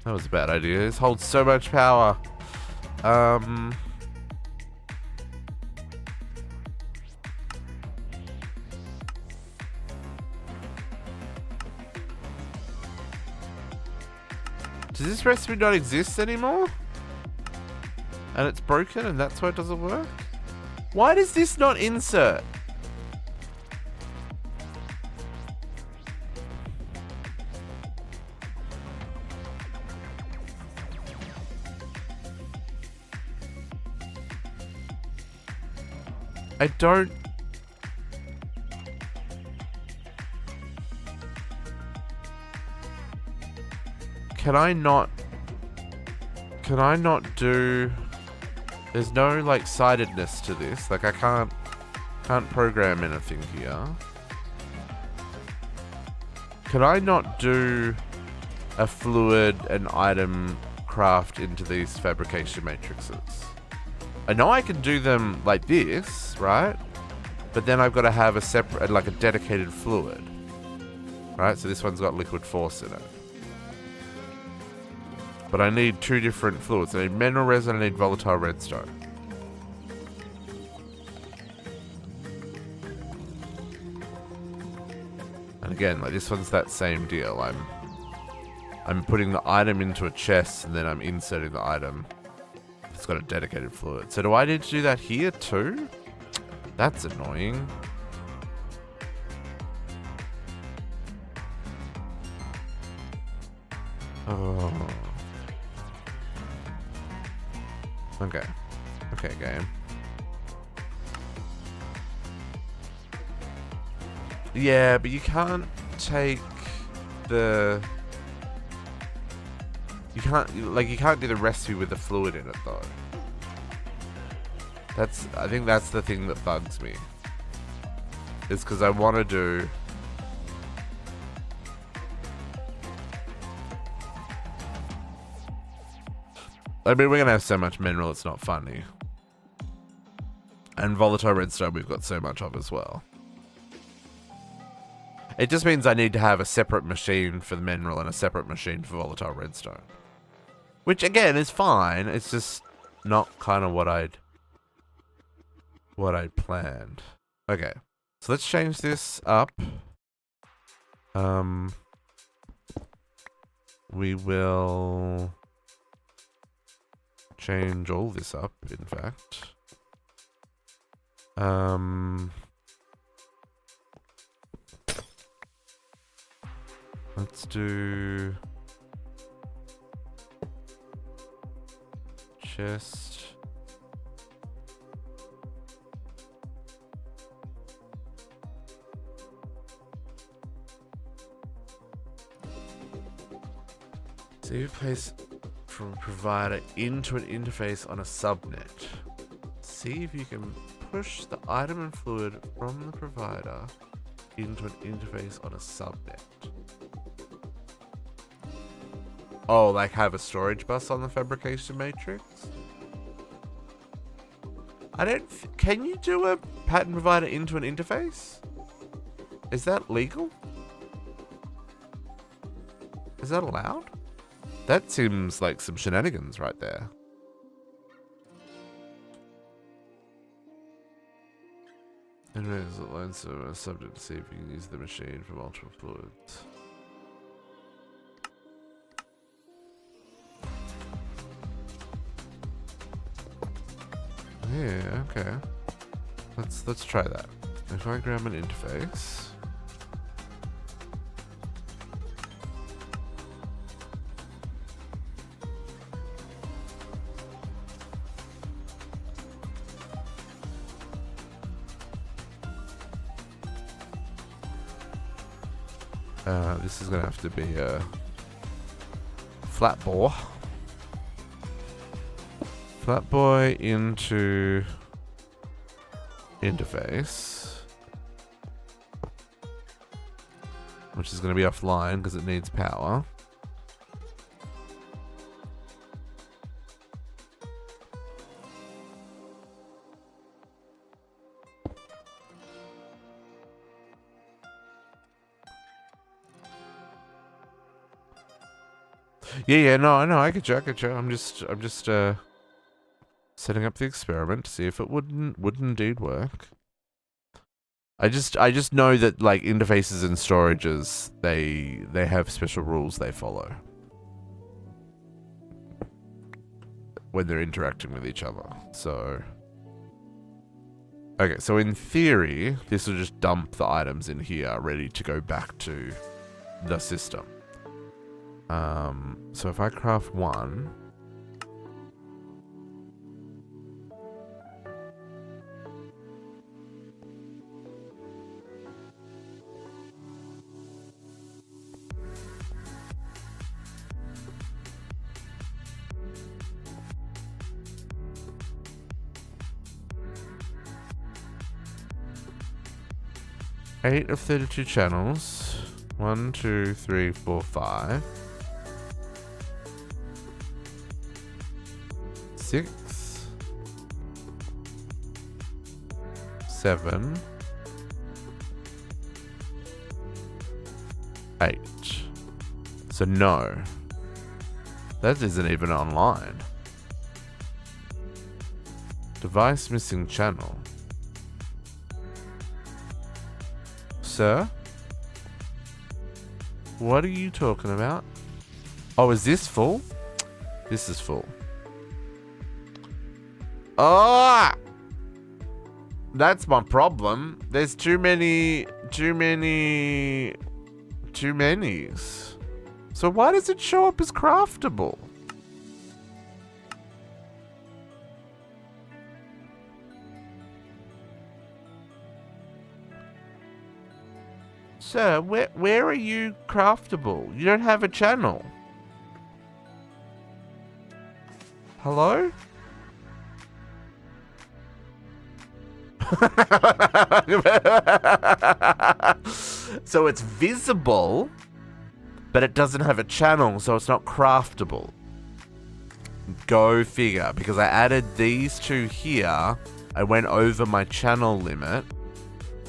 That was a bad idea. This holds so much power. Does this recipe not exist anymore? And it's broken and that's why it doesn't work? Why does this not insert? I don't... Can I not do... There's no, like, sidedness to this. Like, I can't program anything here. Can I not do a fluid and item craft into these fabrication matrices? I know I can do them like this, right? But then I've got to have a separate, like a dedicated fluid. Right, so this one's got liquid force in it. But I need two different fluids. I need mineral resin and I need volatile redstone. And again, like this one's that same deal. I'm putting the item into a chest and then I'm inserting the item. It's got a dedicated fluid. So do I need to do that here too? That's annoying. Oh. Okay. Okay, game. Yeah, but you can't take the... You can't do the recipe with the fluid in it though. I think that's the thing that bugs me. It's because I want to do... I mean, we're going to have so much mineral, it's not funny. And volatile redstone we've got so much of as well. It just means I need to have a separate machine for the mineral and a separate machine for volatile redstone. Which, again, is fine. It's just not kind of what I'd planned. Okay. So let's change this up. We will change all this up, in fact. Let's do chest. So you place from a provider into an interface on a subnet. See if you can push the item and fluid from the provider into an interface on a subnet. Oh, like have a storage bus on the fabrication matrix? I don't... Can you do a pattern provider into an interface? Is that legal? Is that allowed? That seems like some shenanigans right there. Anyways, it lines are subject to see if you can use the machine for multiple fluids. Yeah, okay. Let's try that. If I grab an interface. This is gonna have to be a flat bore. Flat boy into interface, which is going to be offline because it needs power. Yeah, no, I get you. I'm just setting up the experiment to see if it would indeed work. I just know that like interfaces and storages, they have special rules they follow when they're interacting with each other. So okay, so in theory, this will just dump the items in here ready to go back to the system. So if I craft one, eight of 32 channels. 1, 2, 3, 4, 5. 6. 7. 8. So no. That isn't even online. Device missing channel. Sir? What are you talking about? Oh, is this full? This is full. Ah! That's my problem. There's too many's. So why does it show up as craftable? Sir, where are you craftable? You don't have a channel. Hello? So it's visible, but it doesn't have a channel, so it's not craftable. Go figure, because I added these two here. I went over my channel limit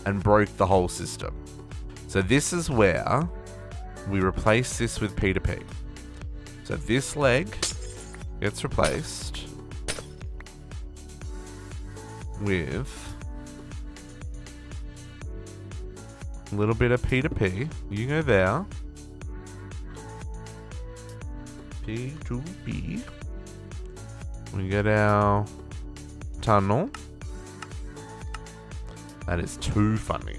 and broke the whole system. So this is where we replace this with P2P. So this leg gets replaced with a little bit of P2P. You go there. P2P. We get our tunnel. That is too funny.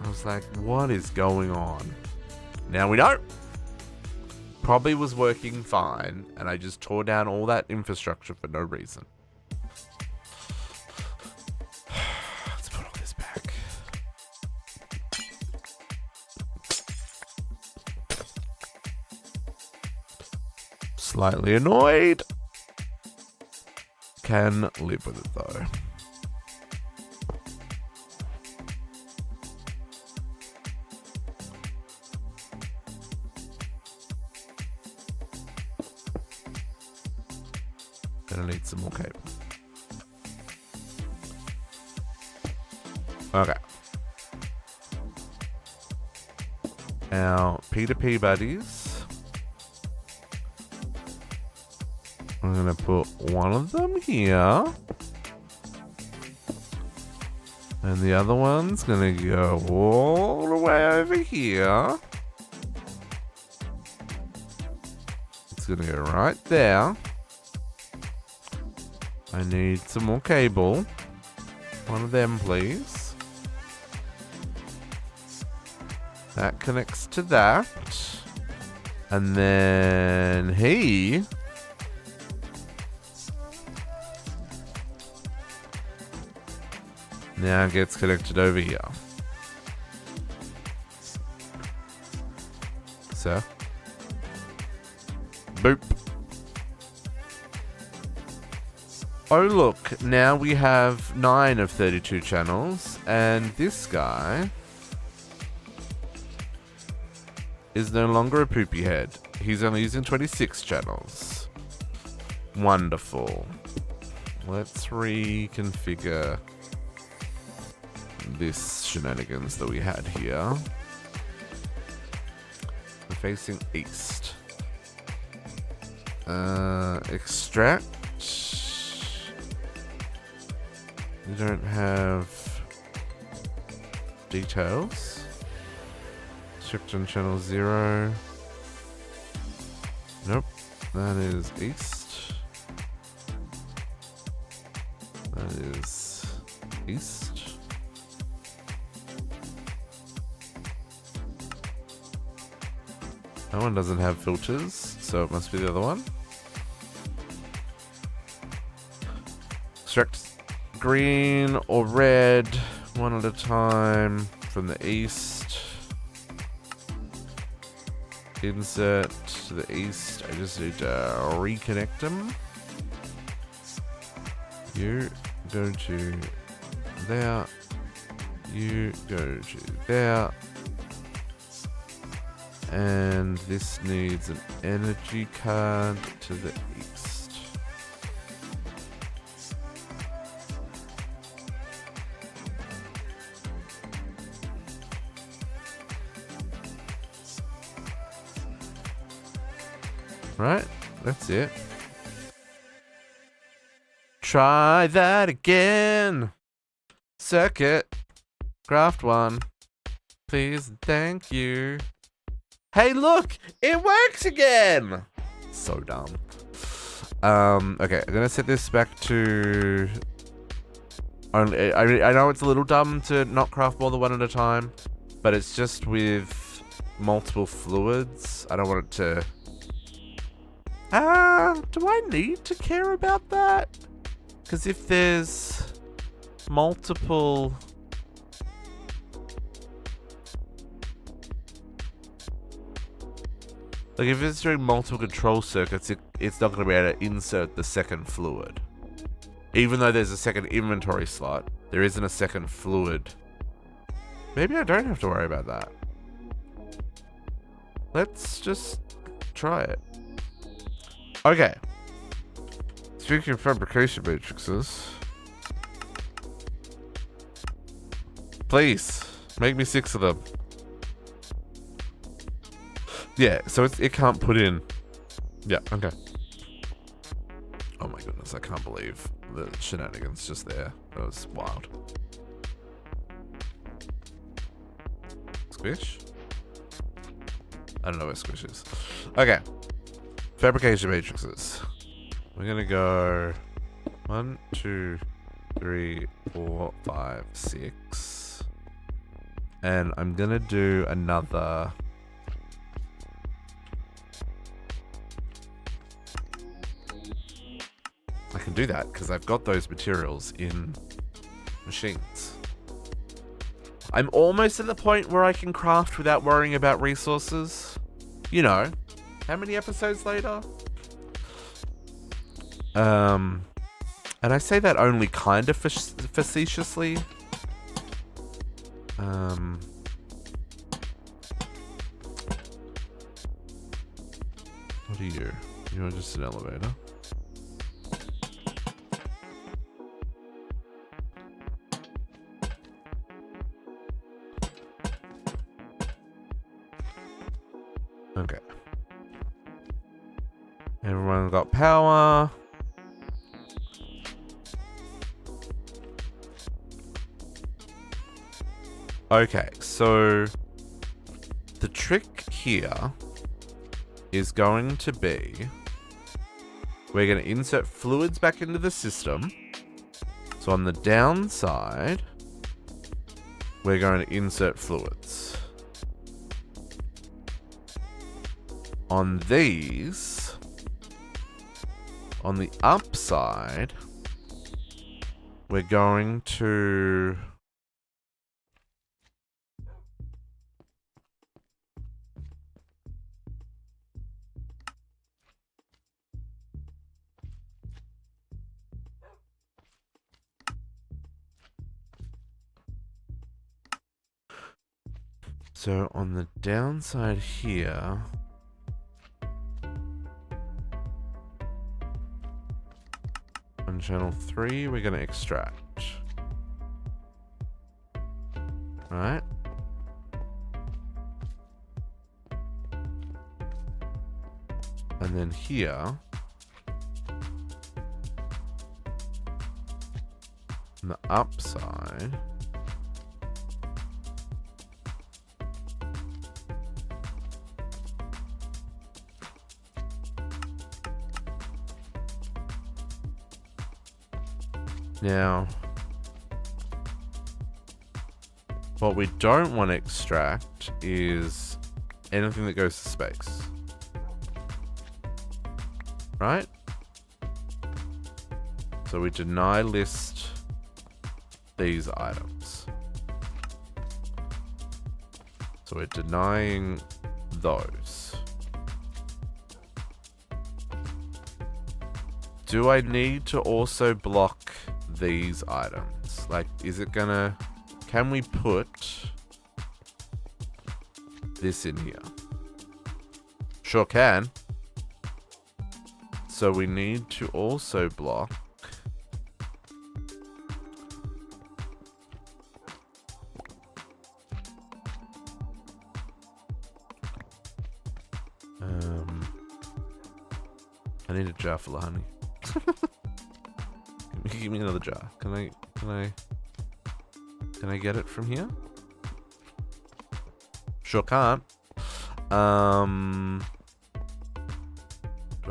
I was like, what is going on? Now we know. Probably was working fine, and I just tore down all that infrastructure for no reason. Let's put all this back. Slightly annoyed. Can live with it though. Gonna need some more cable. Okay. Our P2P buddies. I'm gonna put one of them here. And the other one's gonna go all the way over here. It's gonna go right there. I need some more cable. One of them, please. That connects to that. And then he... now gets connected over here. So. Boop. Oh look, now we have 9 of 32 channels, and this guy is no longer a poopy head. He's only using 26 channels. Wonderful. Let's reconfigure this shenanigans that we had here. We're facing east. Extract. We don't have details. Strict on channel 0. Nope. That is east. That is east. That one doesn't have filters, so it must be the other one. Extract green or red, one at a time from the east. Insert to the east. I just need to reconnect them. You go to there. You go to there. And this needs an energy card to the east. Right, that's it. Try that again. Circuit. Craft one. Please, thank you. Hey, look! It works again! So dumb. Okay, I'm gonna set this back to... only. I know it's a little dumb to not craft more than one at a time, but it's just with multiple fluids. I don't want it to... do I need to care about that? Because if there's multiple... like, if it's doing multiple control circuits, it's not going to be able to insert the second fluid. Even though there's a second inventory slot, there isn't a second fluid. Maybe I don't have to worry about that. let's just try it. Okay. Speaking of fabrication matrices, please make me 6 of them. Yeah, so it can't put in. Yeah, okay. Oh my goodness, I can't believe the shenanigans just there. That was wild. Squish? I don't know where Squish is. Okay. Fabrication matrices. We're gonna go 1, 2, 3, 4, 5, 6. And I'm gonna do another. I can do that because I've got those materials in machines. I'm almost at the point where I can craft without worrying about resources. You know, how many episodes later? And I say that only kind of facetiously. What are you? You're just an elevator. Okay. Everyone got power. Okay, so the trick here is going to be we're going to insert fluids back into the system. So on the downside, we're going to insert fluids. On these, on the upside, we're going to so on the downside here, on channel 3, we're going to extract. Alright. And then here, on the upside, now, what we don't want to extract is anything that goes to space. Right? So we deny list these items. So we're denying those. Do I need to also block these items? Like, is it gonna... Can we put this in here? Sure can. So we need to also block I need a jar full of honey. Give me another jar. Can I get it from here? Sure can't. Do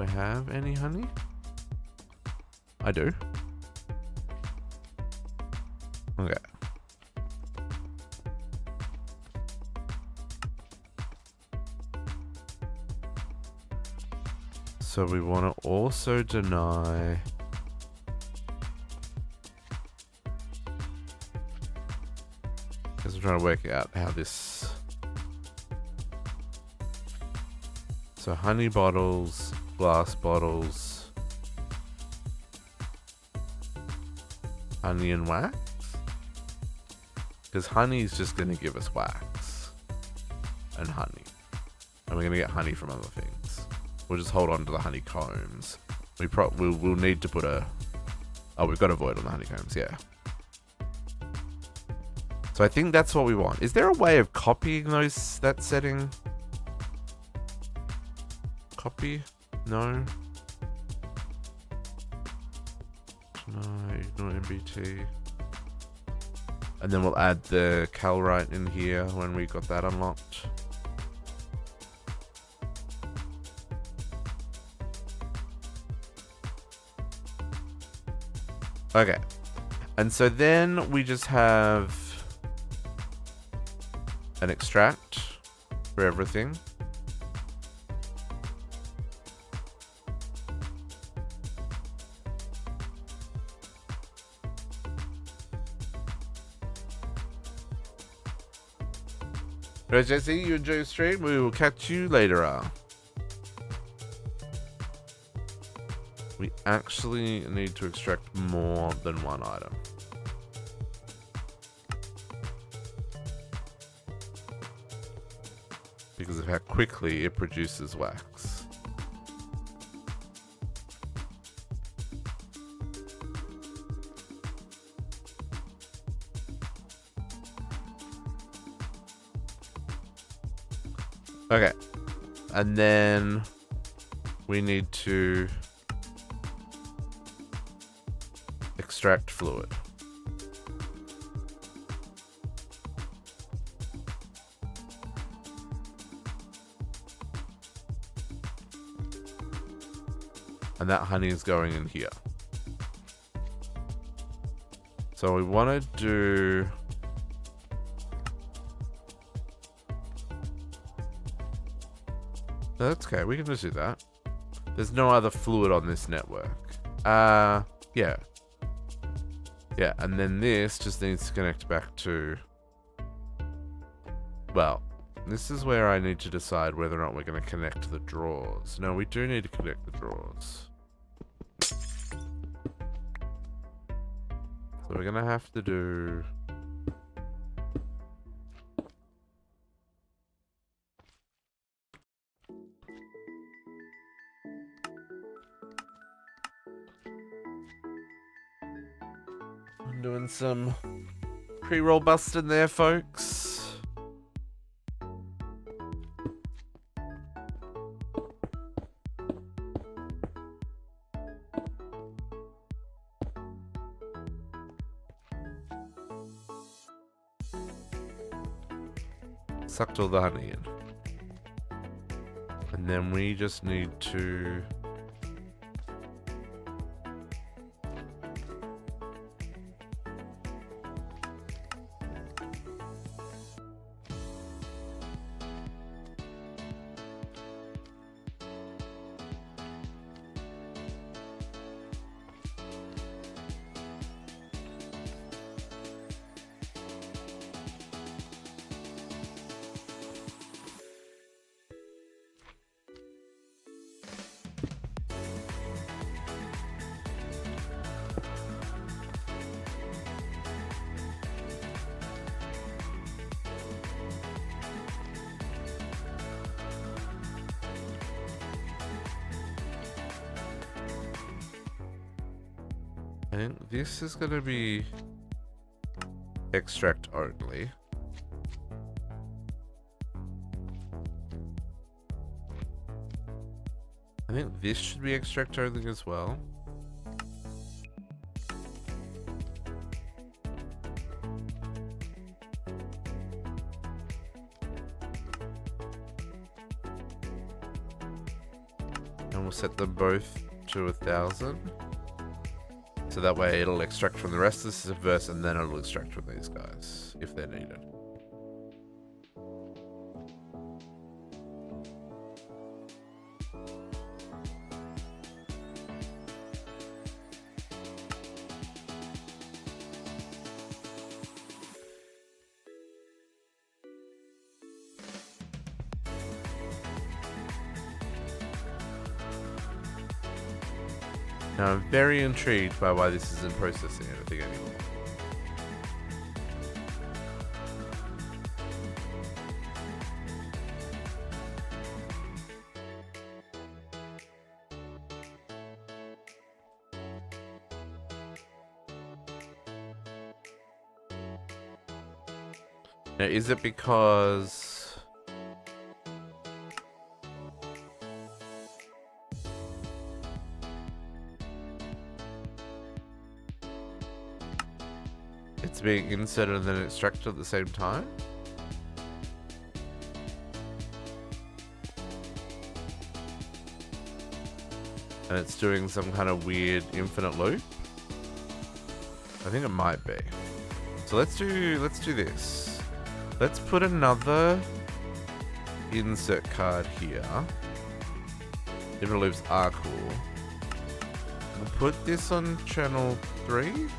I have any honey? I do. Okay. So we want to also deny because I'm trying to work out how this. So honey bottles, glass bottles, honey and wax? Because honey is just going to give us wax and honey. And we're going to get honey from other things. We'll just hold on to the honeycombs. We'll need to put a... Oh, we've got a void on the honeycombs, yeah. So I think that's what we want. Is there a way of copying that setting? Copy? No. No, ignore MBT. And then we'll add the calrite in here when we got that unlocked. Okay. And so then we just have an extract for everything. Right, Jesse, you enjoy your stream. We will catch you later. We actually need to extract more than one item. Because of how quickly it produces wax. Okay. And then we need to extract fluid. And that honey is going in here. So we want to do... That's okay, we can just do that. There's no other fluid on this network. Yeah. Yeah, and then this just needs to connect back to... Well, this is where I need to decide whether or not we're going to connect the drawers. No, we do need to connect the drawers. So we're going to have to do... I'm doing some pre-roll busting there, folks. Sucked all the honey in. And then we just need to... I think this is going to be extract only. I think this should be extract only as well. And we'll set them both to 1,000. So that way it'll extract from the rest of this verse and then it'll extract from these guys, if they're needed. Now I'm very intrigued by why this isn't processing anything anymore. Now, is it because... it's being inserted and then extracted at the same time? And it's doing some kind of weird infinite loop? I think it might be. So let's do this. Let's put another insert card here. Infinite loops are cool. We'll put this on channel 3.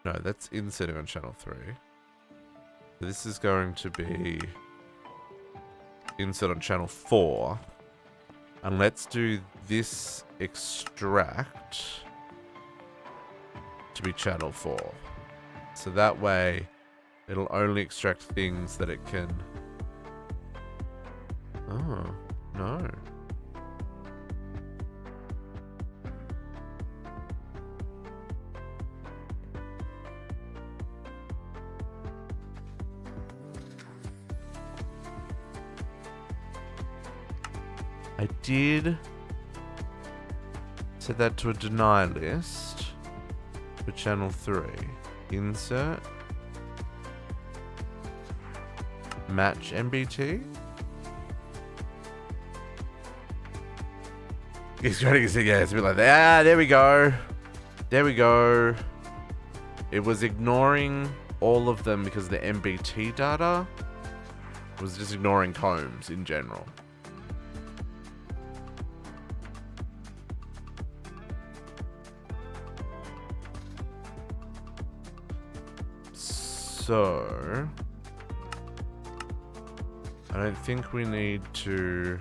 No, that's inserting on channel 3. This is going to be insert on channel 4. And let's do this extract to be channel 4. So that way, it'll only extract things that it can... Oh, no. I did set that to a deny list for channel 3. Insert. Match MBT. He's trying to say, yeah, it's a bit like that. Ah, there we go. There we go. It was ignoring all of them because the MBT data. It was just ignoring combs in general. So, I don't think we need to...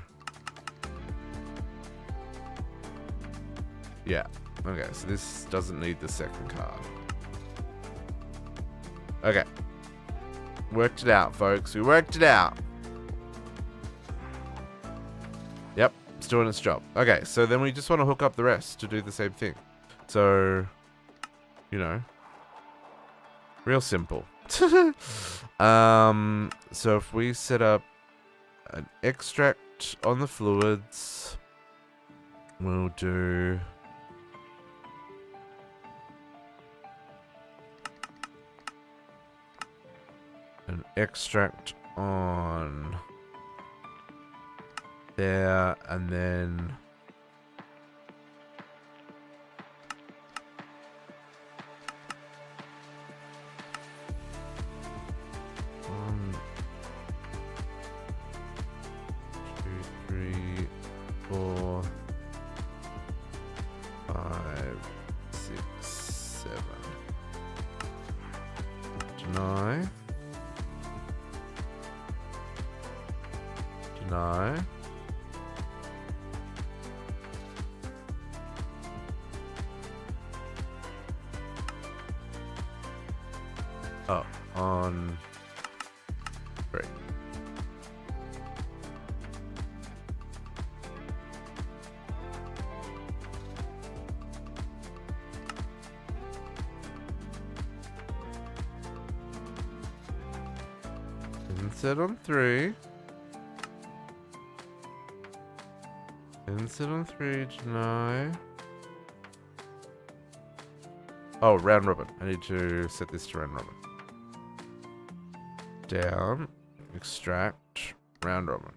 Yeah, okay, so this doesn't need the second card. Okay. Worked it out, folks. We worked it out. Yep, it's doing its job. Okay, so then we just want to hook up the rest to do the same thing. So, you know, real simple. So if we set up an extract on the fluids, we'll do an extract on there, and then on 3. Insert on 3. Insert on 3, deny. Oh, round robin. I need to set this to round robin. Down, extract, round robin.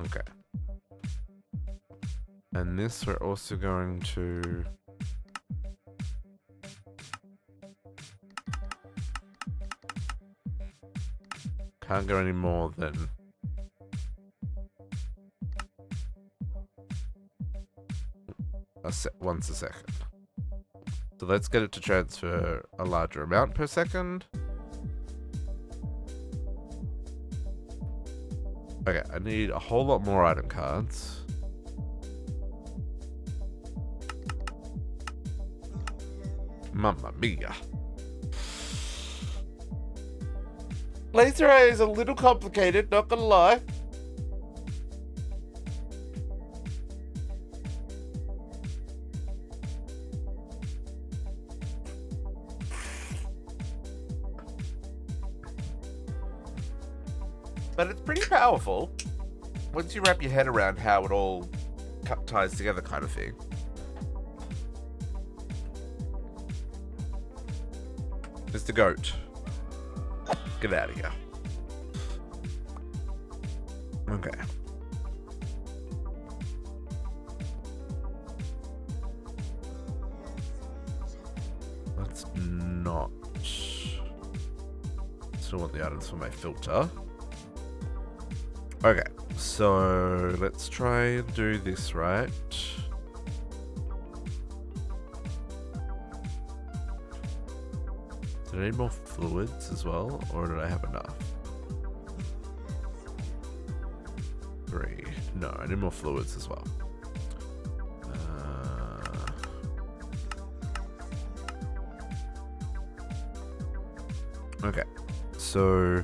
Okay. And this we're also going to can't go any more than once a second. So let's get it to transfer a larger amount per second. Okay, I need a whole lot more item cards. Mamma mia. Laser eye is a little complicated, not gonna lie. But it's pretty powerful once you wrap your head around how it all ties together, kind of thing. Mr. Goat, get out of here. Okay. Let's not. Still want the items for my filter. Okay, so let's try and do this right. Did I need more fluids as well, or did I have enough? 3. No, I need more fluids as well. Okay, so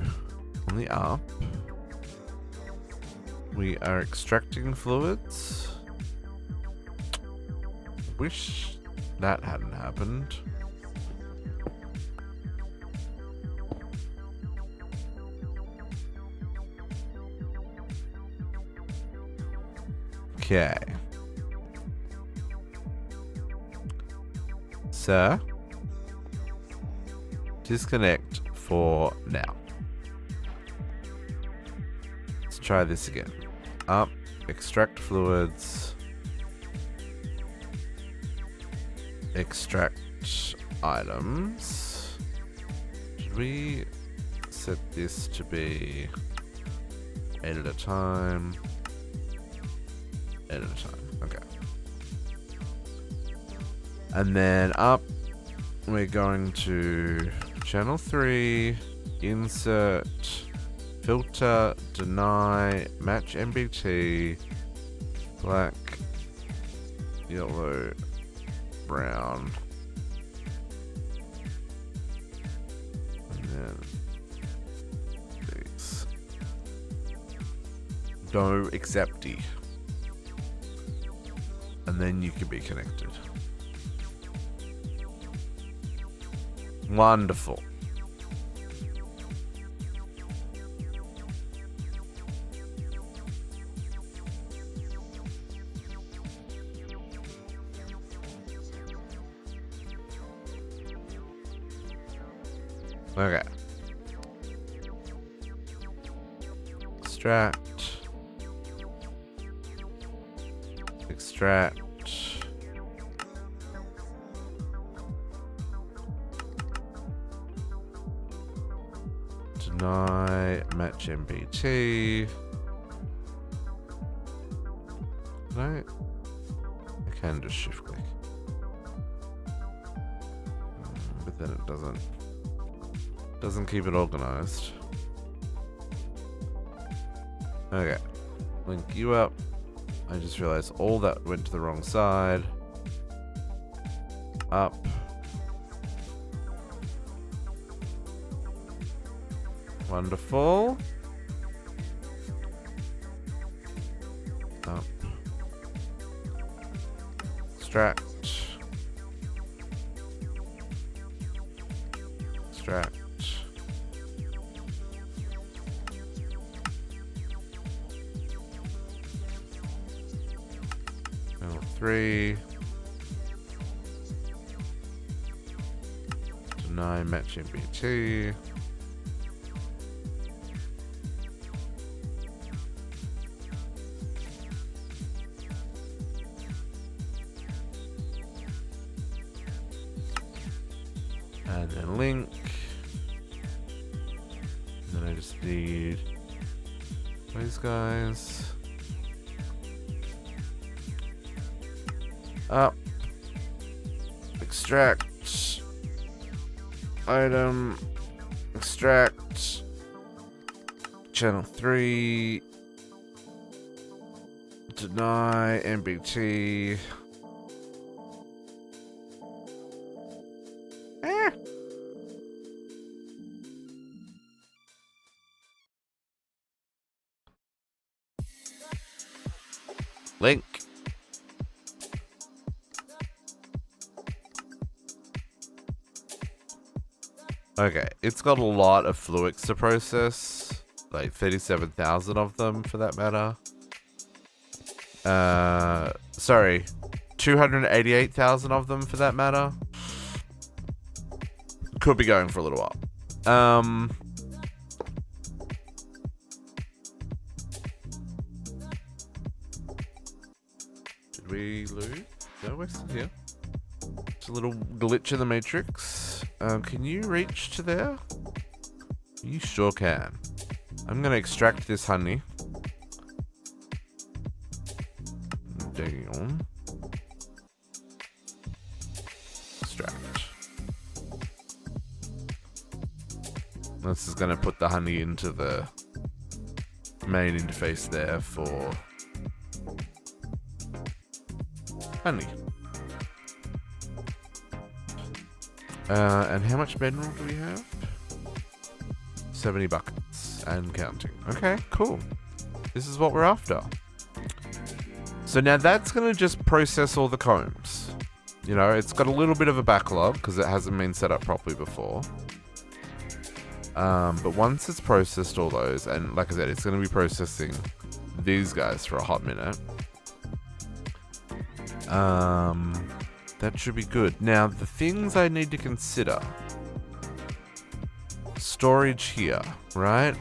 on the up, we are extracting fluids. Wish that hadn't happened. Okay. Sir, disconnect for now. Let's try this again. Up, extract fluids, extract items. Should we set this to be 8 at a time? 8 at a time, okay. And then up, we're going to channel 3, insert, filter, deny, match MBT, black, yellow, brown. And then these. No accepty. And then you can be connected. Wonderful. Okay. Extract. Extract. Deny, match MBT. No, I can just shift click. But then it doesn't keep it organized. Okay, link you up. I just realized all that went to the wrong side. Up. Wonderful. Up. Extract. Extract. Channel 3. Deny match MBT. And then link. And then I just need these guys. Up. Extract. Item. Extract. Channel 3. Deny MBT. Link. Okay, it's got a lot of fluids to process. Like 37,000 of them for that matter. Sorry. 288,000 of them for that matter. Could be going for a little while. Did we lose? No, we're still here. It's a little glitch in the matrix. Can you reach to there? You sure can. I'm gonna extract this honey. Damn. Extract. This is gonna put the honey into the main interface there for honey. And how much mineral do we have? 70 buckets and counting. Okay, cool. This is what we're after. So now that's going to just process all the combs. You know, it's got a little bit of a backlog because it hasn't been set up properly before. But once it's processed all those, and like I said, it's going to be processing these guys for a hot minute. That should be good. Now, the things I need to consider. Storage here, right?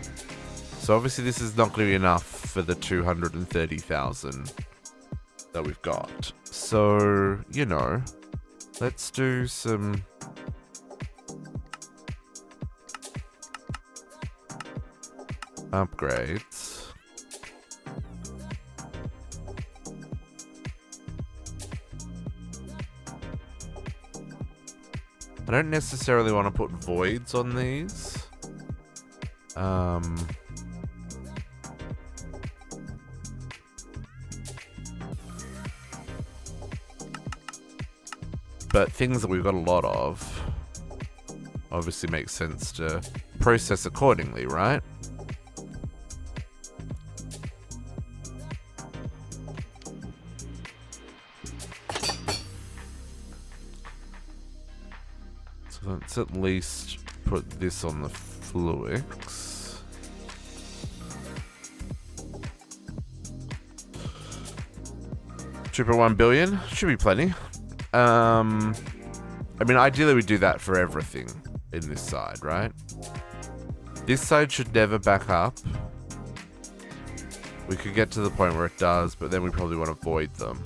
So obviously this is not going to be enough for the 230,000 that we've got. So, you know, let's do some upgrades. I don't necessarily want to put voids on these. But things that we've got a lot of obviously makes sense to process accordingly, right? Let's at least put this on the fluix. $2.1 billion should be plenty. I mean, ideally we do that for everything in this side, right? This side should never back up. We could get to the point where it does, but then we probably want to void them.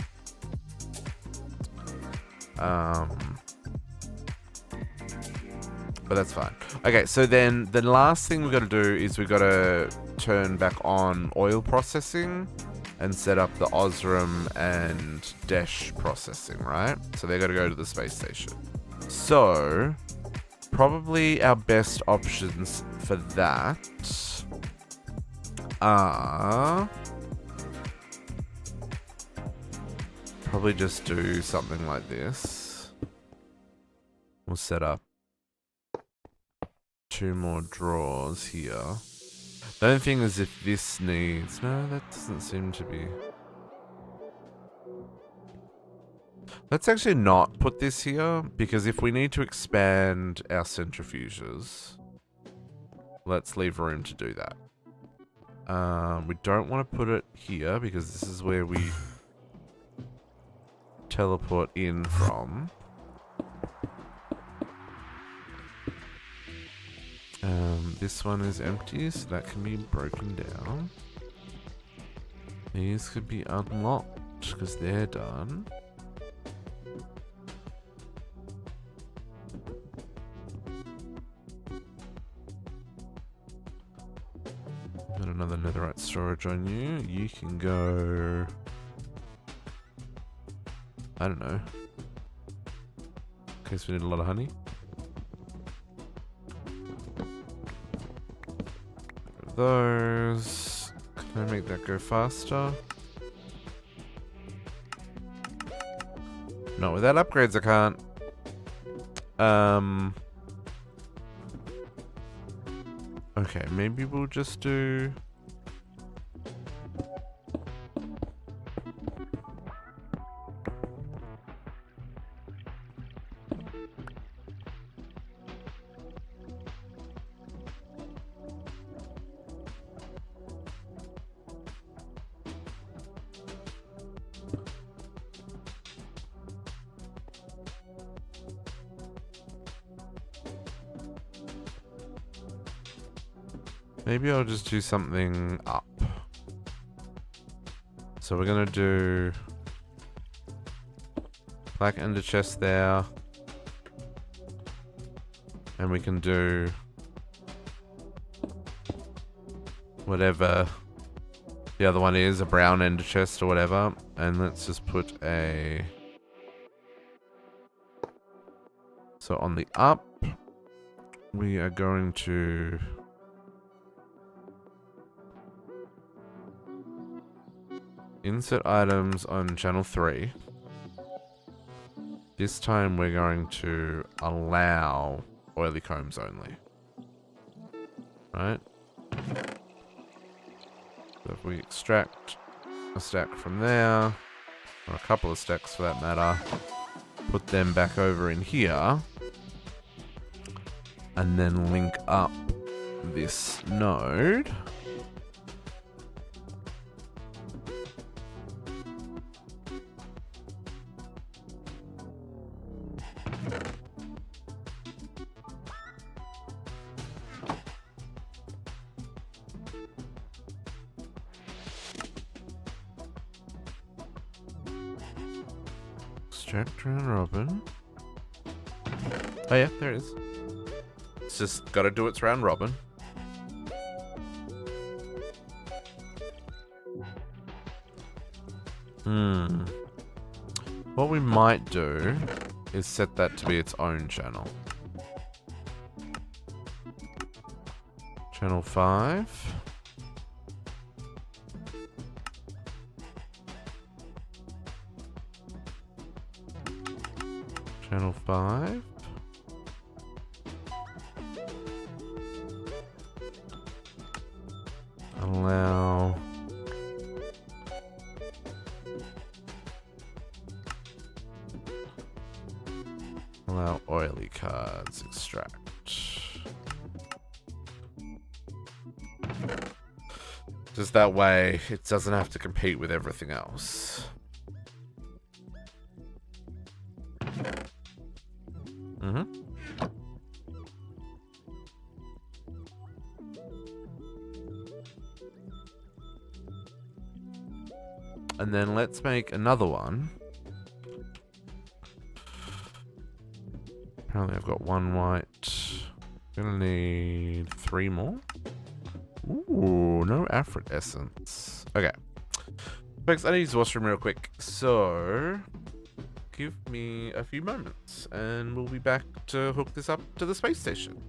But that's fine. Okay, so then the last thing we've got to do is we've got to turn back on oil processing and set up the Osram and Desh processing, right? So they're going to go to the space station. So probably our best options for that are probably just do something like this. We'll set up 2 more drawers here. The only thing is if this needs... No, that doesn't seem to be... Let's actually not put this here, because if we need to expand our centrifuges, let's leave room to do that. We don't want to put it here, because this is where we teleport in from. This one is empty, so that can be broken down. These could be unlocked, because they're done. Got another netherite storage on you. You can go... I don't know. In case we need a lot of honey. Those. Can I make that go faster? No, without upgrades I can't. Okay, maybe we'll just do... Maybe I'll just do something up. So we're gonna do black ender chest there. And we can do whatever the other one is, a brown ender chest or whatever. And let's just put a... So on the up, we are going to... insert items on channel 3. This time we're going to allow oily combs only. Right? So if we extract a stack from there, or a couple of stacks for that matter, put them back over in here, and then link up this node. Extract round robin. Oh yeah, there it is. It's just gotta do its round robin. What we might do is set that to be its own channel. Channel 5. Channel 5. Allow oily cards extract. Just that way it doesn't have to compete with everything else. And then let's make another one. Apparently I've got one white. Gonna need 3 more. Ooh, no Afrit essence. Okay. Folks, I need to use the washroom real quick. So, give me a few moments and we'll be back to hook this up to the space station.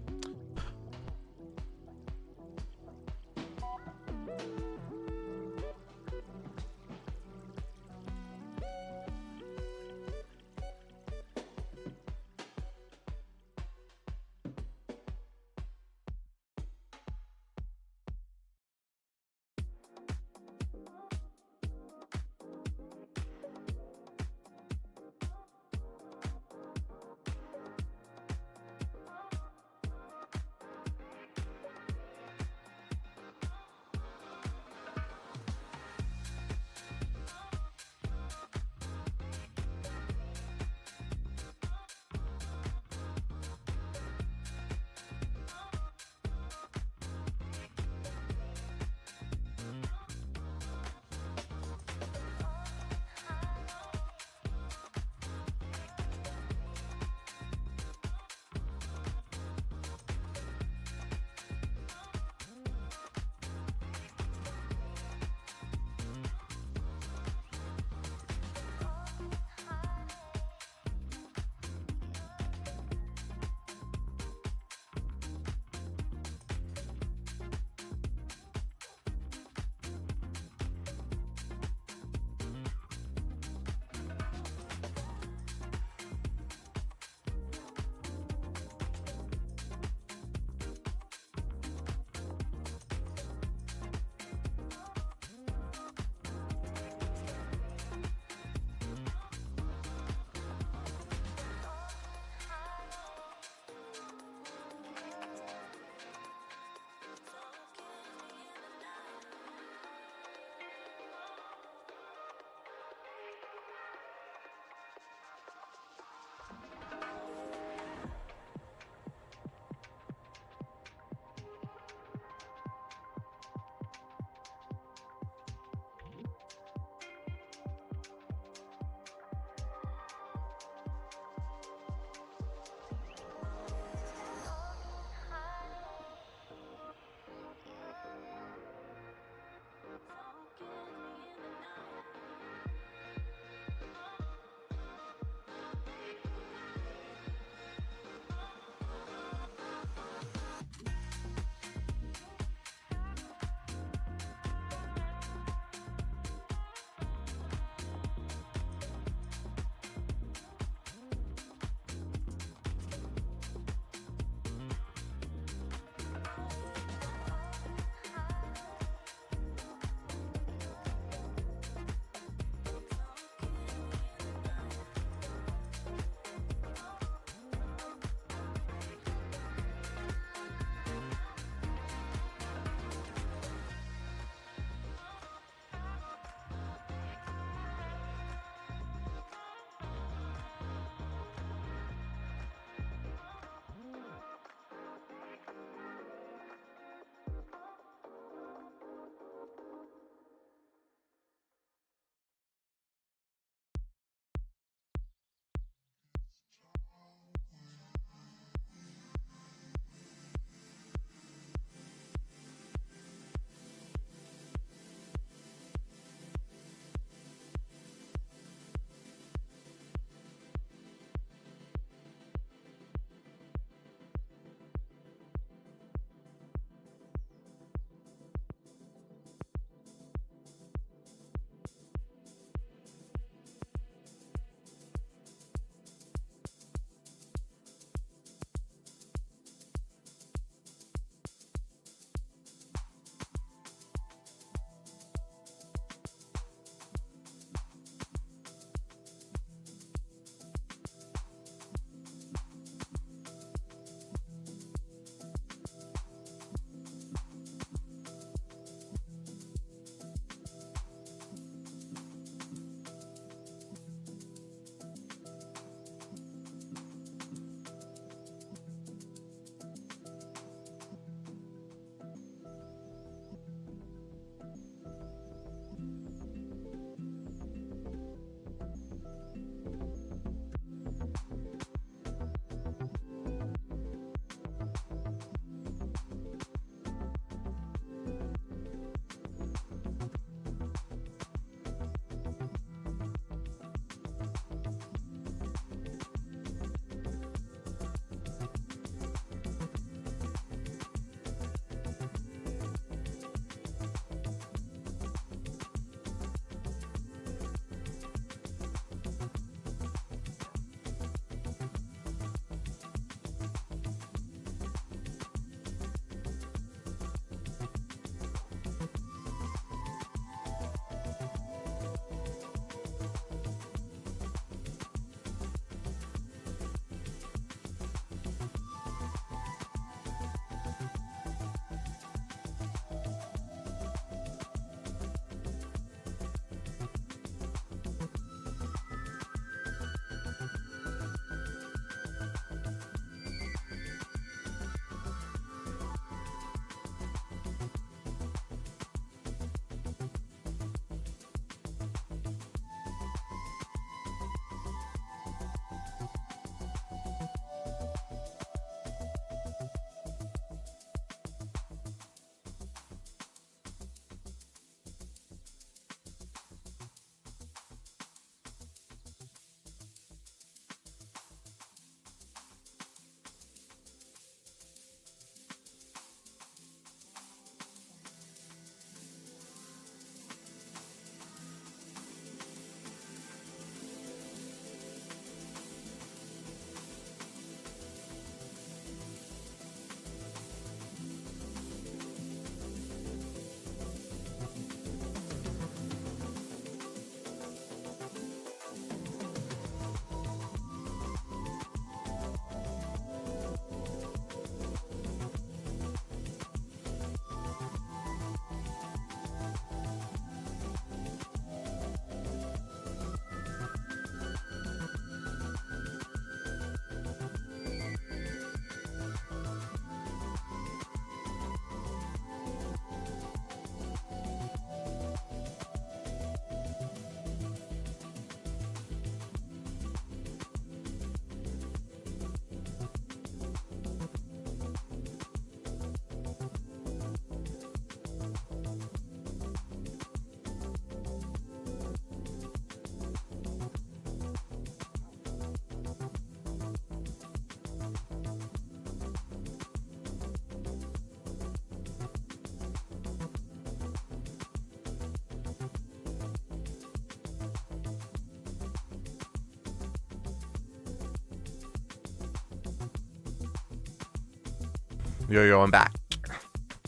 Yo, I'm back.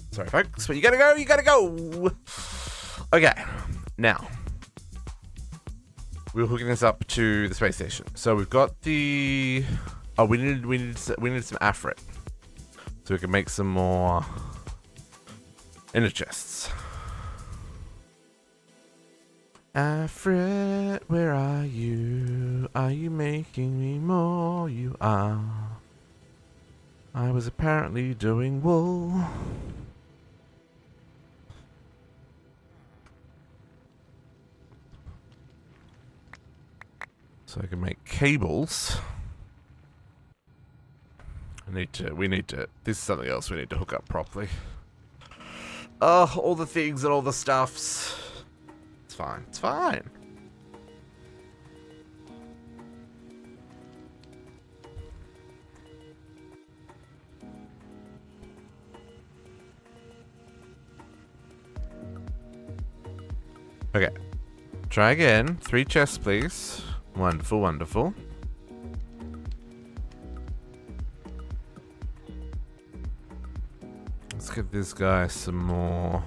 Sorry, folks, but you gotta go, you gotta go. Okay, now we're hooking this up to the space station. So we've got the. Oh, we needed some Afrit, so we can make some more inner chests. Afrit, where are you? Are you making me more? You are. I was apparently doing wool. So I can make cables. We need to, this is something else we need to hook up properly. Oh, all the things and all the stuffs. It's fine, it's fine. Okay, try again. 3 chests, please. Wonderful, wonderful. Let's give this guy some more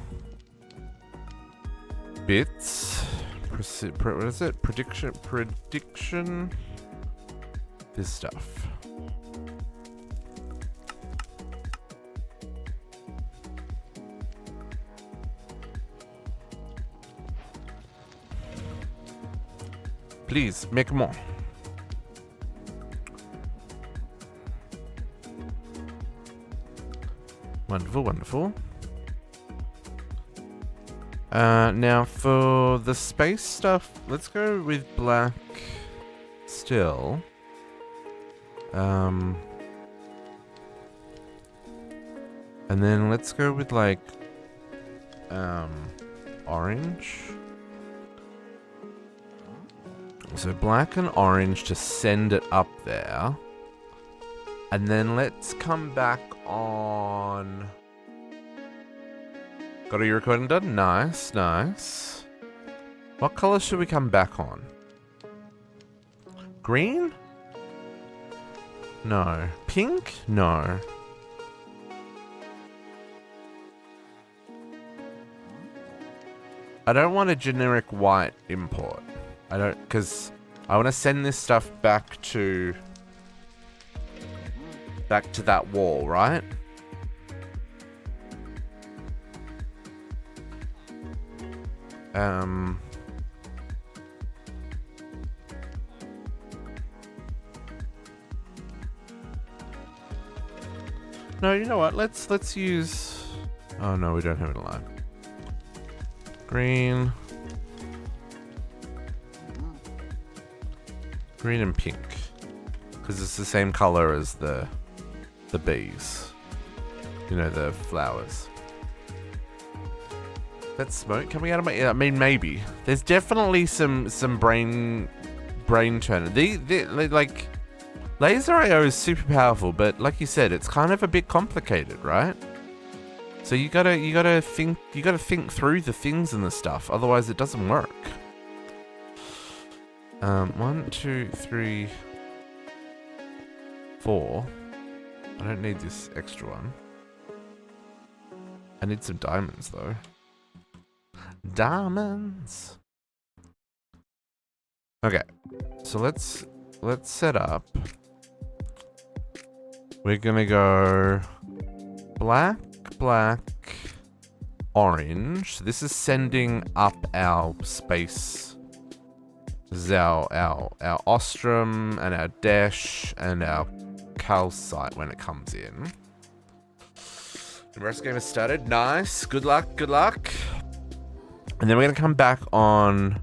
bits. What is it? Prediction. This stuff. Please, make more. Wonderful, wonderful. Now for the space stuff, let's go with black still. And then let's go with like orange. So black and orange to send it up there. And then let's come back on... Got all your recording done? Nice, nice. What color should we come back on? Green? No. Pink? No. I don't want a generic white import. I don't, because I want to send this stuff back to that wall, right? No, you know what? Let's use. Oh no, we don't have it aligned. Green. Green and pink, because it's the same color as the bees. You know, the flowers. That's smoke coming out of my ear. I mean, maybe. There's definitely some brain turner. The like laser IO is super powerful, but like you said, it's kind of a bit complicated, right? So you gotta think through the things and the stuff. Otherwise, it doesn't work. 1, 2, 3, 4. I don't need this extra one. I need some diamonds though. Diamonds. Okay, so let's set up. We're gonna go black, orange. This is sending up our space. This is our Ostrom and our Dash and our calcite when it comes in. The rest game has started. Nice. Good luck. Good luck. And then we're going to come back on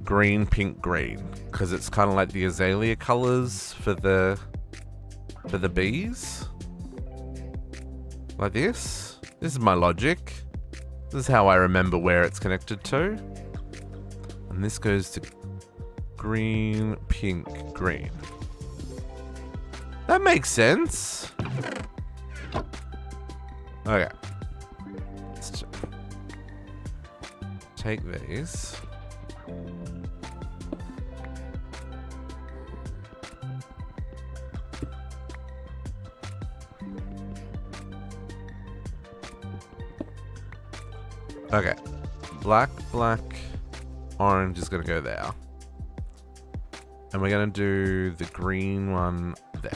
green, pink, green. Because it's kind of like the azalea colors for the bees. Like this. This is my logic. This is how I remember where it's connected to. And this goes to green, pink, green. That makes sense. Okay. Let's take these. Okay. Black, black, orange is going to go there. And we're going to do the green one there.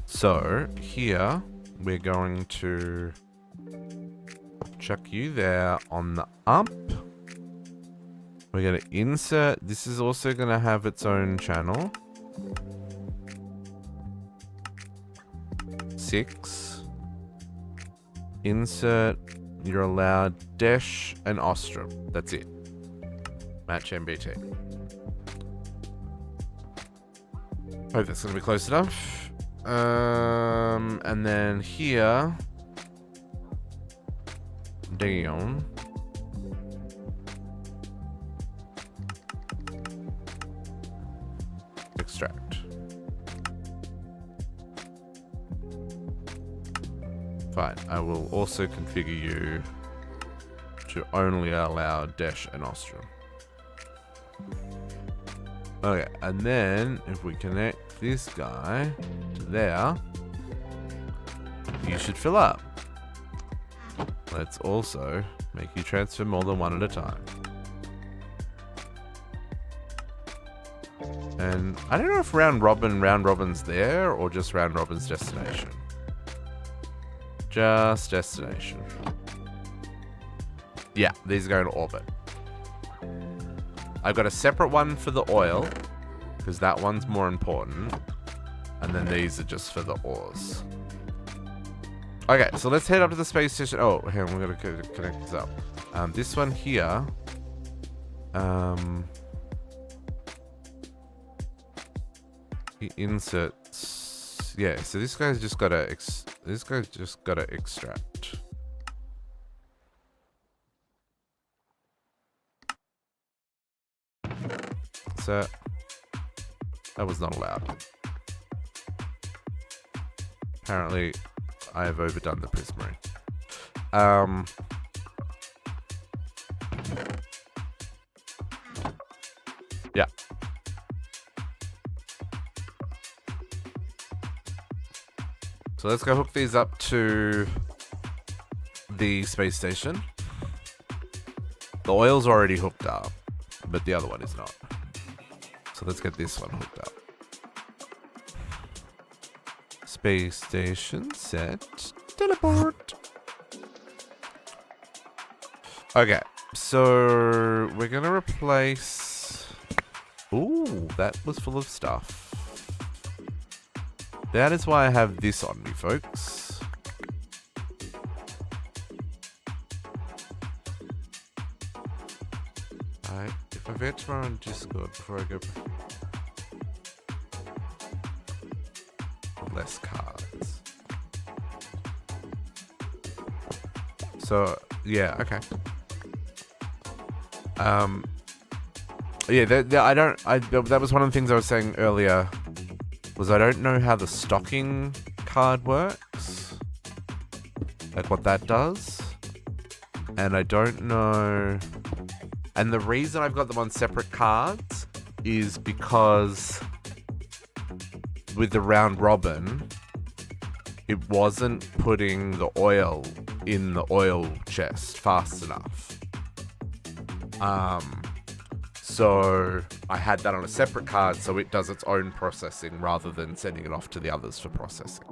So, here, we're going to chuck you there on the up. We're going to insert. This is also going to have its own channel. 6. Insert. You're allowed Dash and Ostrom. That's it. Match MBT. Hope that's going to be close enough. And then here, down. Extract. Fine. I will also configure you to only allow Dash and Ostrom. Okay, and then if we connect this guy to there, you should fill up. Let's also make you transfer more than one at a time. And I don't know if round robin's there or just round robin's destination. Just destination. Yeah, these are going to orbit. I've got a separate one for the oil, because that one's more important. And then these are just for the ores. Okay, so let's head up to the space station. Oh, hang on, we're going to connect this up. This one here. He inserts. Yeah, so this guy's just got to. This guy's just got to extract. So that was not allowed. Apparently, I have overdone the prismary. Yeah. So let's go hook these up to the space station. The oil's already hooked up, but the other one is not. So let's get this one hooked up. Space station set. Teleport. Okay, so we're gonna replace. Ooh, that was full of stuff. That is why I have this on me, folks. Alright, if I venture on Discord before I go. Less cards. So yeah, okay. Yeah, that was one of the things I was saying earlier. Was I don't know how the stocking card works, like what that does, and I don't know. And the reason I've got them on separate cards is because with the round robin, it wasn't putting the oil in the oil chest fast enough. So I had that on a separate card, so it does its own processing rather than sending it off to the others for processing.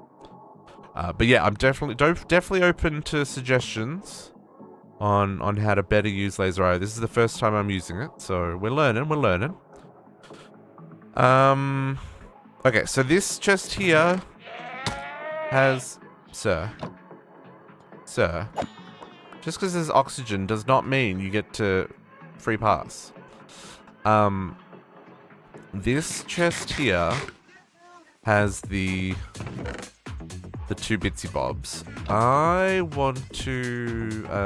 But yeah, I'm definitely open to suggestions on how to better use laser eye. This is the first time I'm using it, so we're learning. Okay, so this chest here has, sir, just because there's oxygen does not mean you get to free pass. This chest here has the two bitsy bobs. I want to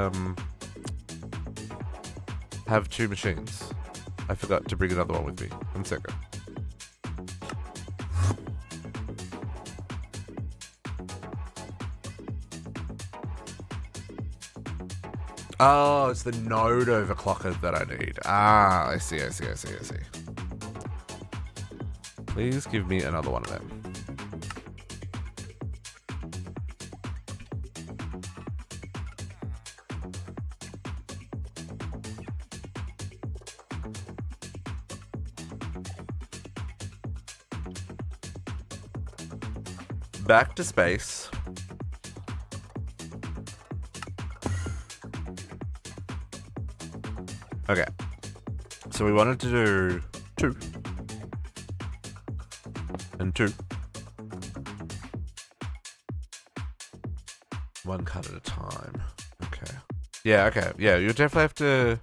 have 2 machines. I forgot to bring another one with me. 1 second. Oh, it's the node overclocker that I need. Ah, I see. Please give me another one of them. back to space. Okay. So we wanted to do 2. And 2. 1 cut at a time. Okay. Yeah, okay. Yeah, you'll definitely have to...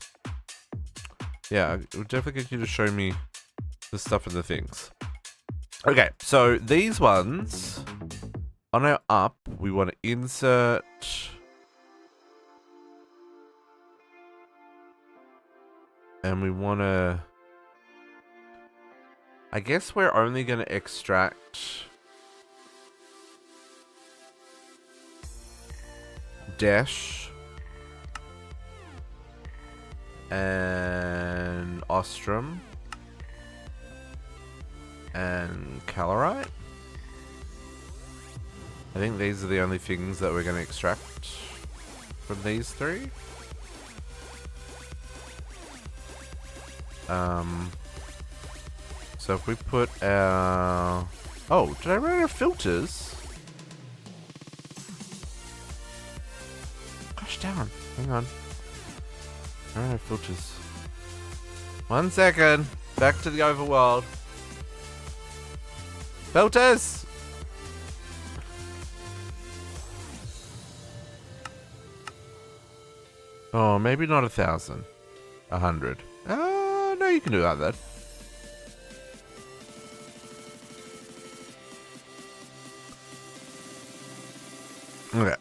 Yeah, it would definitely get you to show me the stuff and the things. Okay, so these ones, on our up, we want to insert... And we want to... I guess we're only going to extract... Dash... And Ostrom and Calorite. I think these are the only things that we're going to extract from these 3. So if we put our... Oh, did I run out of filters? Gosh darn. Hang on. I don't have filters. 1 second. Back to the overworld. Filters! Oh, maybe not 1,000. 100. Oh, no, you can do that then. Okay.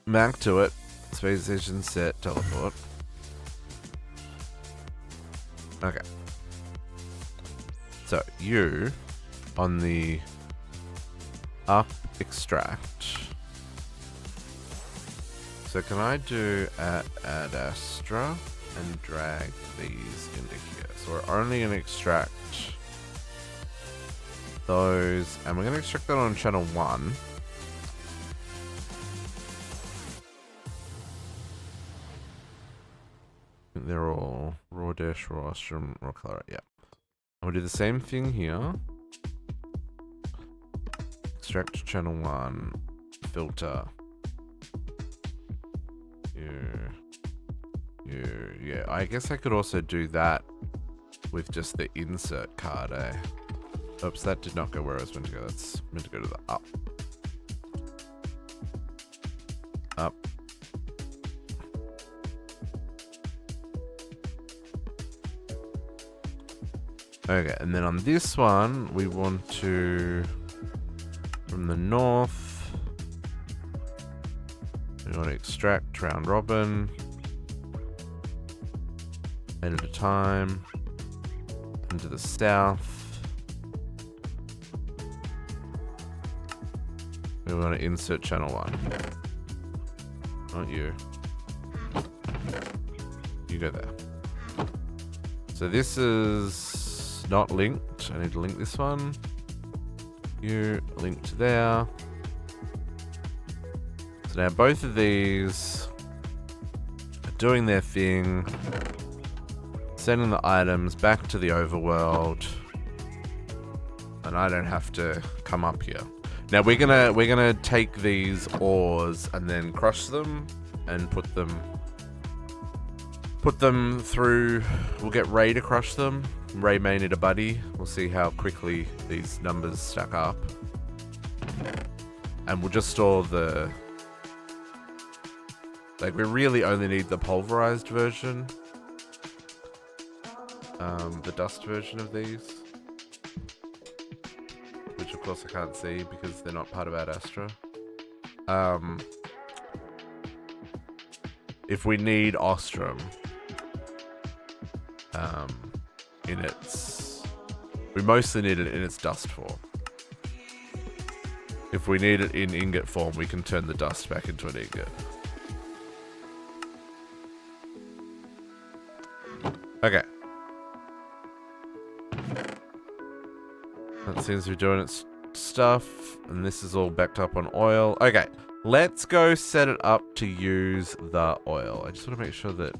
Back to it. Space station set. Teleport. Okay. So, you, on the up extract. So can I do add Astra and drag these into here? So we're only going to extract those, and we're going to extract that on channel 1. They're all raw dash, raw ostrom, raw color. Yeah. We'll do the same thing here. Extract channel 1. Filter. Yeah. I guess I could also do that with just the insert card, eh? Oops, that did not go where I was meant to go. That's meant to go to the up. Up. Okay, and then on this one, we want to, from the north, we want to extract round robin, 8 at a time, into the south. We want to insert channel 1. Not you. You go there. So this is not linked. I need to link this one. You linked there. So now both of these are doing their thing, sending the items back to the overworld, and I don't have to come up here. Now we're gonna take these ores and then crush them and put them through. We'll get Ray to crush them. Ray may need a buddy. We'll see how quickly these numbers stack up. And we'll just store the... Like, we really only need the pulverized version. The dust version of these. Which, of course, I can't see because they're not part of Ad Astra. If we need Ostrom... in its... We mostly need it in its dust form. If we need it in ingot form, we can turn the dust back into an ingot. Okay. That seems to be doing its stuff, and this is all backed up on oil. Okay, let's go set it up to use the oil. I just want to make sure that...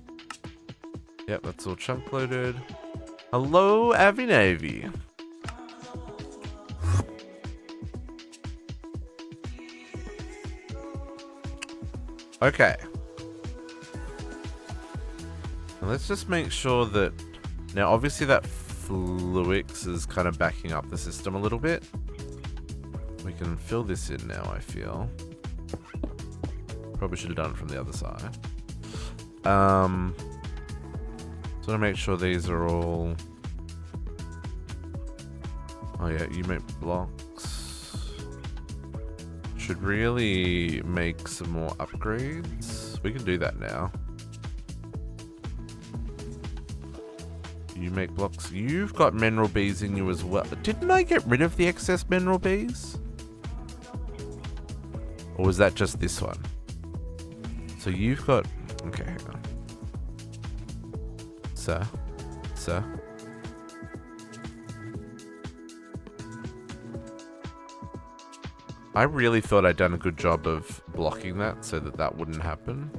Yep, that's all chunk loaded. Hello, Avi Navy. Okay. Now let's just make sure that... Now, obviously that Fluix is kind of backing up the system a little bit. We can fill this in now, I feel. Probably should have done it from the other side. So to make sure these are all... Oh yeah, you make blocks. Should really make some more upgrades. We can do that now. You make blocks. You've got mineral bees in you as well. Didn't I get rid of the excess mineral bees? Or was that just this one? So you've got... Okay, hang on. Sir. I really thought I'd done a good job of blocking that so that that wouldn't happen.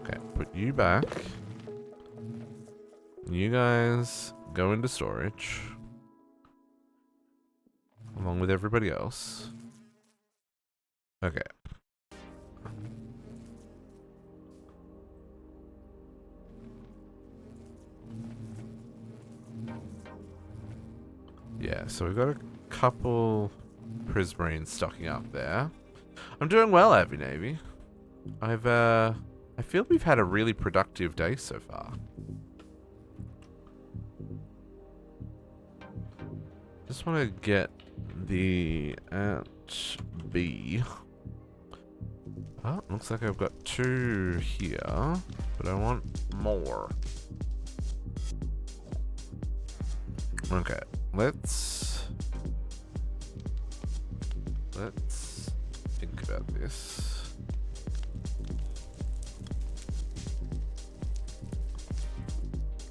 Okay, put you back. You guys go into storage. Along with everybody else. Okay. Yeah, so we've got a couple prismarines stocking up there. I'm doing well, Abbey Navy. I feel we've had a really productive day so far. Just want to get the at B. Oh, looks like I've got 2 here, but I want more. Okay, let's think about this.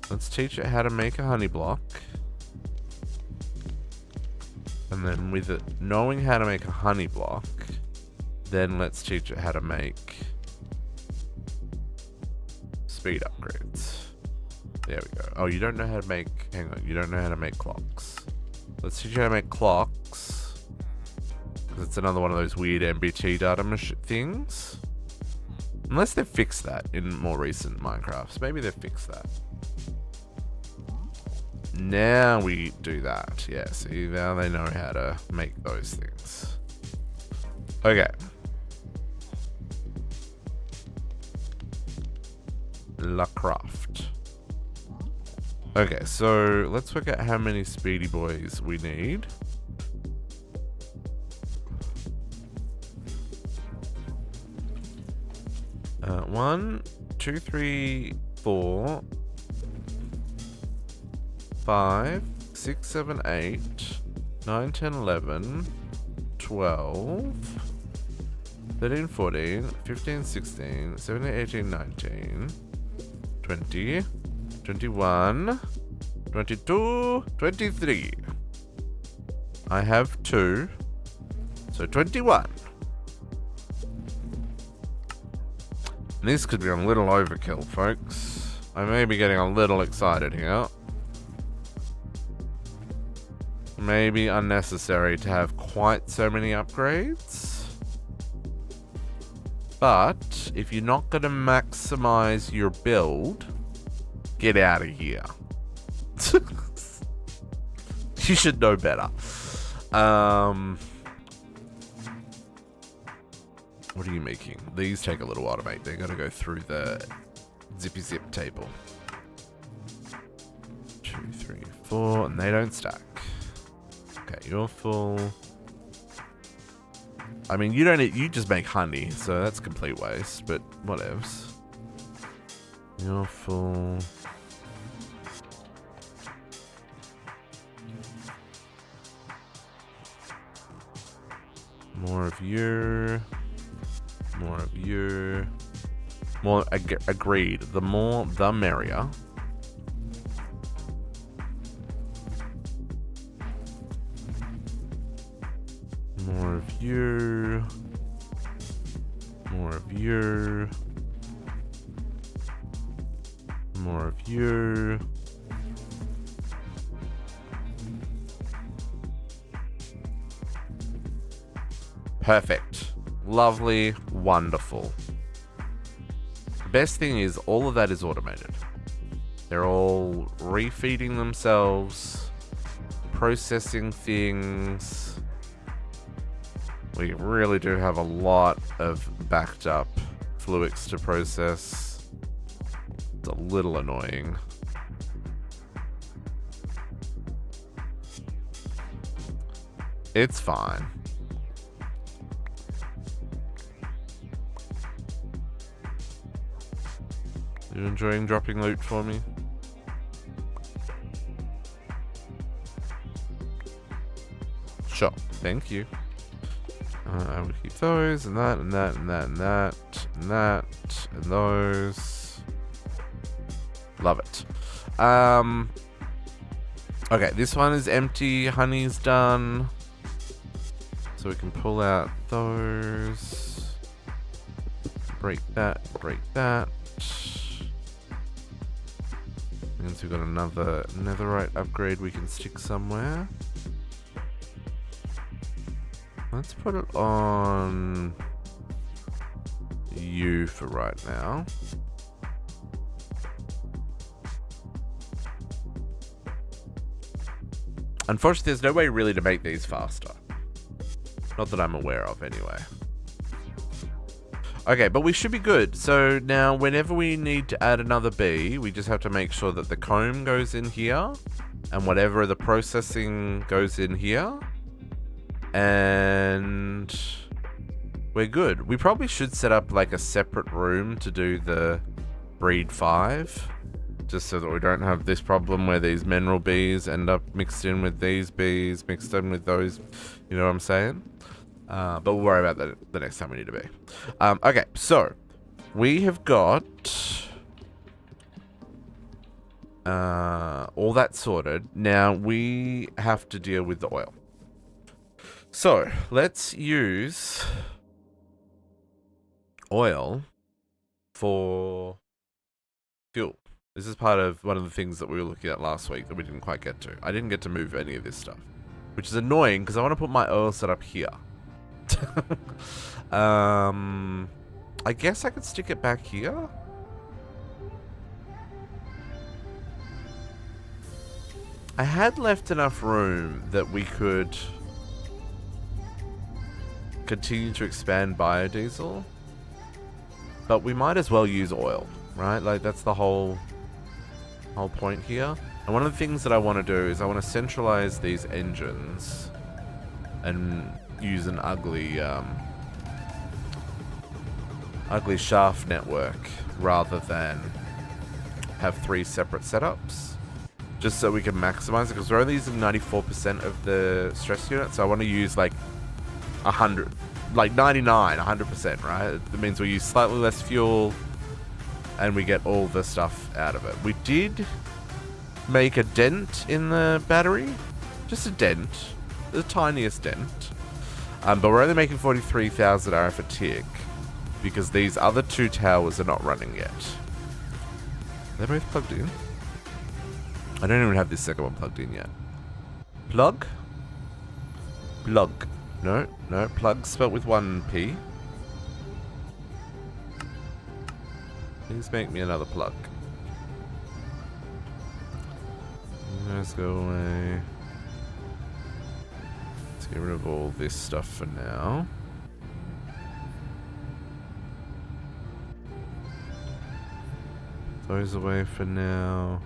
Let's teach it how to make a honey block. And then with it knowing how to make a honey block, then let's teach it how to make speed upgrades. There we go. Oh, you don't know how to make... Hang on. You don't know how to make clocks. Let's teach you how to make clocks. Because it's another one of those weird MBT data things. Unless they've fixed that in more recent Minecrafts. Maybe they've fixed that. Now we do that. Yeah, see, now they know how to make those things. Okay. La Craft. Okay, so let's work out how many speedy boys we need. One, 2, 3, 4, 5, 6, 7, 8, 9, 10, 11, 12, 13, 14, 15, 16, 17, 18, 19, 20, 21, 22, 23. I have 2, so 21. And this could be a little overkill, folks. I may be getting a little excited here. Maybe unnecessary to have quite so many upgrades. But if you're not going to maximize your build, get out of here. You should know better. What are you making? These take a little while to make. They're going to go through the zippy zip table. 2, 3, 4, and they don't stack. Okay, you're full. I mean, you don't. You just make honey, so that's complete waste. But whatevs. You're full. More of you. More of you. More agreed. The more, the merrier. More of you. More of you. More of you. Perfect. Lovely. Wonderful. Best thing is all of that is automated. They're all refeeding themselves, processing things. We really do have a lot of backed up fluids to process. It's a little annoying. It's fine. You enjoying dropping loot for me? Sure. Thank you. I would keep those and that and that and that and that and that and those. Love it. Okay, this one is empty. Honey's done. So we can pull out those. Break that. Break that. Means we've got another netherite upgrade we can stick somewhere. Let's put it on you for right now. Unfortunately, there's no way really to make these faster. Not that I'm aware of, anyway. Okay, but we should be good. So now, whenever we need to add another bee, we just have to make sure that the comb goes in here, and whatever the processing goes in here, and we're good. We probably should set up like a separate room to do the breed 5. Just so that we don't have this problem where these mineral bees end up mixed in with these bees, mixed in with those, you know what I'm saying? But we'll worry about that the next time we need to be. Okay, so we have got all that sorted. Now we have to deal with the oil. So let's use oil for fuel. This is part of one of the things that we were looking at last week that we didn't quite get to. I didn't get to move any of this stuff, which is annoying because I want to put my oil setup here. I guess I could stick it back here. I had left enough room that we could continue to expand biodiesel, but we might as well use oil, right? Like that's the whole point here. And one of the things that I want to do is I want to centralize these engines and use an ugly shaft network rather than have 3 separate setups, just so we can maximize it, because we're only using 94% of the stress unit. So I want to use like 100, like 99, 100%, right? That means we use slightly less fuel and we get all the stuff out of it. We did make a dent in the battery. Just a dent. The tiniest dent. But we're only making 43,000 RF a tick because these other 2 towers are not running yet. They're both plugged in. I don't even have this second one plugged in yet. Plug? Plug. No, plug spelled with 1 P. Please make me another plug. Let's go away. Let's get rid of all this stuff for now. Those away for now.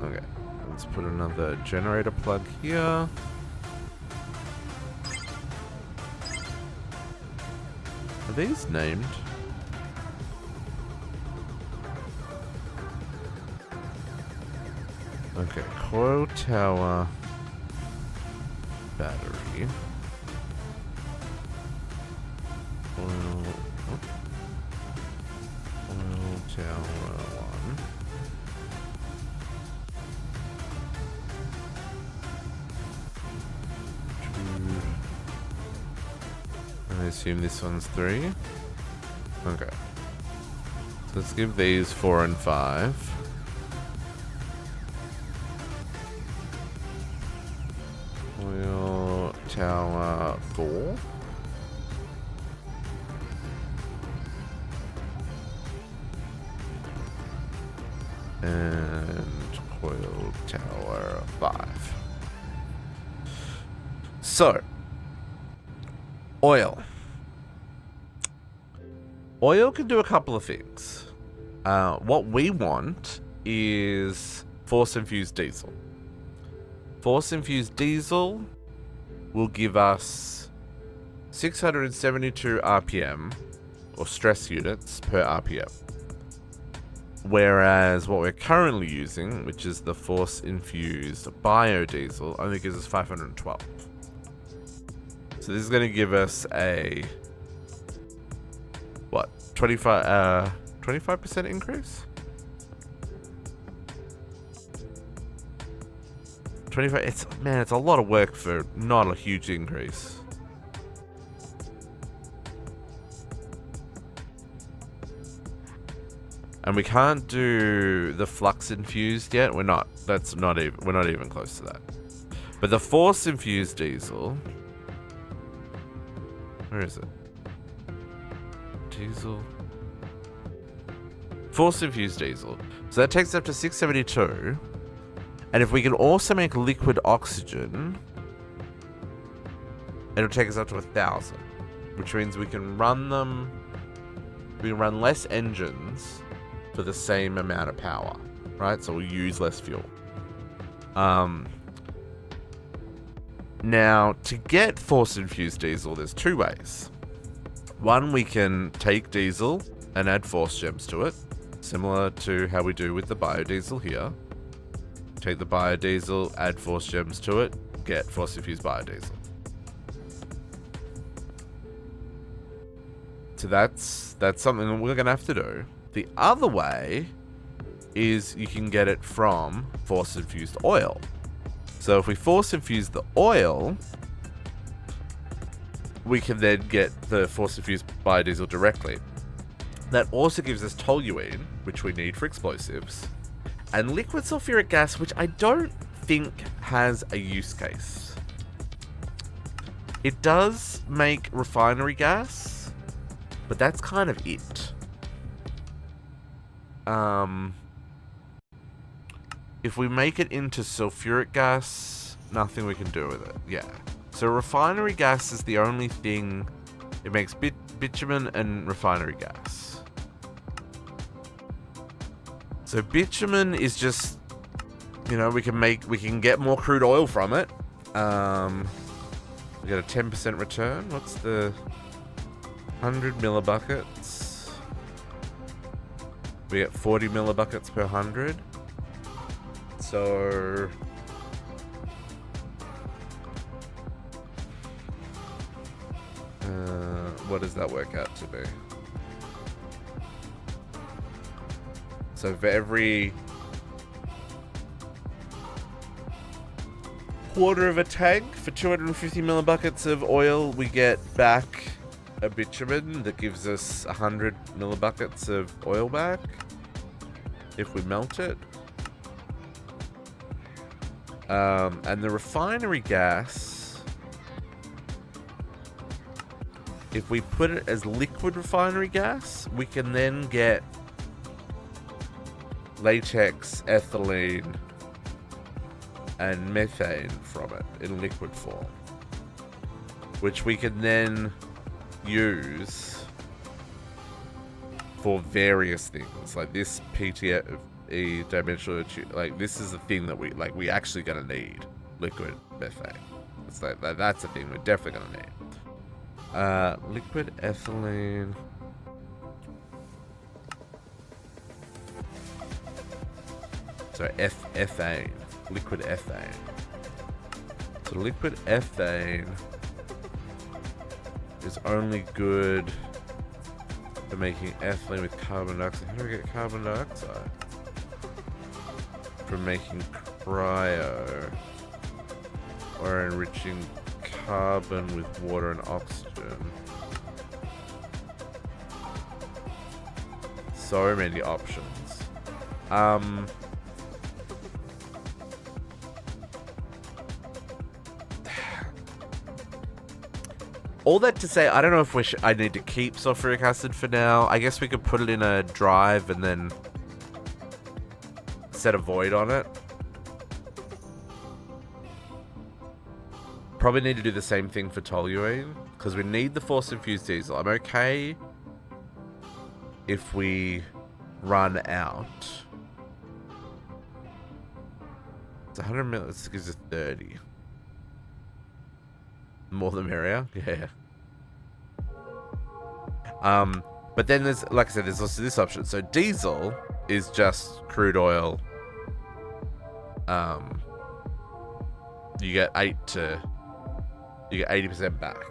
Okay, let's put another generator plug here. Are these named? Okay, coil tower battery. Oil tower 1. I assume this one's 3. Okay. So let's give these 4 and 5. Oil tower 4. And coil tower 5. So, oil. Oil can do a couple of things. What we want is Force Infused Diesel. Force Infused Diesel will give us 672 RPM, or stress units per RPM. Whereas what we're currently using, which is the Force Infused Biodiesel, only gives us 512. So this is going to give us a, what, 25% increase? 25, it's a lot of work for not a huge increase. And we can't do the flux infused yet. We're not even close to that. But the Force Infused Diesel, where is it? Diesel. Force Infused Diesel. So that takes up to 672. And if we can also make liquid oxygen, it'll take us up to 1,000. Which means we can run them. We can run less engines for the same amount of power, right? So we'll use less fuel. Now, to get Force Infused Diesel, there's two ways. One, we can take diesel and add force gems to it, similar to how we do with the biodiesel here. Take the biodiesel, add force gems to it, get Force Infused Biodiesel. So that's something that we're going to have to do. The other way is you can get it from Force Infused Oil. So if we Force Infuse the oil, we can then get the Force Infused Biodiesel directly. That also gives us toluene, which we need for explosives, and liquid sulfuric gas, which I don't think has a use case. It does make refinery gas, but that's kind of it. If we make it into sulfuric gas, nothing we can do with it. Yeah. So refinery gas is the only thing. It makes bitumen and refinery gas. So bitumen is just, you know, we can get more crude oil from it. We get a 10% return. What's the 100 millibuckets? We get 40 millibuckets per 100. So what does that work out to be? So for every quarter of a tank for 250 millibuckets of oil, we get back a bitumen that gives us 100 millibuckets of oil back if we melt it. And the refinery gas, if we put it as liquid refinery gas, we can then get latex, ethylene, and methane from it in liquid form, which we can then use for various things, like this PTFE dimensional, like this is the thing that we actually gonna need liquid methane. It's like that's the thing we're definitely gonna need. Liquid ethylene. So ethane, liquid ethane. So liquid ethane is only good for making ethylene with carbon dioxide. How do we get carbon dioxide? From making cryo or enriching carbon with water and oxygen. So many options. All that to say, I don't know if I need to keep sulfuric acid for now. I guess we could put it in a drive and then set a void on it. Probably need to do the same thing for toluene, because we need the Force Infused Diesel. I'm okay if we run out. It's 100 mil, this gives us 30. More the merrier, yeah. But then there's, like I said, there's also this option. So diesel is just crude oil. You get 80% back.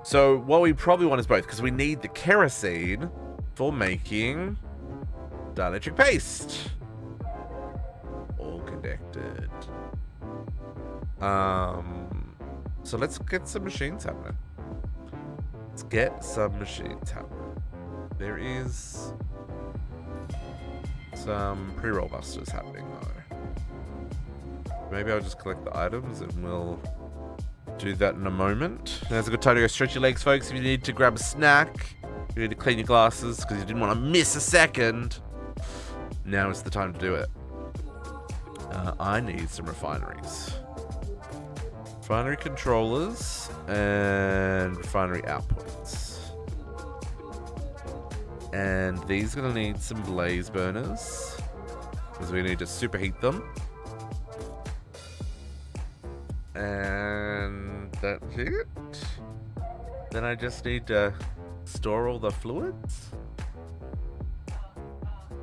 So what we probably want is both, because we need the kerosene for making dielectric paste. All connected. So let's get some machines happening. Let's get some machines happening. There is some pre-roll busters happening though. Maybe I'll just collect the items and we'll do that in a moment. Now's a good time to go stretch your legs, folks. If you need to grab a snack, you need to clean your glasses because you didn't want to miss a second, now is the time to do it. I need some refineries. Refinery controllers and refinery outputs. And these are going to need some blaze burners because we need to superheat them. And that's it. Then I just need to store all the fluids.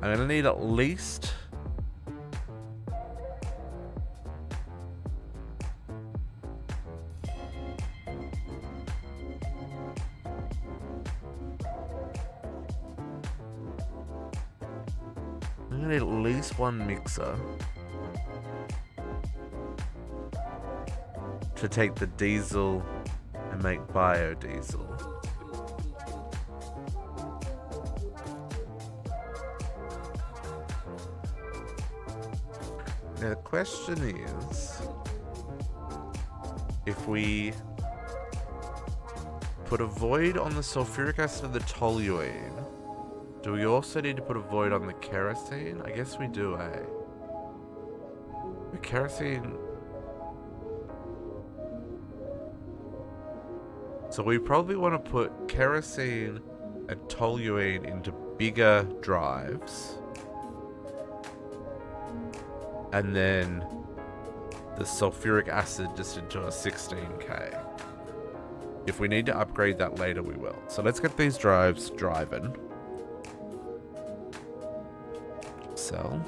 I'm going to need at least... I'm gonna need at least one mixer to take the diesel and make biodiesel. Now the question is, if we put a void on the sulfuric acid and the toluene, do we also need to put a void on the kerosene? I guess we do, eh? The kerosene... So we probably want to put kerosene and toluene into bigger drives. And then the sulfuric acid just into a 16K. If we need to upgrade that later, we will. So let's get these drives driving. Sell.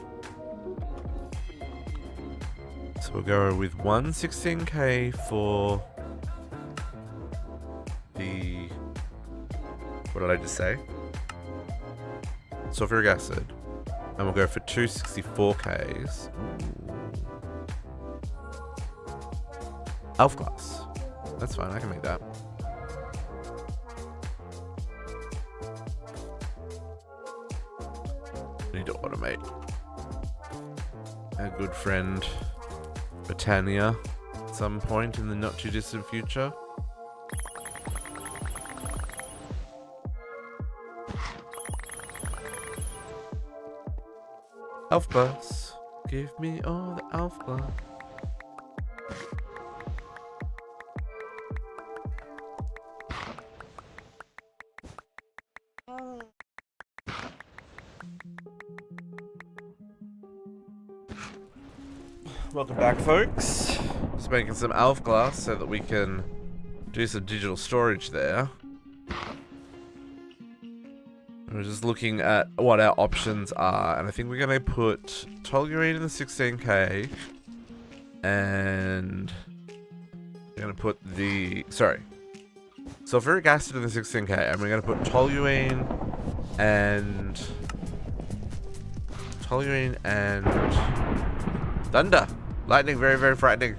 So we'll go with 116K for the... What did I just say? Sulfuric acid. And we'll go for 264Ks. Elf glass. That's fine, I can make that. Need to automate. Our good friend Botania at some point in the not too distant future. Elf glass. Give me all the elf glass. Welcome back, folks. Just making some elf glass so that we can do some digital storage there. We're just looking at what our options are, and I think we're going to put toluene in the 16K, and we're going to put the, sulfuric acid in the 16K, and we're going to put toluene and thunder. Lightning, very, very frightening.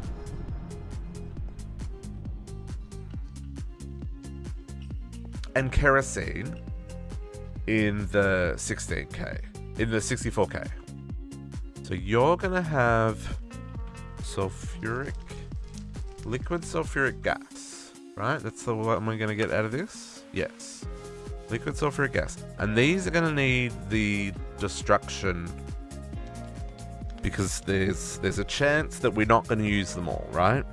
And kerosene in the 16K, in the 64K. So you're gonna have liquid sulfuric gas. right? That's the what am I going to get out of this? Yes. Liquid sulfuric gas. And these are going to need the destruction because there's a chance that we're not going to use them all, right?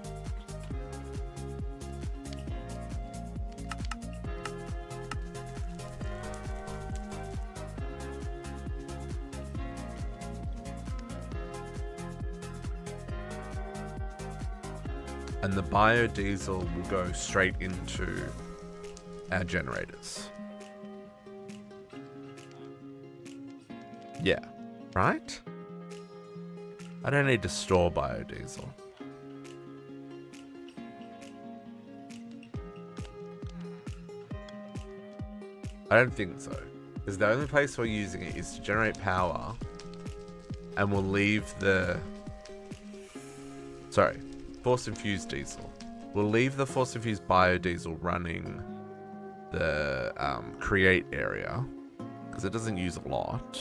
And the biodiesel will go straight into our generators. Yeah, right? I don't need to store biodiesel. I don't think so. Because the only place we're using it is to generate power. And we'll leave the... Sorry. Force Infused Diesel. We'll leave the Force Infused Biodiesel running the create area. Because it doesn't use a lot.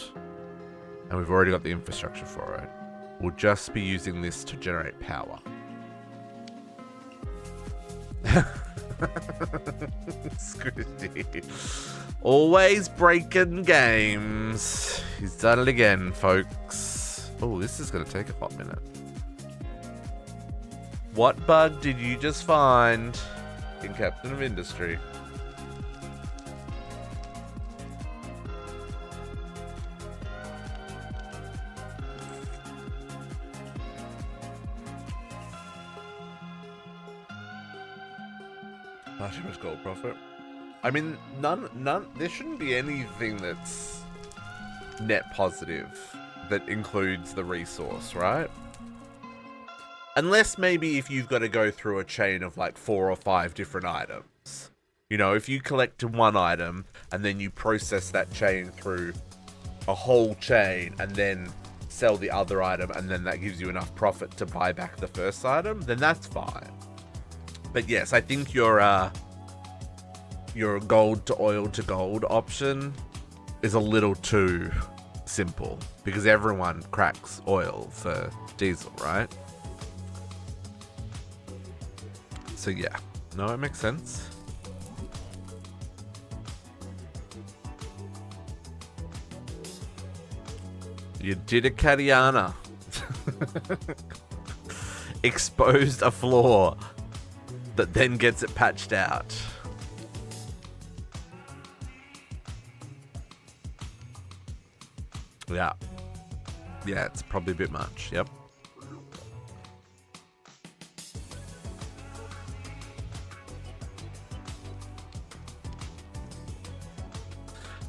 And we've already got the infrastructure for it. We'll just be using this to generate power. Squishy. Always breaking games. He's done it again, folks. Oh, this is going to take a hot minute. What bug did you just find in Captain of Industry? Not too much gold profit. I mean, none. There shouldn't be anything that's net positive that includes the resource, right? Unless maybe if you've got to go through a chain of like 4 or 5 different items. You know, if you collect one item and then you process that chain through a whole chain and then sell the other item and then that gives you enough profit to buy back the first item, then that's fine. But yes, I think your gold to oil to gold option is a little too simple because everyone cracks oil for diesel, right? So yeah, no, it makes sense. You did it, Katiana. Exposed a flaw that then gets it patched out. Yeah. Yeah, it's probably a bit much. Yep.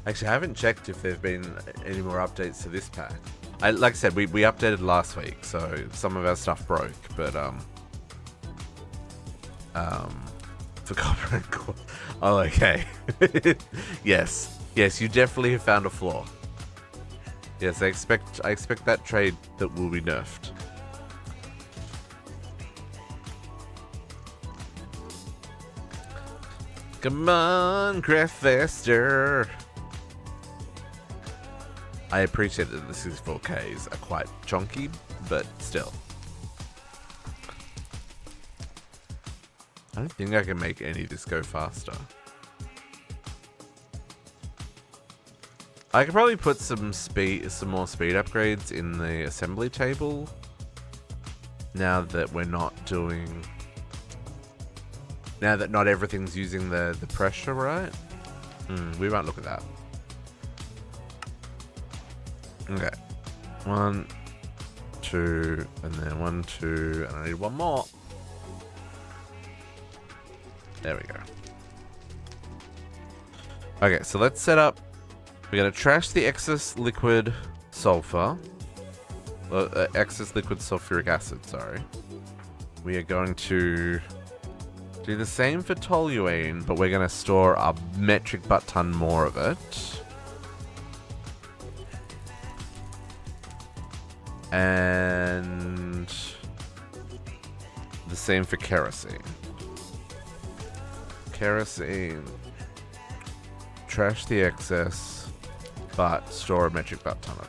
Actually, I haven't checked if there have been any more updates to this pack. Like I said, we updated last week, so some of our stuff broke, but for copper and gold. Oh, okay. Yes, you definitely have found a flaw. Yes, I expect that trade that will be nerfed. Come on, craft faster. I appreciate that the 64Ks are quite chunky, but still. I don't think I can make any of this go faster. I could probably put some more speed upgrades in the assembly table. Now that we're not doing... Now that not everything's using the pressure, right? We won't look at that. Okay. 1, 2, and then 1, 2, and I need one more. There we go. Okay, so let's set up. We're going to trash the excess liquid sulfur. Excess liquid sulfuric acid, sorry. We are going to do the same for toluene, but we're going to store a metric butt ton more of it. And the same for kerosene. Kerosene. Trash the excess, but store a metric butt ton of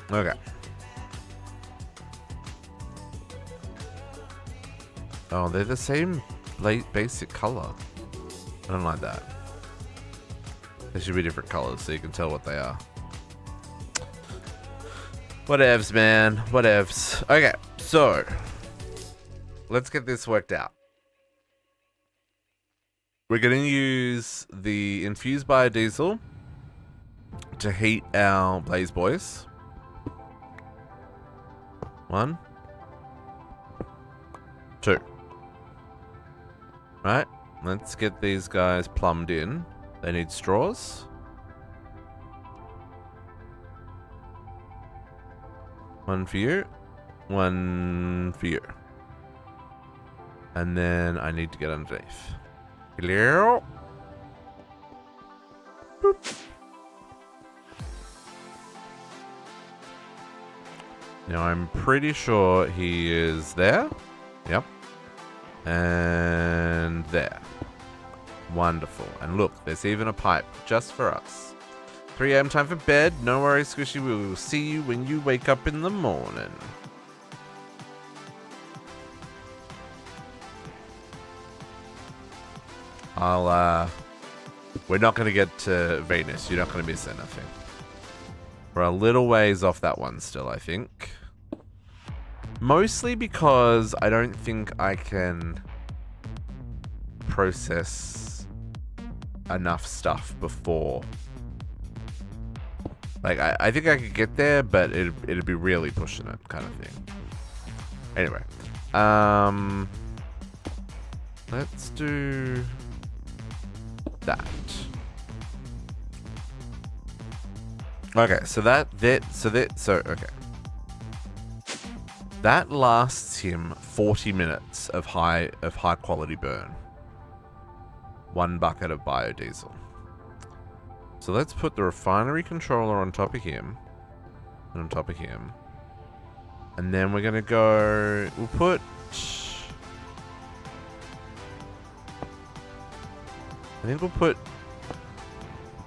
it. Okay. Oh, they're the same basic color. I don't like that. They should be different colors so you can tell what they are. Whatevs, man. Whatevs. Okay, so let's get this worked out. We're going to use the infused biodiesel to heat our blaze boys. 1, 2. Right, let's get these guys plumbed in. They need straws. 1 for you. 1 for you. And then I need to get underneath. Hello? Boop. Now I'm pretty sure he is there. Yep. And there. Wonderful. And look, there's even a pipe just for us. 3 a.m. time for bed. No worries, Squishy. We will see you when you wake up in the morning. We're not going to get to Venus. You're not going to miss anything. We're a little ways off that one still, I think. Mostly because I don't think I can process enough stuff before. Like, I think I could get there, but it'd be really pushing it kind of thing. Anyway. Let's do that. Okay, so okay. That lasts him 40 minutes of high quality burn. 1 bucket of biodiesel. So let's put the refinery controller on top of him. And on top of him. And then we're gonna go, we'll put, I think we'll put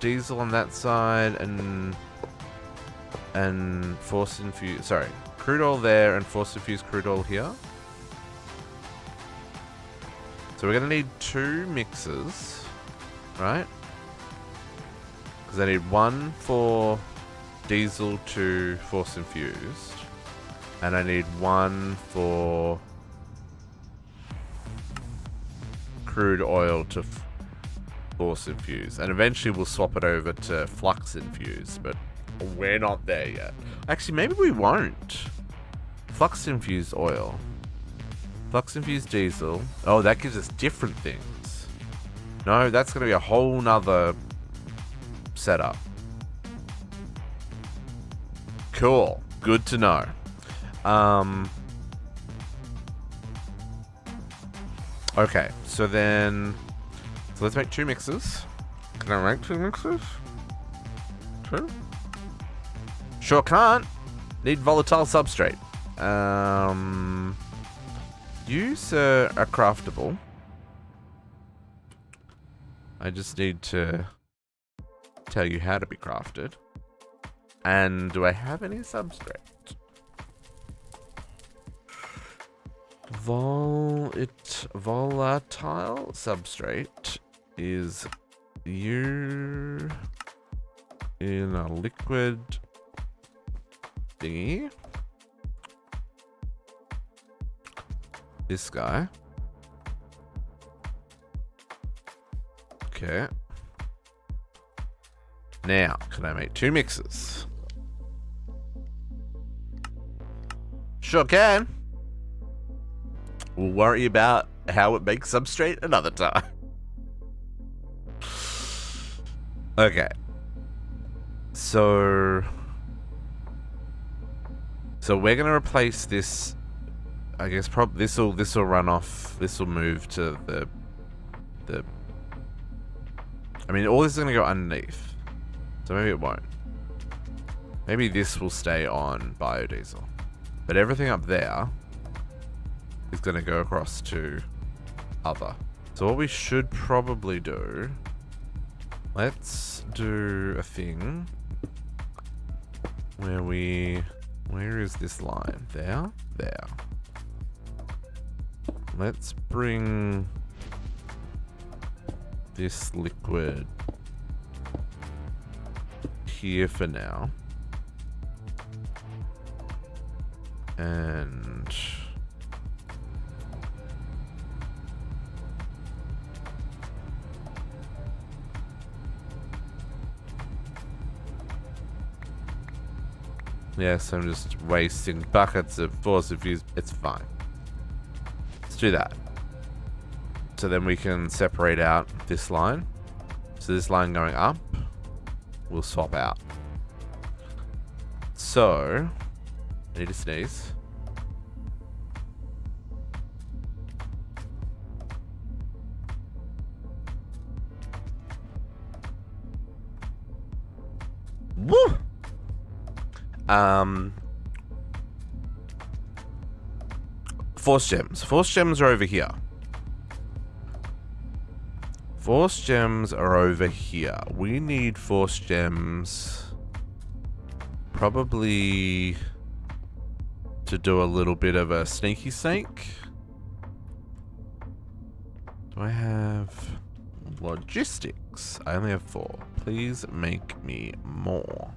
diesel on that side and force infused, sorry, crude oil there and force infused crude oil here. So we're gonna need 2 mixers, right? Because I need 1 for diesel to force infused, and I need 1 for crude oil to force infused, and eventually we'll swap it over to flux infused, but we're not there yet. Actually, maybe we won't. Flux infused oil. Flux infused diesel. Oh, that gives us different things. No, that's going to be a whole nother setup. Cool. Good to know. Okay, so let's make 2 mixes. Can I make 2 mixes? 2? Sure can't. Need volatile substrate. You, sir, are craftable. I just need to tell you how to be crafted. And do I have any substrate? Volatile substrate is you in a liquid thingy. This guy. Okay. Now, can I make 2 mixes? Sure can. We'll worry about how it makes substrate another time. Okay. So we're gonna replace this. I guess this will run off. This will move to the. I mean, all this is gonna go underneath. So maybe it won't. Maybe this will stay on biodiesel, but everything up there is going to go across to other. So what we should probably do, let's do a thing where where is this line? There. let's bring this liquid here for now. And yes, I'm just wasting buckets of Force Infused. It's fine. Let's do that. So then we can separate out this line. So this line going up will swap out. So I need to sneeze. Woo! Force gems. Force gems are over here. Force gems are over here. We need force gems probably to do a little bit of a sneaky snake. Do I have logistics? I only have 4. Please make me more.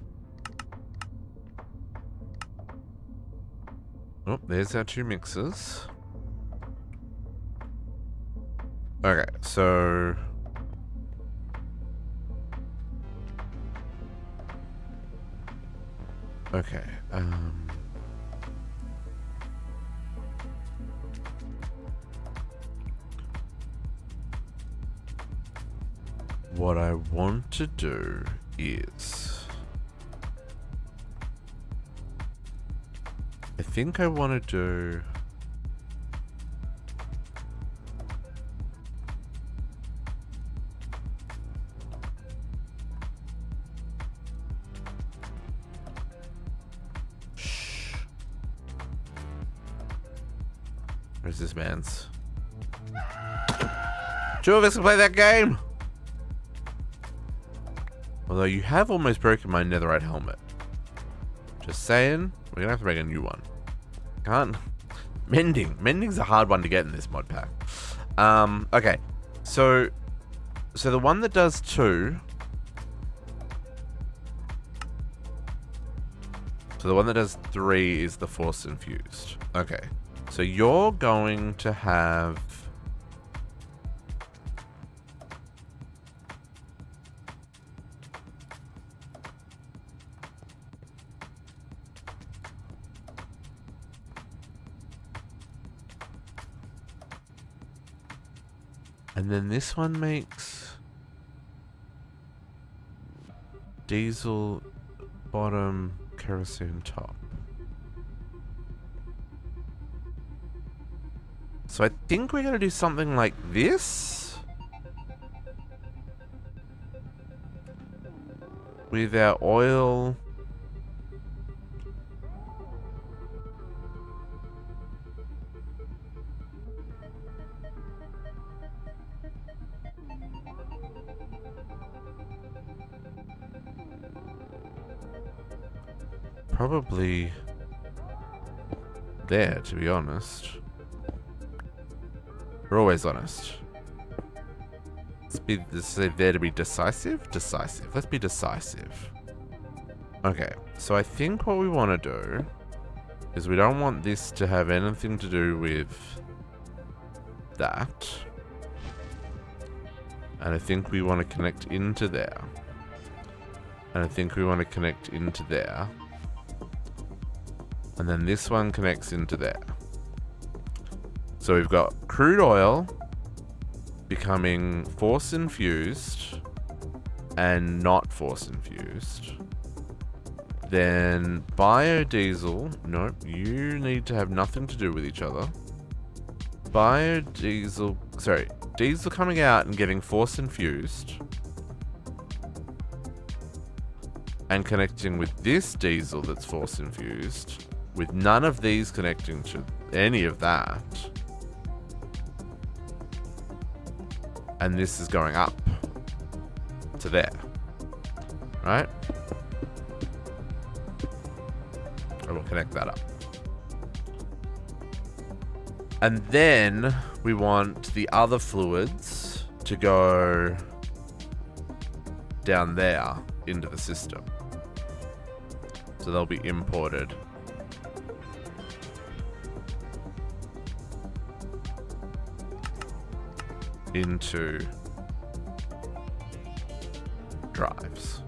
Oh, there's our 2 mixers. Okay, so okay, what I want to do is I think I want to do where's this man's? 2 of us can play that game. Although you have almost broken my netherite helmet. Just saying, we're gonna have to make a new one. Can't. Mending's a hard one to get in this mod pack. Okay. So the one that does 2. So the one that does 3 is the Force Infused. Okay. So you're going to have and then this one makes diesel bottom, kerosene top. So I think we're gonna do something like this with our oil. Probably there, to be honest. We're always honest. Let's say there to be decisive? Decisive. Let's be decisive. Okay, so I think what we want to do is we don't want this to have anything to do with that. And I think we want to connect into there. And I think we want to connect into there. And then this one connects into there. So we've got crude oil becoming Force Infused and not Force Infused. Then biodiesel. Nope, you need to have nothing to do with each other. Biodiesel. Sorry, diesel coming out and getting Force Infused. And connecting with this diesel that's Force Infused. With none of these connecting to any of that. And this is going up to there. Right? I will connect that up. And then we want the other fluids to go down there into the system. So they'll be imported. Into drives.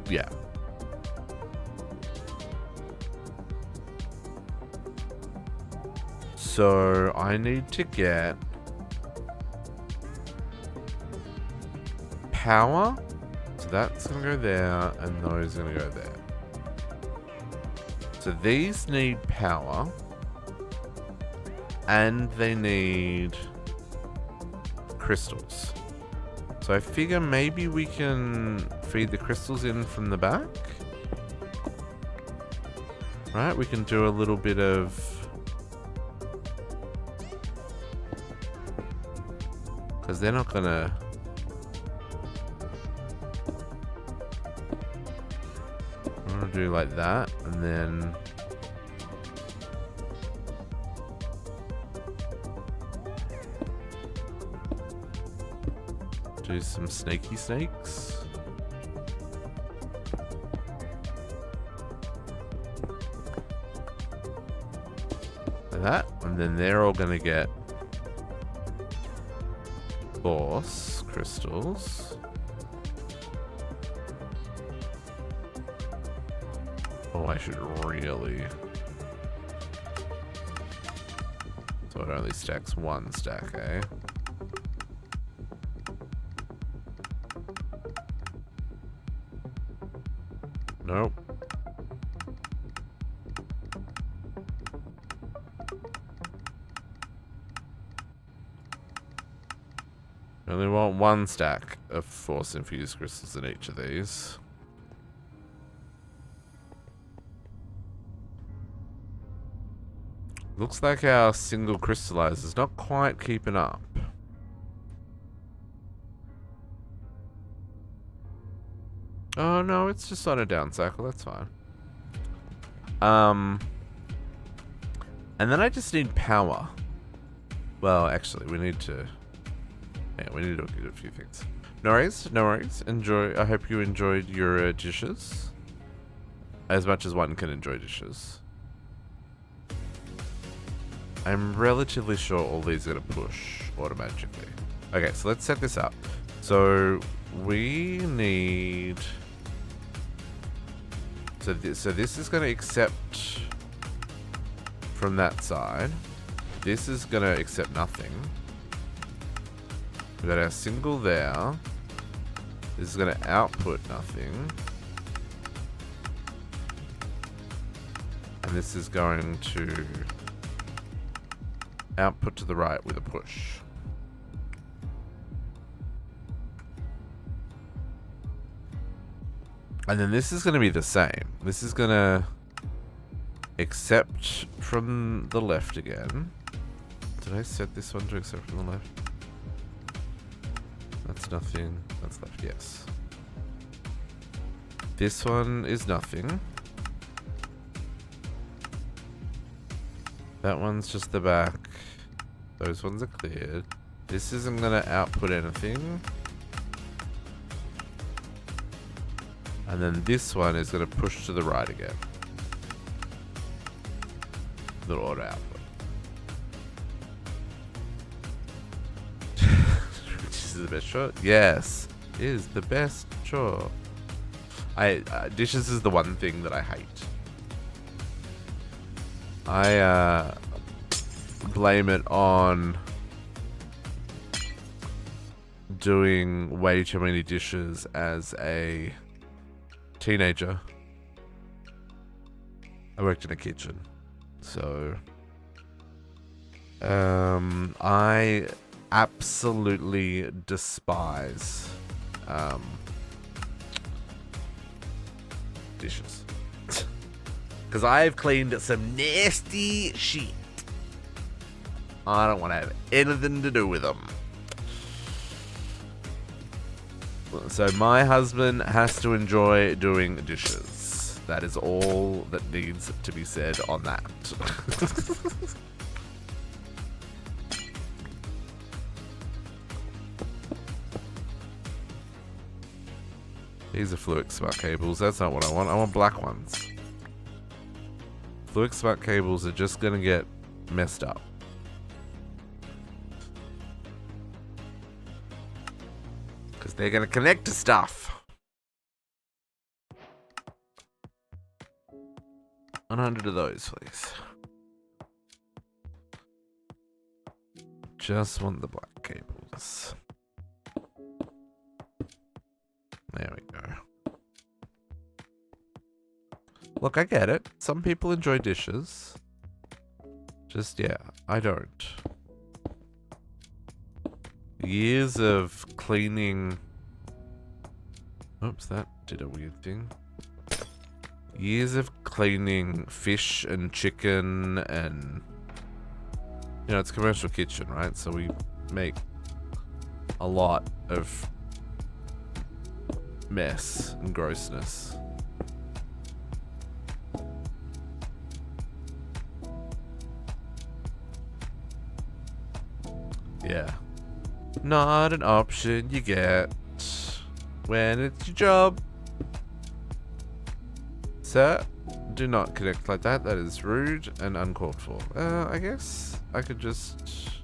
Yeah. So I need to get power. So that's going to go there, and those are going to go there. So these need power. And they need crystals. So I figure maybe we can feed the crystals in from the back. Right, we can do a little bit of... Because they're not gonna... I'm gonna do like that, and then... do some snaky snakes. Like that. And then they're all going to get Force crystals. Oh, I should really... So it only stacks one stack, eh? Nope. I only want one stack of Force Infused crystals in each of these. Looks like our single crystallizer's not quite keeping up. Oh no, it's just on a down cycle, that's fine. And then I just need power. Well, actually, we need to... Yeah, we need to do a few things. No worries, no worries. Enjoy. I hope you enjoyed your dishes. As much as one can enjoy dishes. I'm relatively sure all these are going to push automatically. Okay, so let's set this up. So we need... So this is going to accept from that side. This is going to accept nothing. We've got our single there. This is going to output nothing. And this is going to output to the right with a push. And then this is going to be the same. This is going to accept from the left again. Did I set this one to accept from the left? That's nothing. That's left, yes. This one is nothing. That one's just the back. Those ones are cleared. This isn't going to output anything. And then this one is going to push to the right again. Little auto output. Which is the best shot? Yes, it is the best shot. Dishes is the one thing that I hate. I blame it on doing way too many dishes as a teenager. I worked in a kitchen, so I absolutely despise dishes. Because I've cleaned some nasty shit. I don't want to have anything to do with them. So my husband has to enjoy doing dishes. That is all that needs to be said on that. These are fluid smart cables. That's not what I want. I want black ones. Fluid smart cables are just gonna get messed up. Because they're gonna connect to stuff. 100 of those, please. Just want the black cables. There we go. Look, I get it. Some people enjoy dishes. Just, yeah, I don't. Years of cleaning... Oops, that did a weird thing. Years of cleaning fish and chicken and... You know, it's a commercial kitchen, right? So we make a lot of mess and grossness. Yeah. Not an option you get when it's your job. Sir, do not connect like that. That is rude and uncalled for. I guess I could just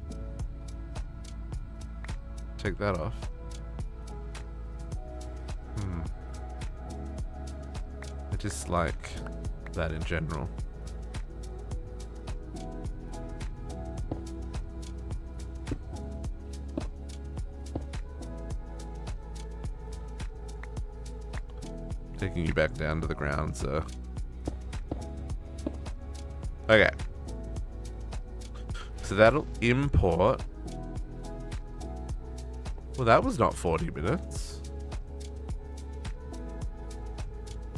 take that off. I just like that in general. Taking you back down to the ground, sir. Okay. So that'll import. Well, that was not 40 minutes.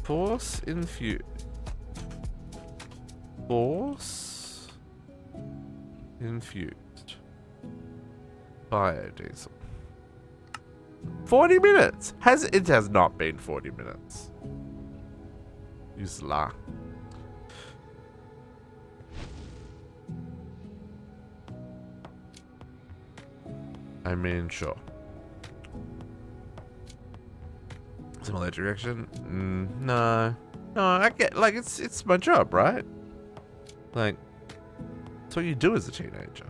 Force Infused. Force Infused Biodiesel. 40 minutes! It has not been 40 minutes. You sla. I mean, sure. Similar direction? No. No, I get, like, it's my job, right? Like, it's what you do as a teenager.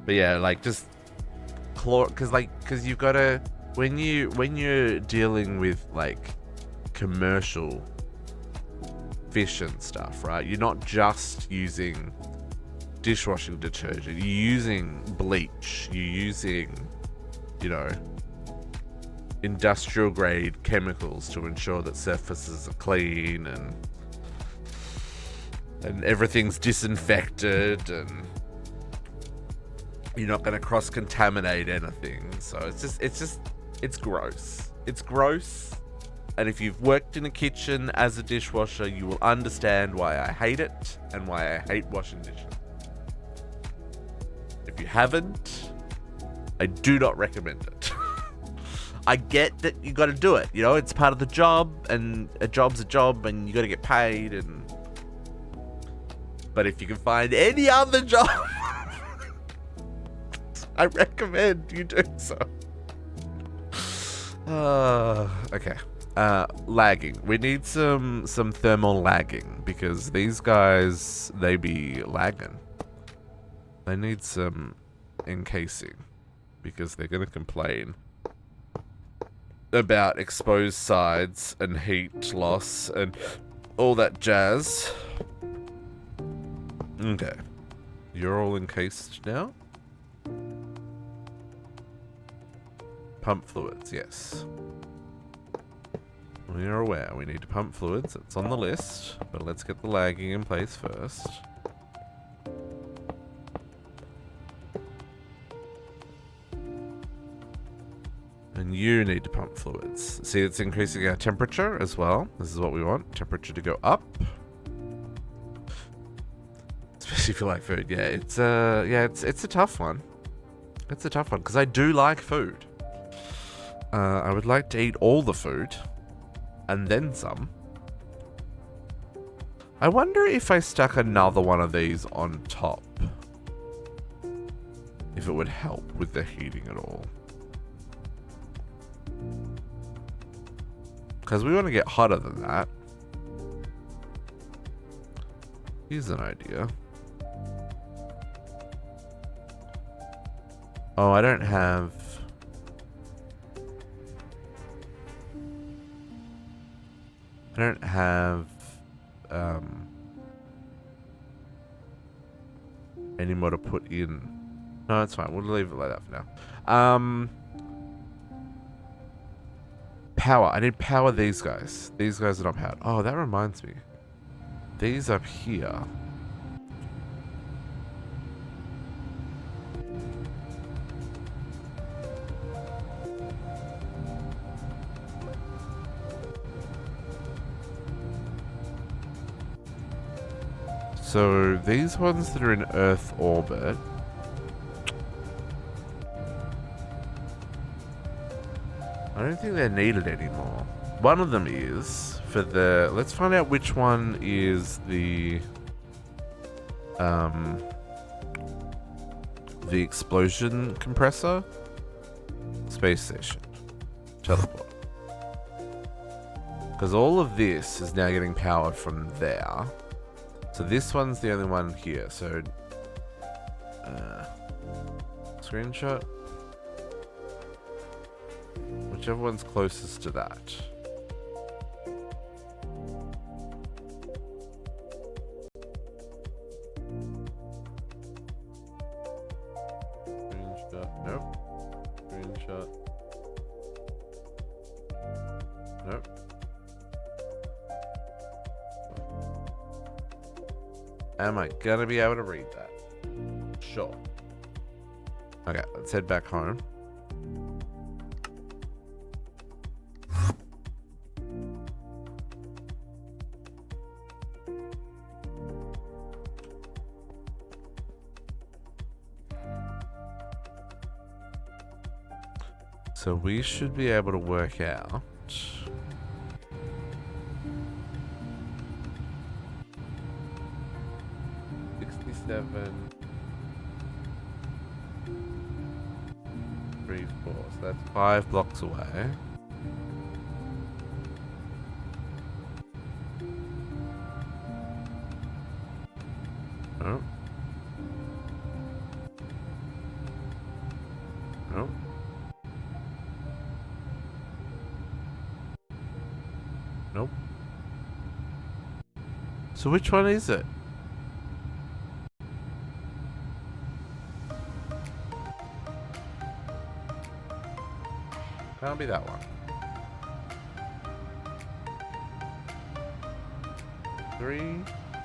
But yeah, like, just... Because you've got to... When you're dealing with, like, commercial fish and stuff, right? You're not just using dishwashing detergent. You're using bleach. You're using, you know, industrial grade chemicals to ensure that surfaces are clean and everything's disinfected and you're not going to cross contaminate anything. So it's gross. It's gross. And if you've worked in a kitchen as a dishwasher, you will understand why I hate it and why I hate washing dishes. If you haven't, I do not recommend it. I get that you got to do it. You know, it's part of the job, and a job's a job, and you got to get paid. But if you can find any other job, I recommend you do so. Okay. Lagging. We need some thermal lagging because these guys, they be lagging. They need some encasing because they're gonna complain about exposed sides and heat loss and all that jazz. Okay. You're all encased now? Pump fluids, yes. We are aware we need to pump fluids. It's on the list, but let's get the lagging in place first. And you need to pump fluids. See, it's increasing our temperature as well. This is what we want. Temperature to go up. Especially if you like food. Yeah, it's a tough one. It's a tough one because I do like food. I would like to eat all the food. and then some. I wonder if I stuck another one of these on top, if it would help with the heating at all. Because we want to get hotter than that. Here's an idea. Oh, I don't have... any more to put in. No, it's fine. We'll leave it like that for now. Power. I need power these guys. These guys are not powered. Oh, that reminds me. These up here. So these ones that are in Earth orbit. I don't think they're needed anymore. One of them is for the... Let's find out which one is the explosion compressor. Space station. Teleport. Because all of this is now getting powered from there. So this one's the only one here. So screenshot. Whichever one's closest to that. Screenshot. Nope. Screenshot. Nope. Am I gonna be able to read that? Sure. Okay, let's head back home. So we should be able to work out 67 3 4, so that's 5 blocks away. Oh. Oh. Nope. So which one is it? Can't be that one. 3,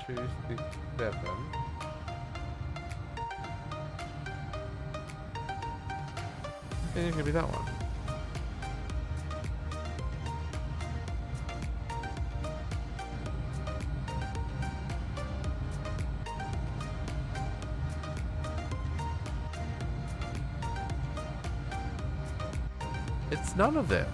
2, 6, 7. I think it could be that one. It's none of them.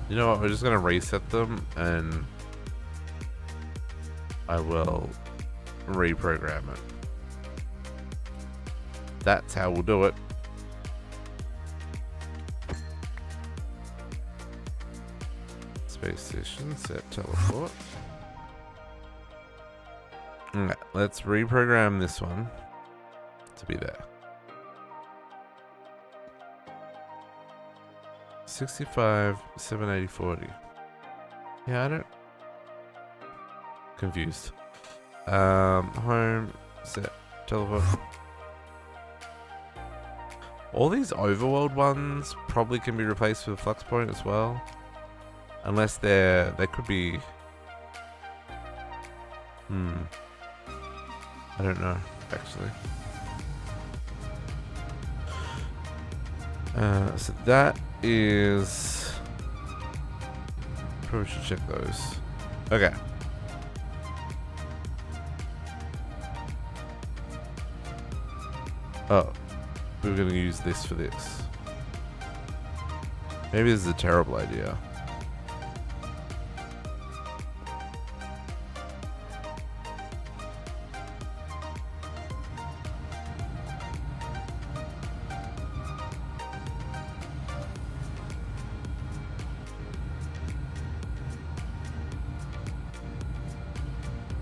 You know what? We're just gonna reset them and I will reprogram it. That's how we'll do it. Space station, set teleport. Okay, let's reprogram this one to be there. 65, 780, 40. Yeah, I don't... Confused. Home, set, teleport. All these overworld ones probably can be replaced with a flux point as well. Unless they could be... I don't know, actually. So that is Probably should check those. Okay. Oh. We were going to use this for this. Maybe this is a terrible idea.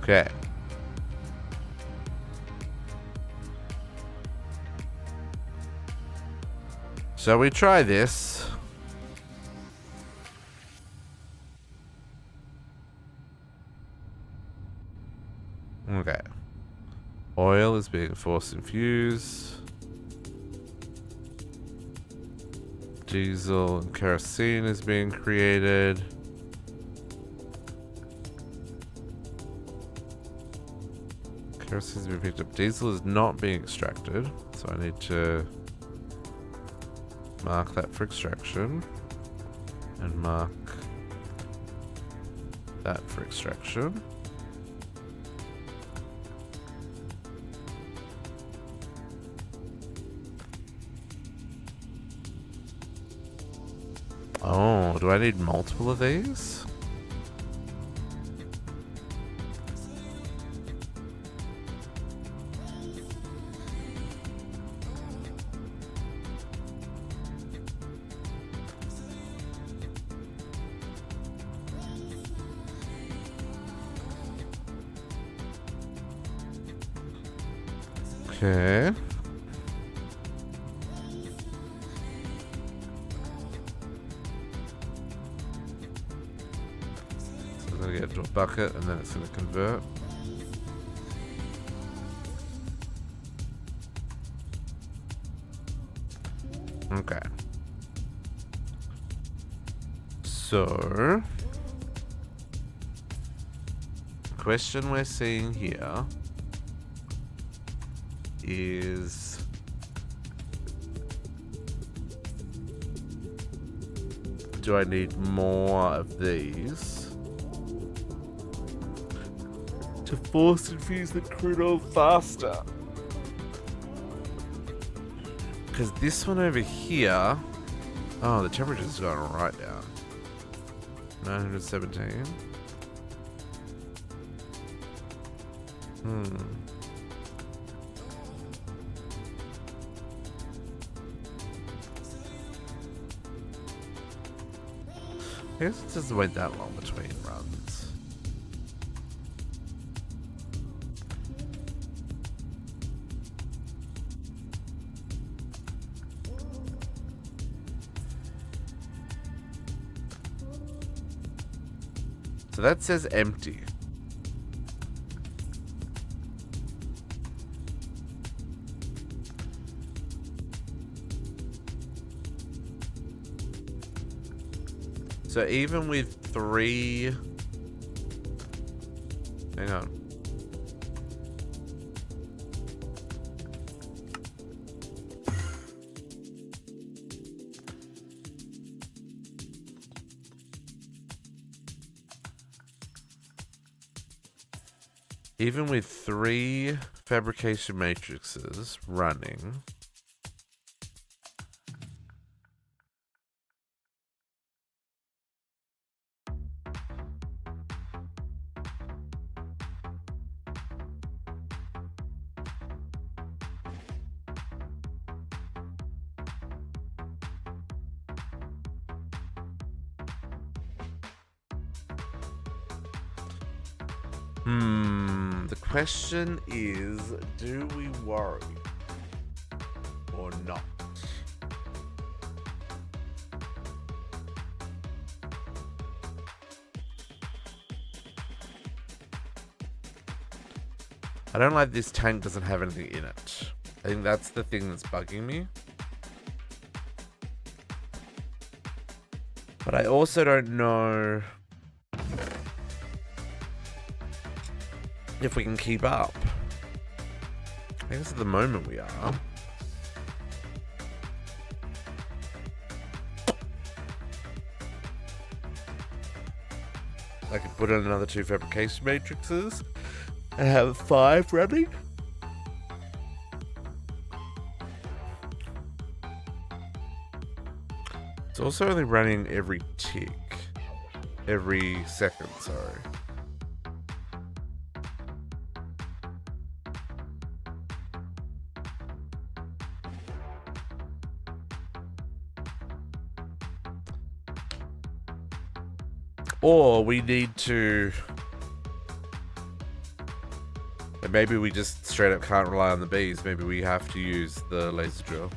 Okay. Shall we try this? Okay. Oil is being force infused. Diesel and kerosene is being created. Kerosene is being picked up. Diesel is not being extracted, so I need to mark that for extraction and mark that for extraction. Oh, do I need multiple of these? Okay. So I'm going to get into a bucket and then it's going to convert. Okay. So, the question we're seeing here is do I need more of these to force infuse the crude oil faster? Because this one over here, oh, the temperature's gone right down. 917. I guess it doesn't wait that long between runs. So that says empty. So even with 3... Hang on. Even with 3 fabrication matrices running... The question is, do we worry or not? I don't like this tank doesn't have anything in it. I think that's the thing that's bugging me. But I also don't know if we can keep up. I guess at the moment we are. I could put in another 2 fabrication matrices and have 5 running. It's also only running every tick. Every second, sorry. Or we need to... And maybe we just straight up can't rely on the bees. Maybe we have to use the laser drill.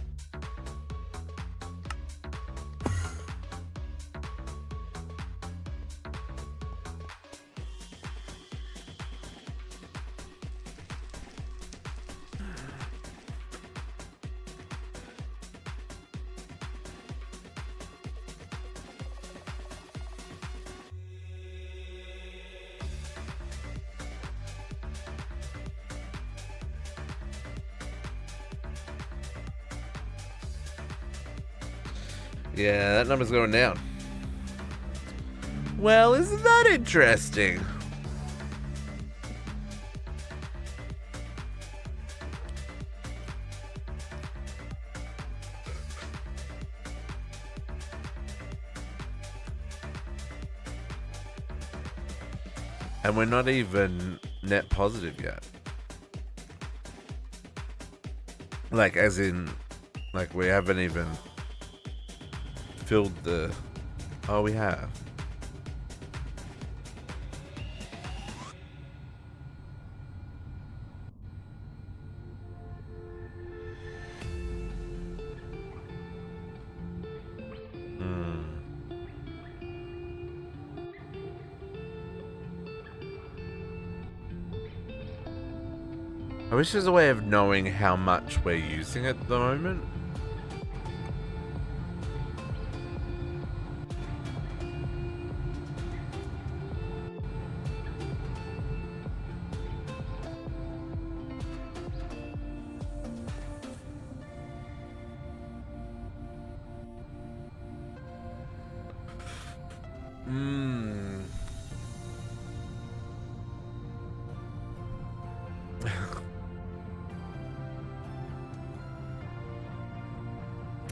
Yeah, that number's going down. Well, isn't that interesting? And we're not even net positive yet. Like, as in, like, we haven't even filled the... Oh, we have. I wish there's a way of knowing how much we're using at the moment.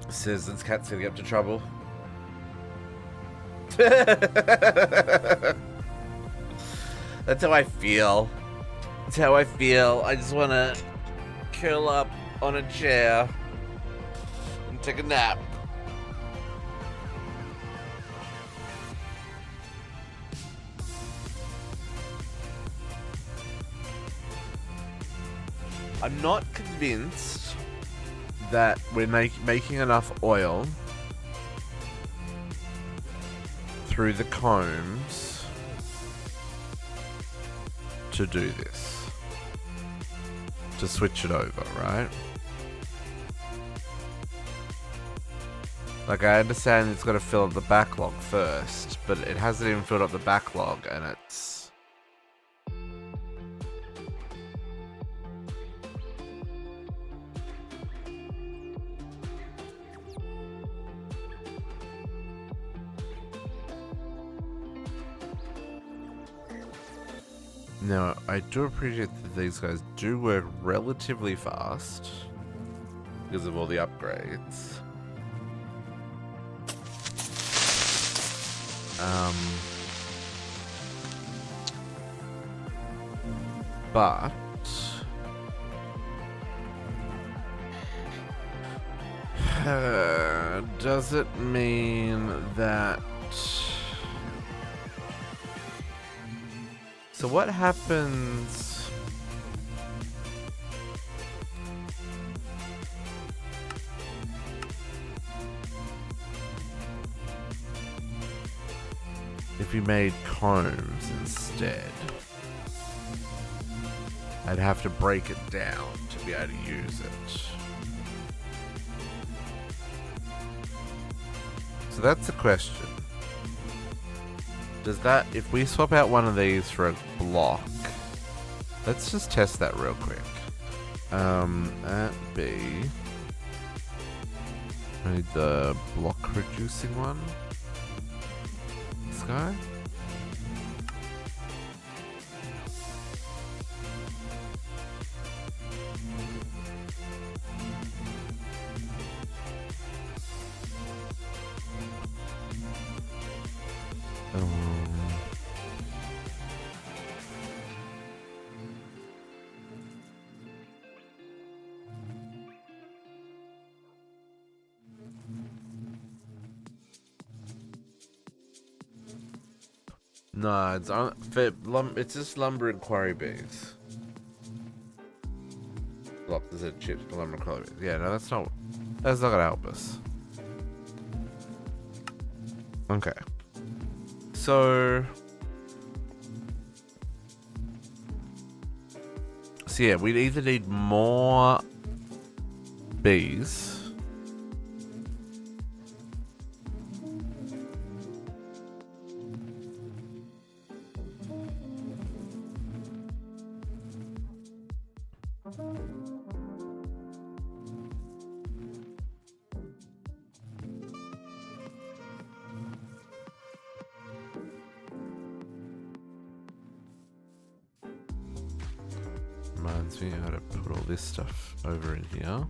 Citizens Cat's gonna get up to trouble. That's how I feel. That's how I feel. I just wanna curl up on a chair and take a nap. I'm not convinced that we're making enough oil through the combs to do this, to switch it over, right? Like, I understand it's got to fill up the backlog first, but it hasn't even filled up the backlog, and it's... Now, I do appreciate that these guys do work relatively fast because of all the upgrades. But does it mean that... So what happens if you made combs instead? I'd have to break it down to be able to use it. So that's the question. Does that, if we swap out one of these for a block, let's just test that real quick. At B, I need the block reducing one. This guy. No, it's just lumber and quarry bees. There's a chips for lumber and quarry bees. Yeah, no, that's not gonna help us. Okay. So yeah, we'd either need more bees. Reminds me how to put all this stuff over in here.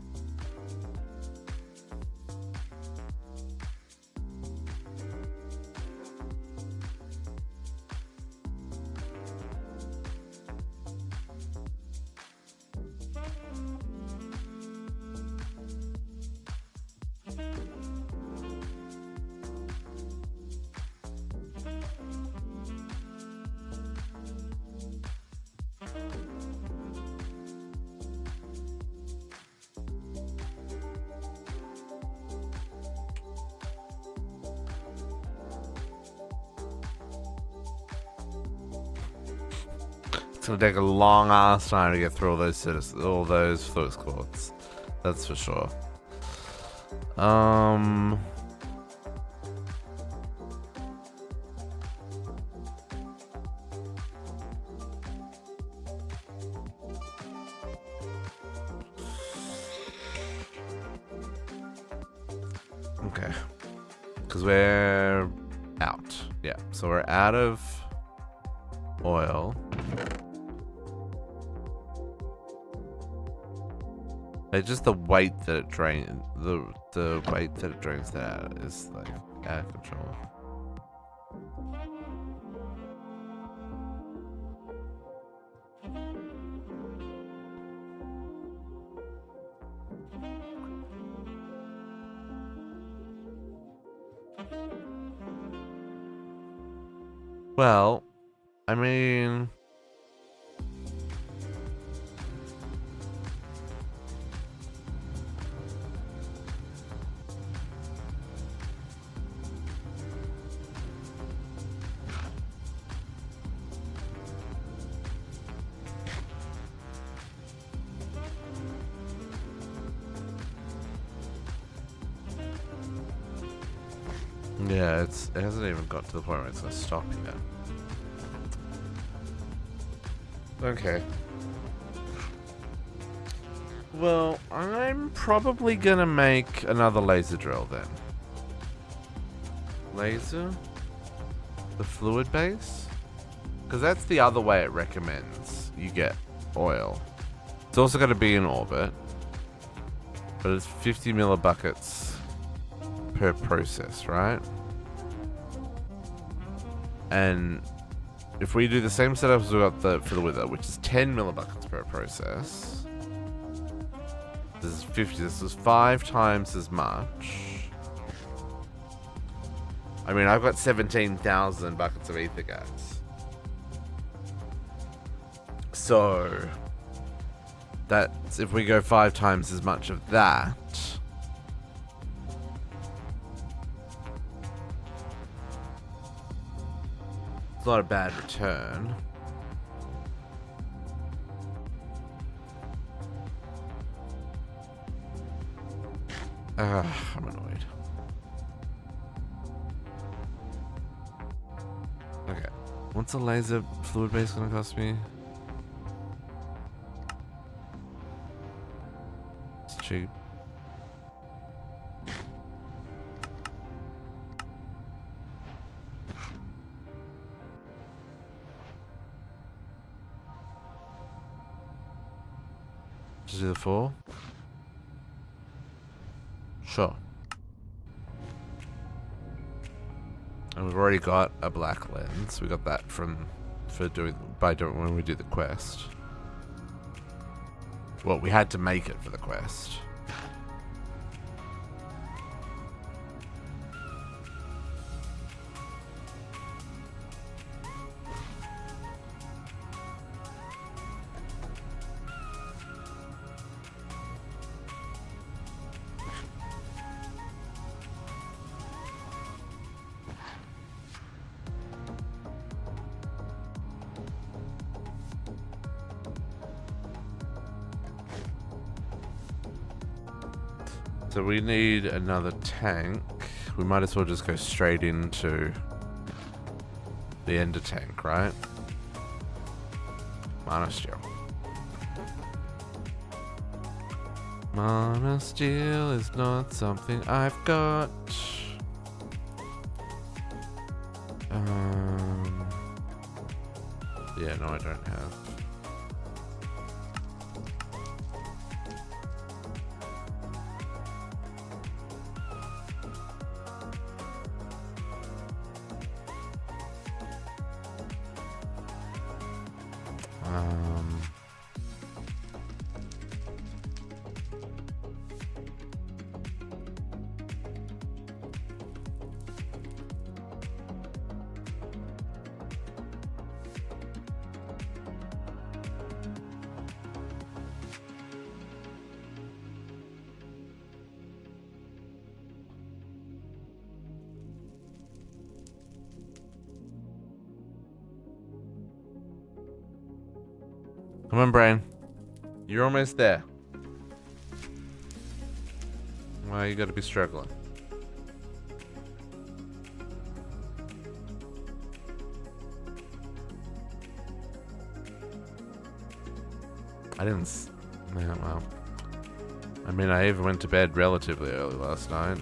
It's gonna take a long ass time to get through all those flux cords. That's for sure. Okay. Because we're out. Yeah. So we're out of oil. It's just the weight that it drains. The weight that it drains that out is like out of control. Well, I mean, yeah, it hasn't even got to the point where it's gonna stop yet. Okay. Well, I'm probably gonna make another laser drill then. Laser? The fluid base? Because that's the other way it recommends you get oil. It's also going to be in orbit, but it's 50 millibuckets per process, right? And if we do the same setup as we got for the Wither, which is 10 millibuckets per process, this is 50. This is 5 times as much. I mean, I've got 17,000 buckets of ether gas. So that's if we go 5 times as much of that. It's not a bad return. I'm annoyed. Okay. What's a laser fluid base gonna cost me? It's cheap. Just do the 4? Sure. And we've already got a black lens. We got that when we do the quest. Well, we had to make it for the quest. So we need another tank. We might as well just go straight into the ender tank, right? Mana steel. Mana steel is not something I've got. Yeah, no, I don't have. Come on, brain. You're almost there. Why you gotta be struggling? I didn't. Yeah, well. I mean, I even went to bed relatively early last night.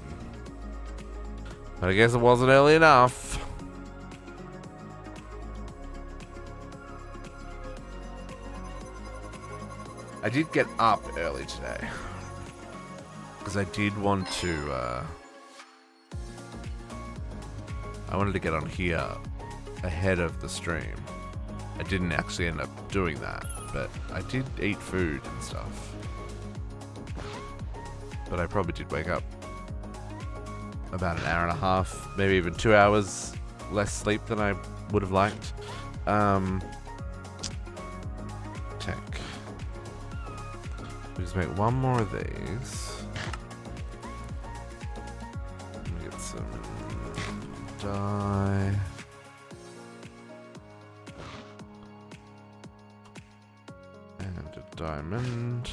But I guess it wasn't early enough. I did get up early today. Because I did want to, I wanted to get on here ahead of the stream. I didn't actually end up doing that, but I did eat food and stuff. But I probably did wake up about an hour and a half, maybe even 2 hours less sleep than I would have liked. Tank. We just make one more of these. Get some dye. And a diamond.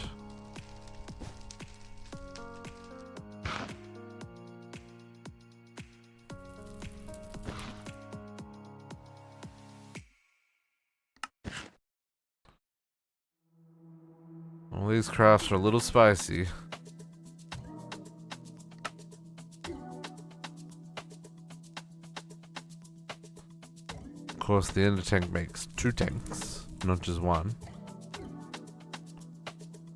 All these crafts are a little spicy. Of course, the ender tank makes 2 tanks, not just one.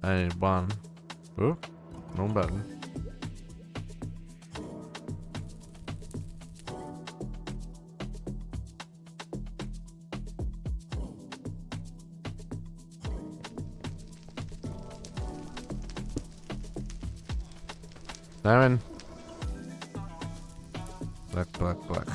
I need one. Oh, wrong button. Diamond. Black, black, black.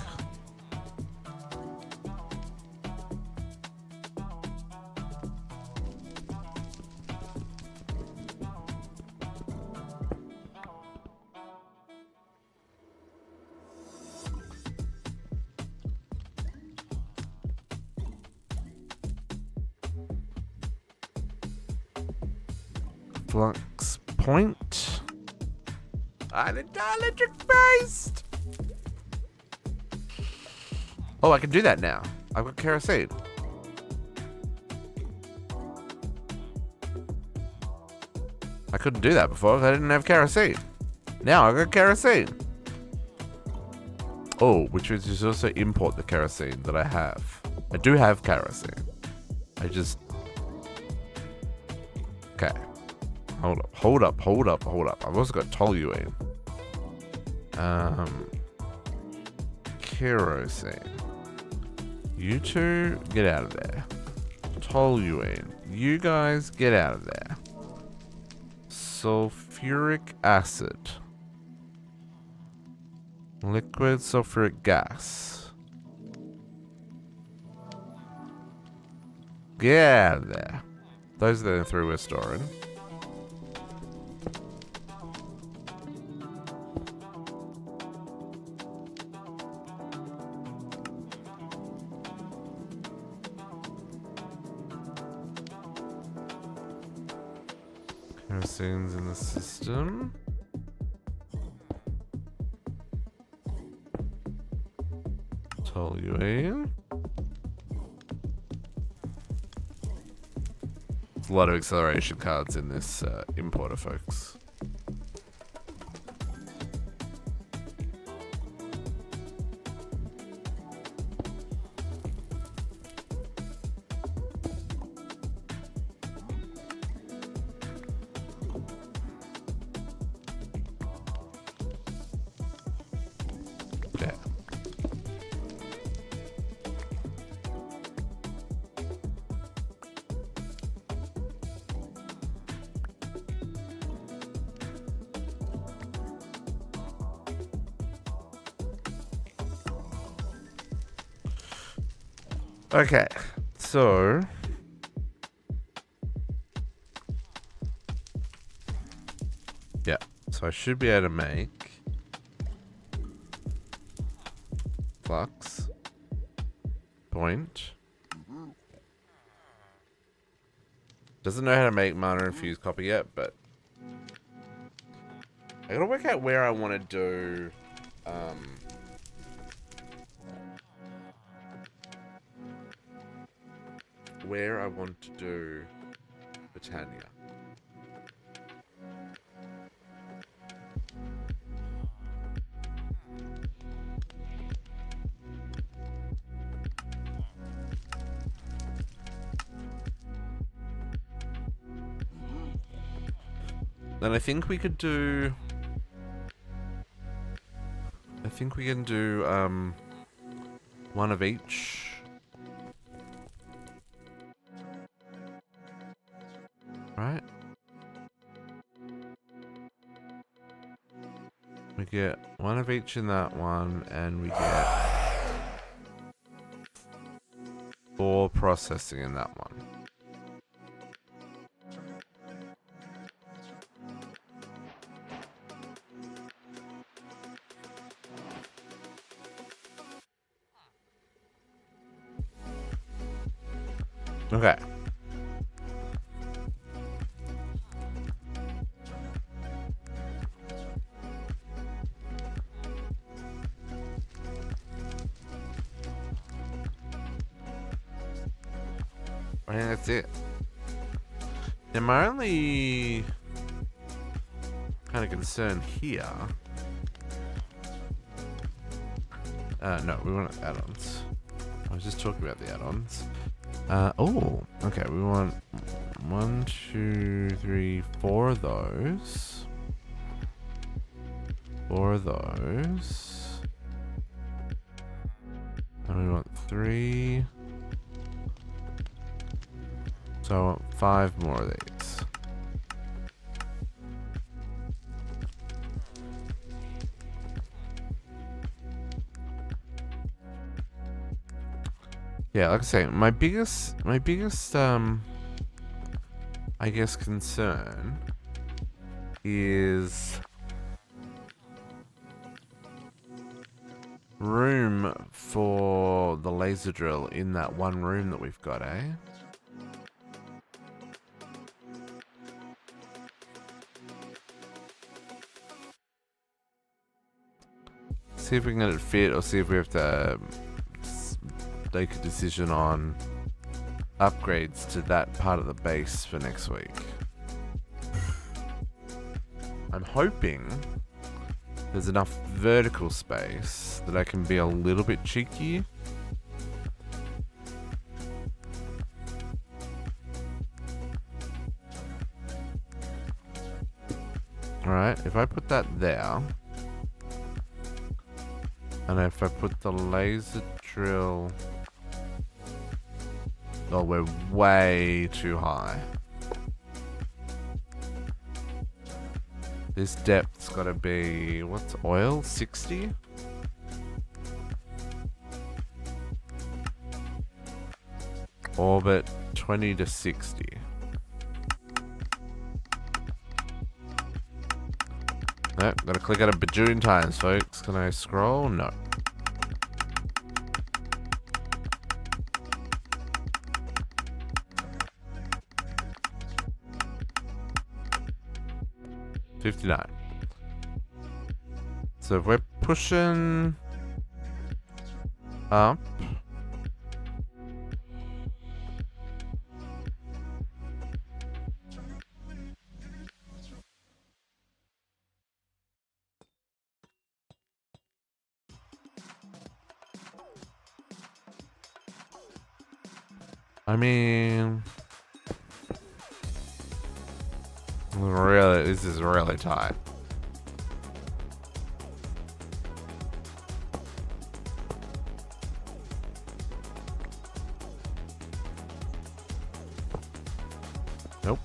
Flux point. Electric based. Oh, I can do that now. I've got kerosene. I couldn't do that before because I didn't have kerosene. Now I've got kerosene. Oh, which means you should also import the kerosene that I have. I do have kerosene. I just... Okay. Hold up. I've also got toluene. Kerosene. You two, get out of there. Toluene. You guys, get out of there. Sulfuric acid. Liquid sulfuric gas. Get out of there. Those are the 3 we're storing. Kerosene's in the system. Toluene. There's a lot of acceleration cards in this importer, folks. Okay, so yeah, so I should be able to make flux point. Doesn't know how to make mana infused copper yet, but I gotta work out where I want to do where I want to do Botania. Then I think we could do... I think we can do one of each. Right? We get one of each in that one, and we get 4 processing in that one. Okay. I think that's it. And my only kind of concern here... no, we want add-ons. I was just talking about the add-ons. Oh, okay, we want 1, 2, 3, 4 of those. 4 of those. And we want 3. So I want 5 more of these. Yeah, like I say, my biggest I guess concern is room for the laser drill in that one room that we've got, eh? See if we can get it fit, or see if we have to make a decision on upgrades to that part of the base for next week. I'm hoping there's enough vertical space that I can be a little bit cheeky. Alright, if I put that there, and if I put the laser drill... Oh, we're way too high. This depth's gotta be... What's oil? 60? Orbit 20 to 60. No, gotta click it a bajillion times, folks. Can I scroll? No. $59. So if we're pushing Up. I mean, really, this is really tight. Nope.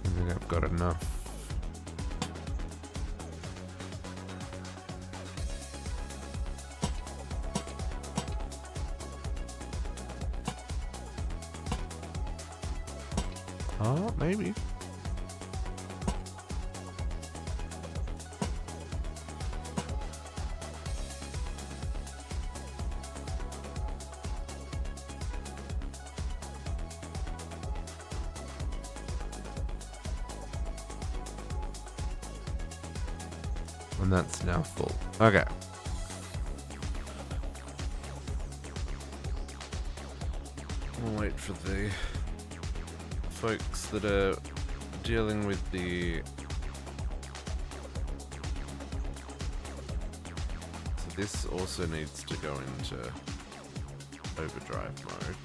I think I've got enough. Oh, maybe. And that's now full. Okay. We'll wait for the folks that are dealing with the... So this also needs to go into overdrive mode.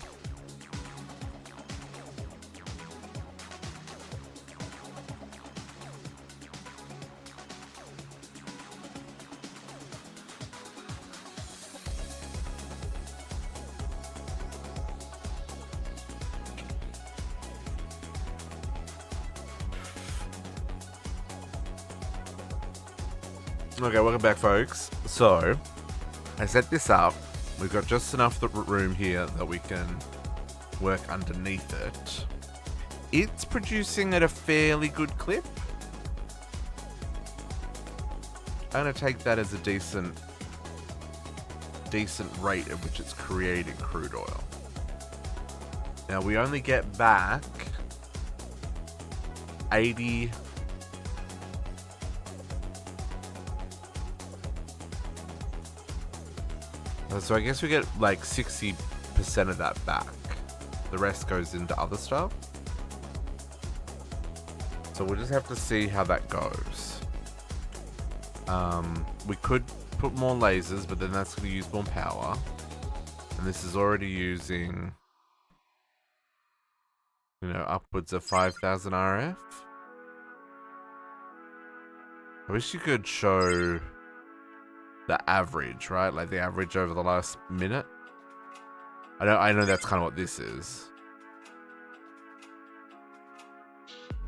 Okay, welcome back, folks. So, I set this up. We've got just enough room here that we can work underneath it. It's producing at a fairly good clip. I'm going to take that as a decent rate at which it's creating crude oil. Now, we only get back 80... So I guess we get like 60% of that back. The rest goes into other stuff. So we'll just have to see how that goes. We could put more lasers, but then that's going to use more power. And this is already using, you know, upwards of 5,000 RF. I wish you could show the average, right? Like the average over the last minute. I know that's kind of what this is.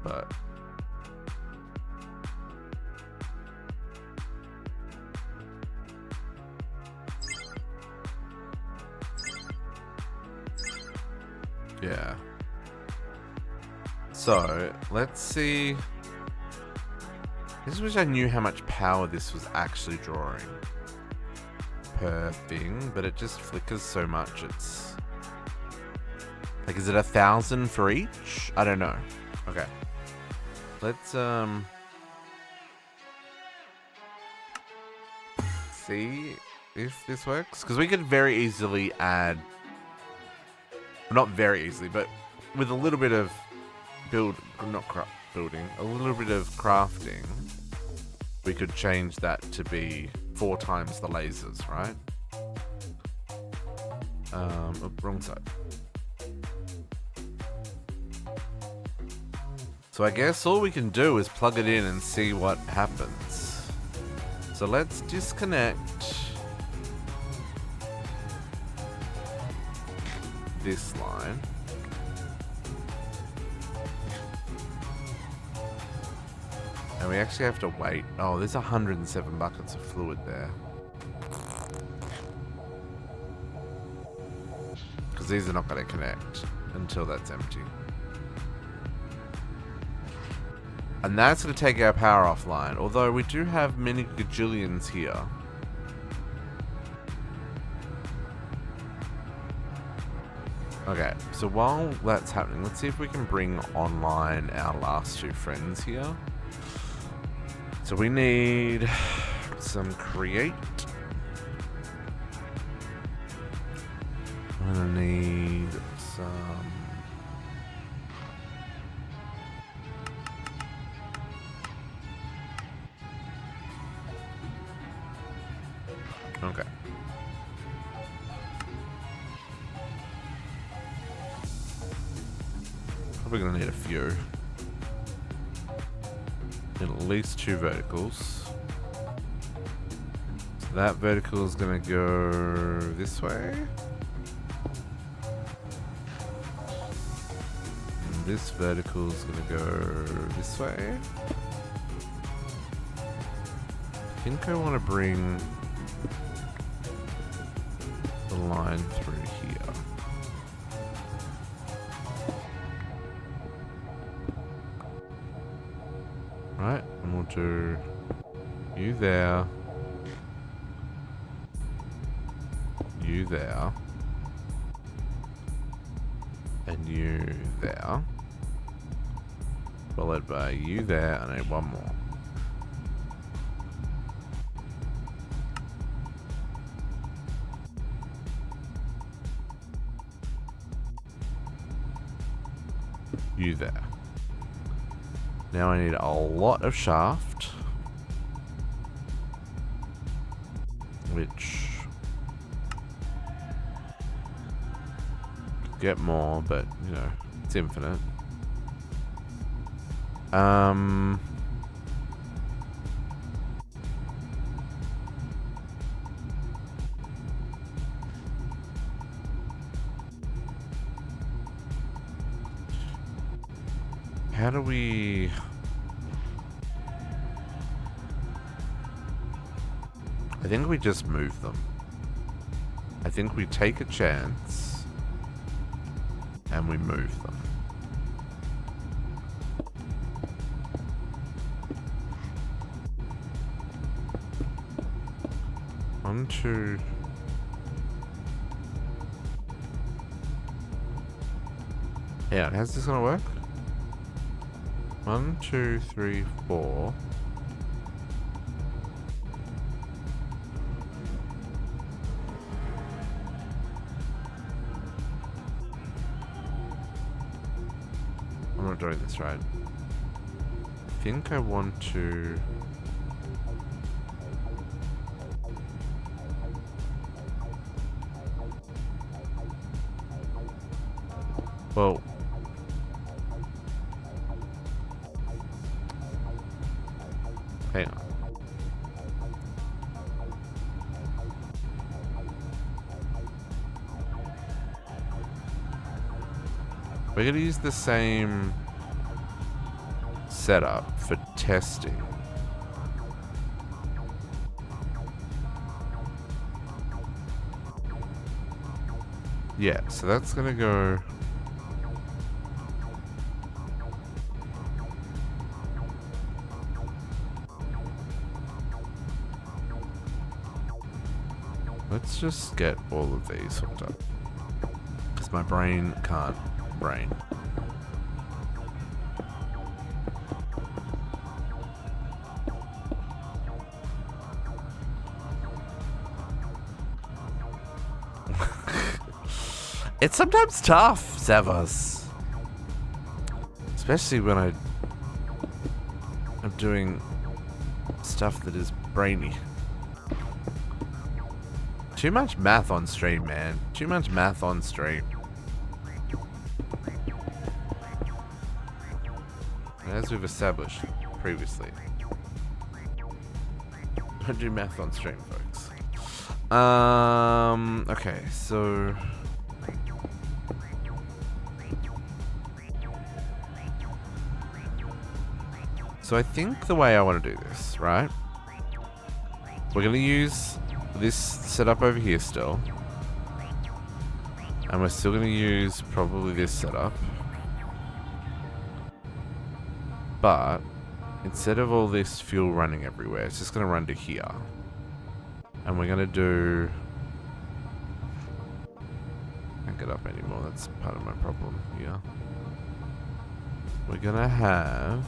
But yeah. So, let's see. I just wish I knew how much power this was actually drawing per thing, but it just flickers so much. It's like, is it 1,000 for each? I don't know. Okay, let's see if this works, because we could very easily add, not very easily, but with a little bit of building, a little bit of crafting, we could change that to be 4 times the lasers, right? Oh, wrong side. So I guess all we can do is plug it in and see what happens. So let's disconnect this line. And we actually have to wait. Oh, there's 107 buckets of fluid there. Because these are not going to connect until that's empty. And that's going to take our power offline. Although we do have many gajillions here. Okay, so while that's happening, let's see if we can bring online our last two friends here. So we need some create. I'm gonna need some... Okay. Probably gonna need a few. Need at least 2 verticals. So that vertical is gonna go this way. And this vertical is gonna go this way. I think I want to bring the line through here. Right, and we'll do you there, you there, and you there, followed by you there, and I need one more. You there. Now I need a lot of shaft, which could get more, but you know, it's infinite. How do we... I think we just move them. I think we take a chance and we move them. One, two... Yeah, how's this gonna work? 1, 2, 3, 4. I'm not doing this right. I think I want to... Well... Hang on. We're going to use the same setup for testing. Yeah, so that's going to go... Let's just get all of these hooked up. Because my brain can't brain. It's sometimes tough, Zavas. Especially when I'm doing stuff that is brainy. Too much math on stream, man. Too much math on stream. as we've established previously. Don't do math on stream, folks. Okay, so... So I think the way I want to do this, right? We're going to use this setup over here still. And we're still going to use probably this setup. But instead of all this fuel running everywhere, it's just going to run to here. And we're going to do... Can't get up anymore, that's part of my problem here. We're going to have...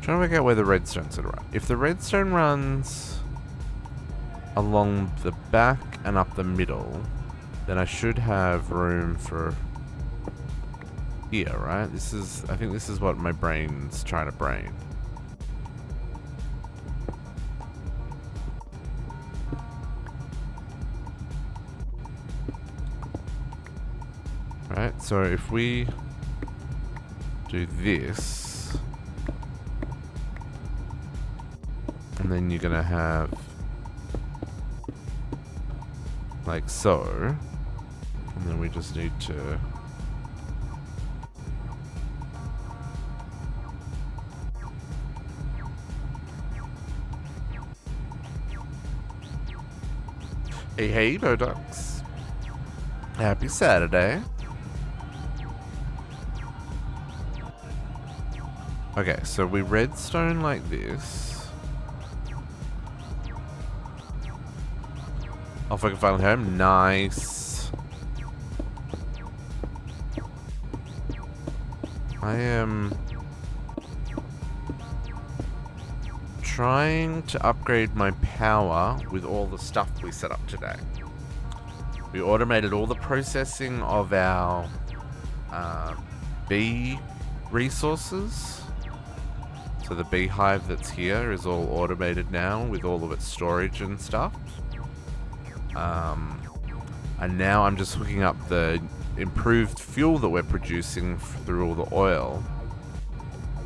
Trying to work out where the redstone's gonna run. If the redstone runs along the back and up the middle, then I should have room for here, right? This is, I think this is what my brain's trying to brain. Right, so if we do this, and then you're gonna have like so, and then we just need to hey Bodox, happy Saturday. Okay, so we redstone like this. Off I can finally home. Nice. I am trying to upgrade my power with all the stuff we set up today. We automated all the processing of our bee resources. So the beehive that's here is all automated now with all of its storage and stuff. And now I'm just hooking up the improved fuel that we're producing through all the oil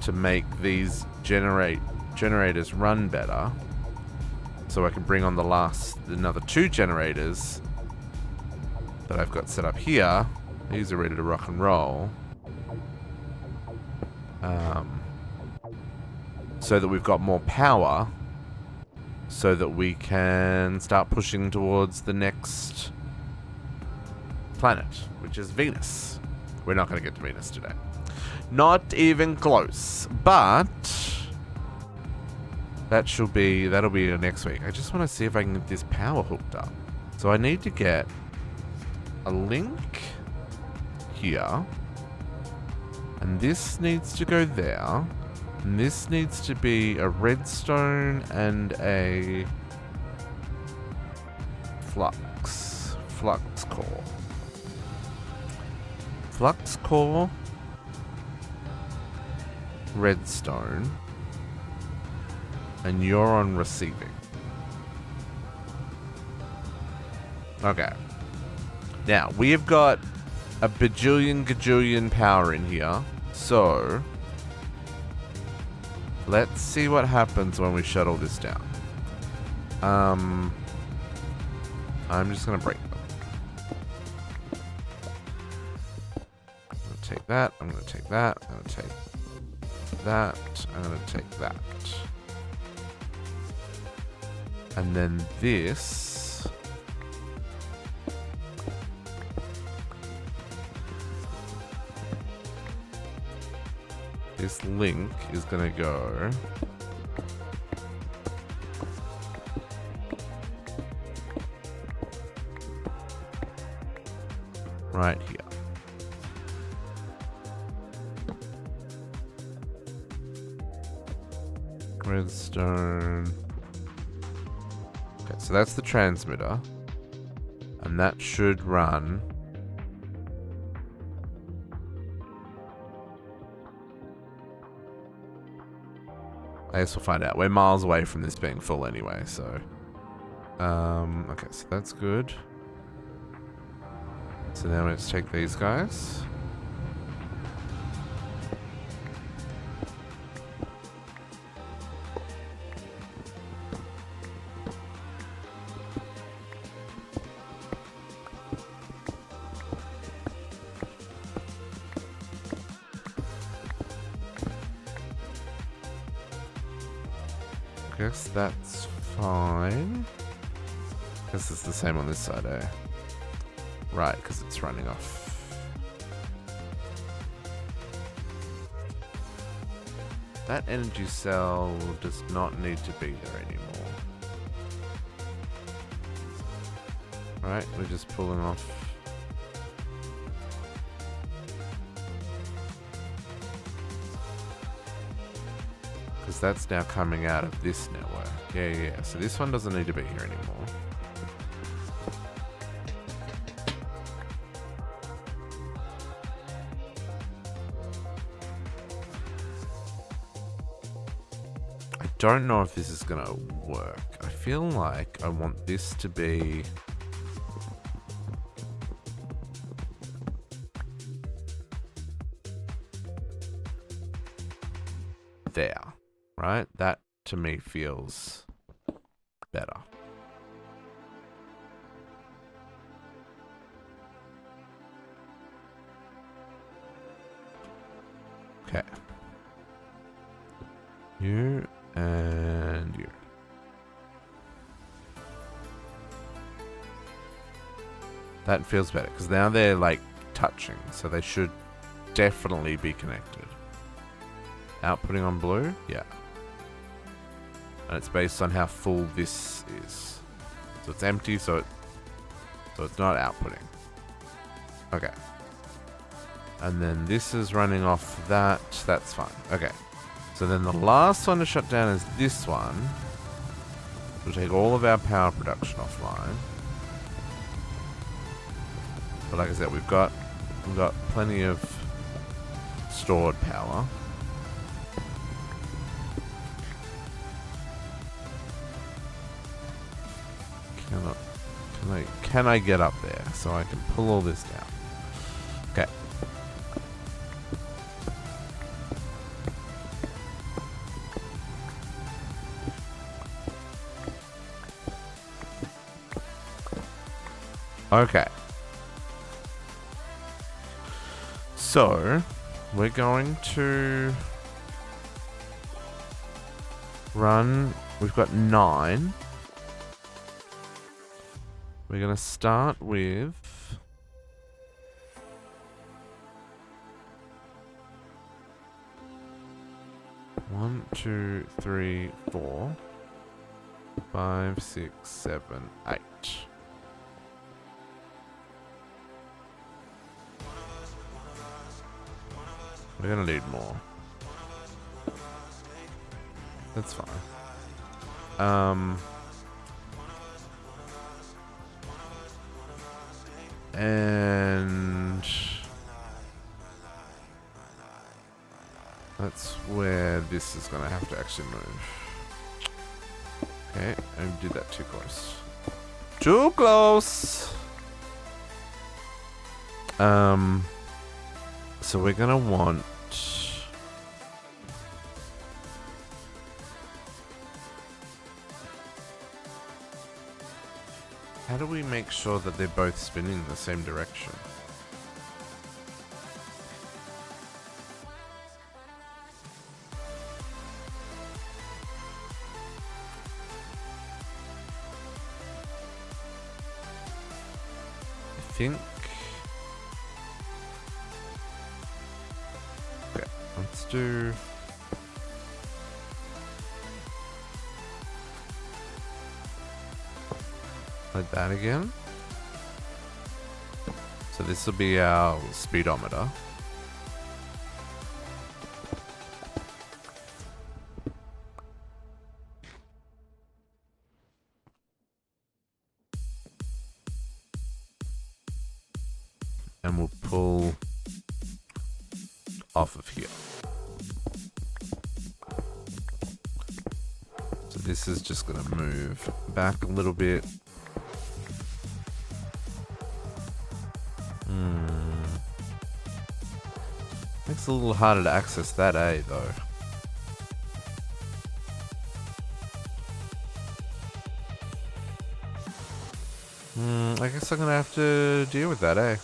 to make these generators run better. So I can bring on another 2 generators that I've got set up here. These are ready to rock and roll. So that we've got more power, so that we can start pushing towards the next planet, which is Venus. We're not going to get to Venus today. Not even close. But that'll be next week. I just want to see if I can get this power hooked up. So I need to get a link here. And this needs to go there. And this needs to be a redstone and a flux core. Flux core, redstone, and you're on receiving. Okay. Now, we have got a gajillion power in here, so let's see what happens when we shut all this down. I'm just gonna break them. I'm gonna take that, I'm gonna take that, I'm gonna take that, I'm gonna take that. And then this link is gonna go right here. Redstone. Okay, so that's the transmitter. And that should run. I guess we'll find out. We're miles away from this being full anyway, so Okay, so that's good. So now let's take these guys. Guess that's fine. Guess it's the same on this side, eh? Right, because it's running off. That energy cell does not need to be there anymore. Right, we're just pulling off. Because that's now coming out of this network. Yeah. So this one doesn't need to be here anymore. I don't know if this is going to work. I feel like I want this to be... there. Right? That to me feels better. Okay. You and you. That feels better because now they're like touching, so they should definitely be connected. Outputting on blue? Yeah. And it's based on how full this is. So it's empty, so it's not outputting. Okay. And then this is running off that. That's fine. Okay. So then the last one to shut down is this one. We'll take all of our power production offline. But like I said, we've got plenty of stored power. Can I get up there so I can pull all this down? Okay. Okay. So, we're going to run. We've got 9. We're going to start with 1, 2, 3, 4, 5, 6, 7, 8. We're going to need more. That's fine. And that's where this is going to have to actually move. Okay, I did that too close. Too close! So we're going to want... How do we make sure that they're both spinning in the same direction? I think... Okay, let's do... like that again. So this will be our speedometer. And we'll pull off of here. So this is just going to move back a little bit. Makes it a little harder to access that A though. I guess I'm going to have to deal with that, eh?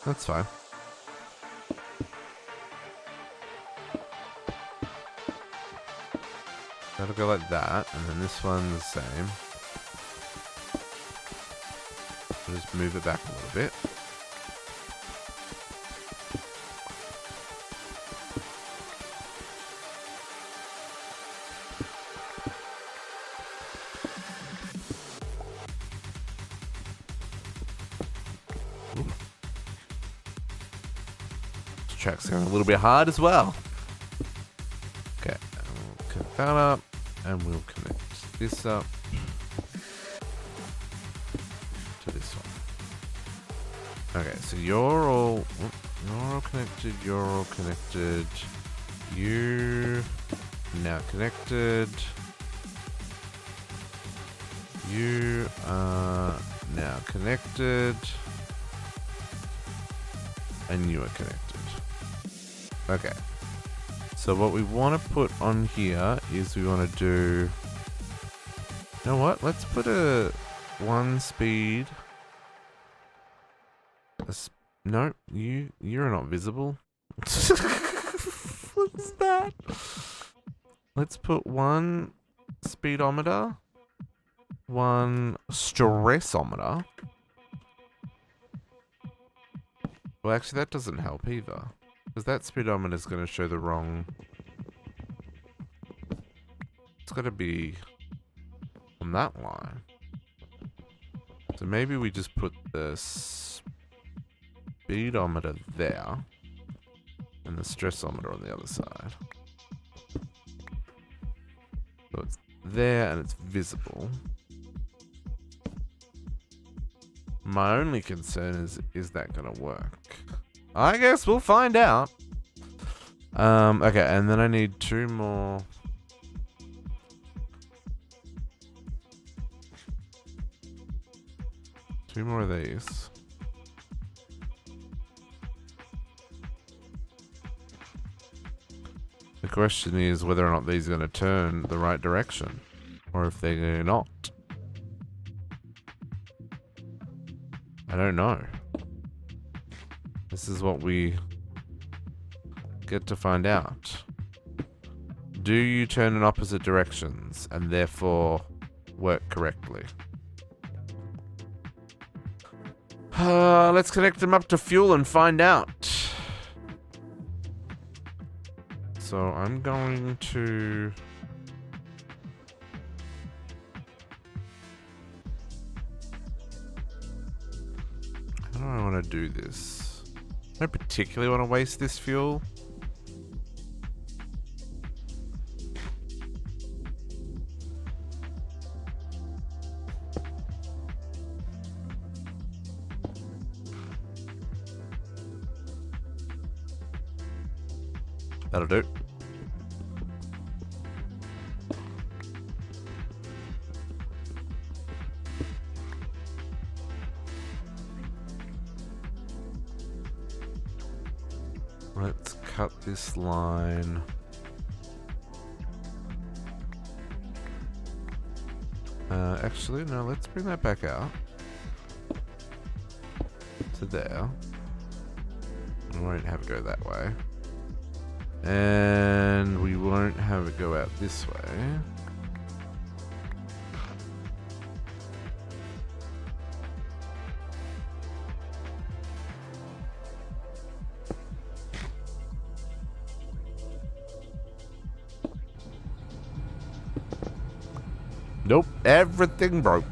That's fine. That'll go like that, and then this one's the same. I'll just move it back a little bit. This track's going a little bit hard as well. Okay, we'll connect that up. And we'll connect this up to this one. Okay, so you're all connected, you're all connected. You now connected. You are now connected. And you are connected. Okay. So what we want to put on here is we want to do... You know what? Let's put a 1 speed. No, you're not visible. What's that? Let's put 1 speedometer, 1 stressometer. Well, actually, that doesn't help either. Because that speedometer is going to show the wrong... It's got to be on that line. So maybe we just put the speedometer there and the stressometer on the other side. So it's there and it's visible. My only concern is that going to work? I guess we'll find out. Okay, and then I need 2 more. 2 more of these. The question is whether or not these are going to turn the right direction, or if they're not. I don't know. This is what we get to find out. Do you turn in opposite directions and therefore work correctly? Let's connect them up to fuel and find out. So I'm going to... How do I want to do this? I don't particularly want to waste this fuel. That'll do. Let's cut this line. Actually, no, let's bring that back out to there. We won't have it go that way. And we won't have it go out this way. Nope, everything broke.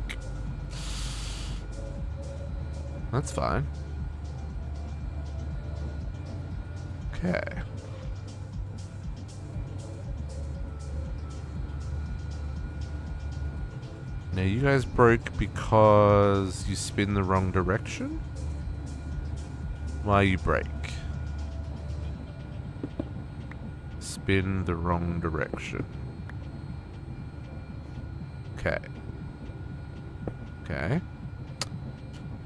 That's fine. Okay. Now you guys broke because you spin the wrong direction? Why you break? Spin the wrong direction. Okay. Okay.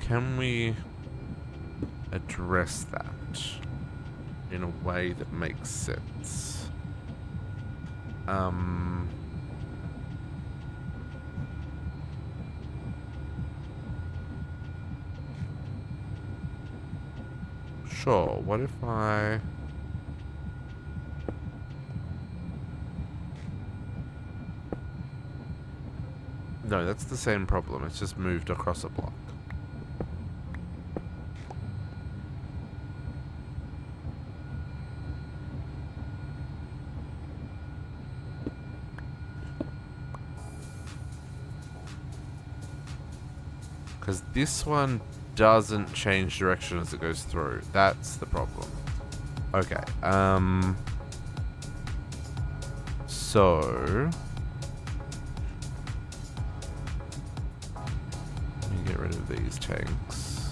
Can we address that in a way that makes sense? Sure, what if I... No, that's the same problem. It's just moved across a block. Because this one doesn't change direction as it goes through. That's the problem. Okay, so... let me get rid of these tanks.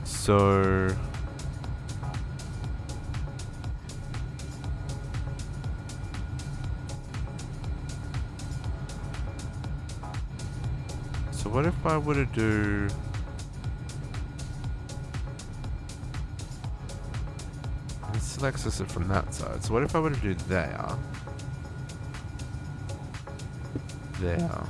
So... so what if I were to do... it selects us from that side. So what if I were to do there? There.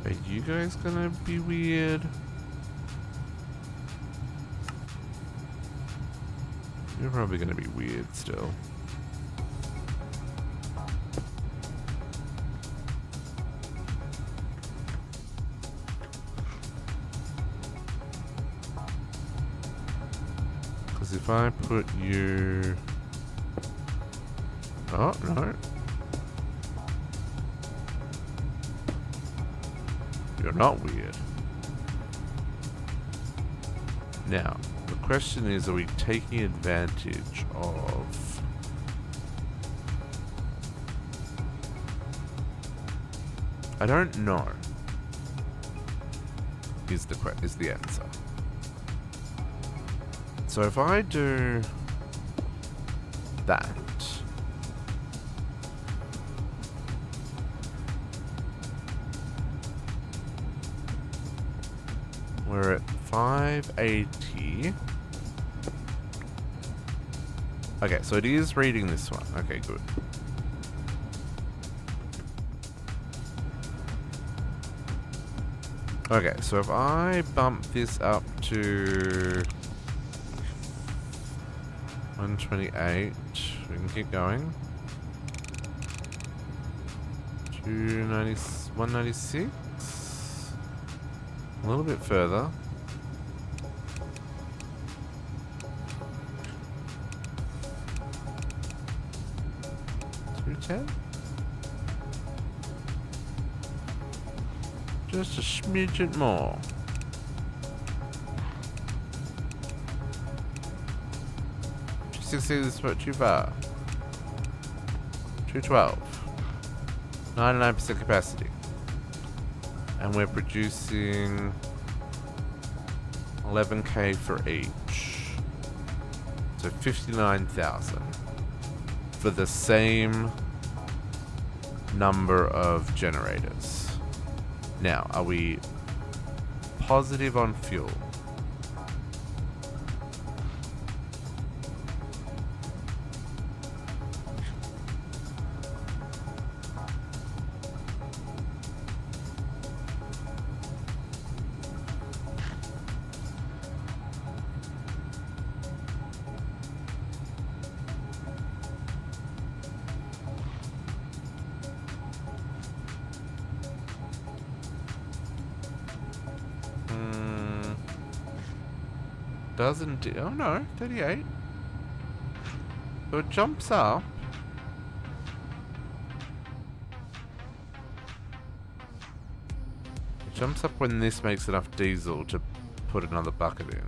Are you guys gonna be weird? You're probably gonna be weird still. Because if I put you... oh, no. You're not weird. Now, the question is, are we taking advantage of... I don't know. Is the answer. So if I do that, we're at 580. Okay, so it is reading this one. Okay, good. Okay, so if I bump this up to 128, we can keep going. 196. A little bit further. 210. Just a smidgen more. This is too far. 212. 99% capacity. And we're producing 11k for each. So 59,000 for the same number of generators. Now, are we positive on fuel? Doesn't do... oh no, 38. So it jumps up. It jumps up when this makes enough diesel to put another bucket in.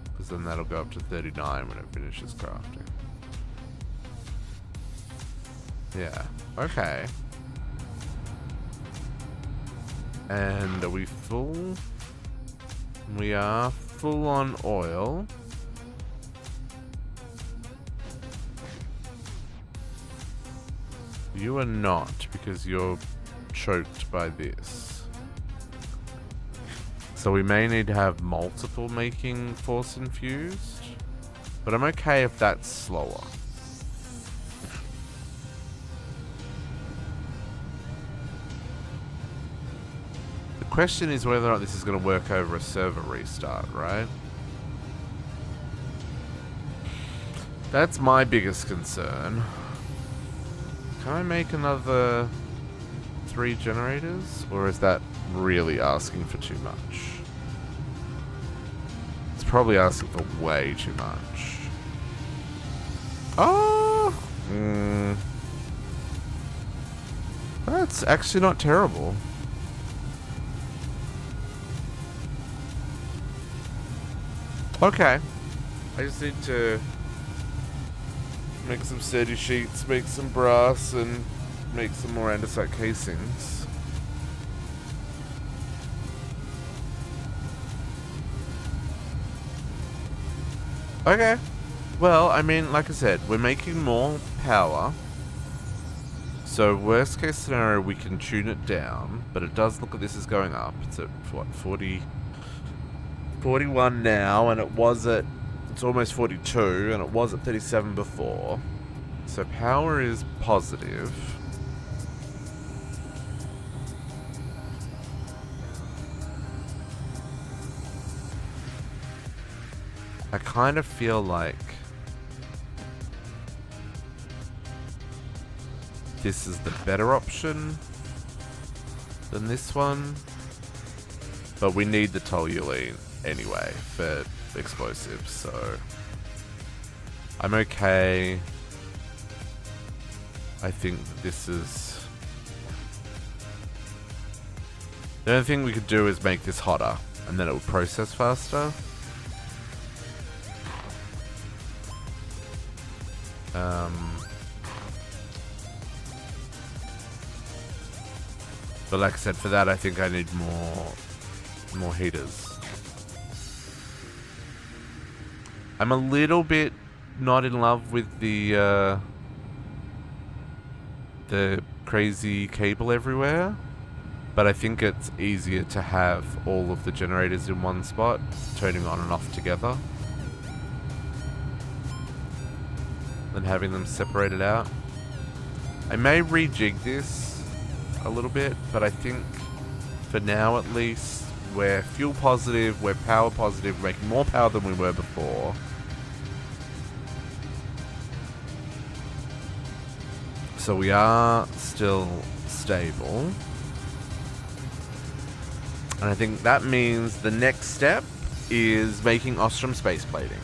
Because then that'll go up to 39 when it finishes crafting. Yeah, okay. And are we full. We are full on oil. You are not, because you're choked by this. So we may need to have multiple making Force Infused. But I'm okay if that's slower. The question is whether or not this is going to work over a server restart, right? That's my biggest concern. Can I make another 3 generators? Or is that really asking for too much? It's probably asking for way too much. Oh! That's actually not terrible. Okay. I just need to make some sturdy sheets, make some brass, and make some more andesite casings. Okay. Well, I mean, like I said, we're making more power. So worst case scenario, we can tune it down, but it does look like this is going up. It's at, what, 41 now, and it was at, it's almost 42, and it was at 37 before. So power is positive. I kind of feel like this is the better option than this one, but we need the toluene anyway for explosives, so I'm okay. I think this is... The only thing we could do is make this hotter, and then it will process faster. But like I said, for that I think I need more heaters. I'm a little bit not in love with the crazy cable everywhere, but I think it's easier to have all of the generators in one spot, turning on and off together, than having them separated out. I may rejig this a little bit, but I think for now at least we're fuel positive, we're power positive, we're making more power than we were before. So we are still stable. And I think that means the next step is making Ostrom space plating.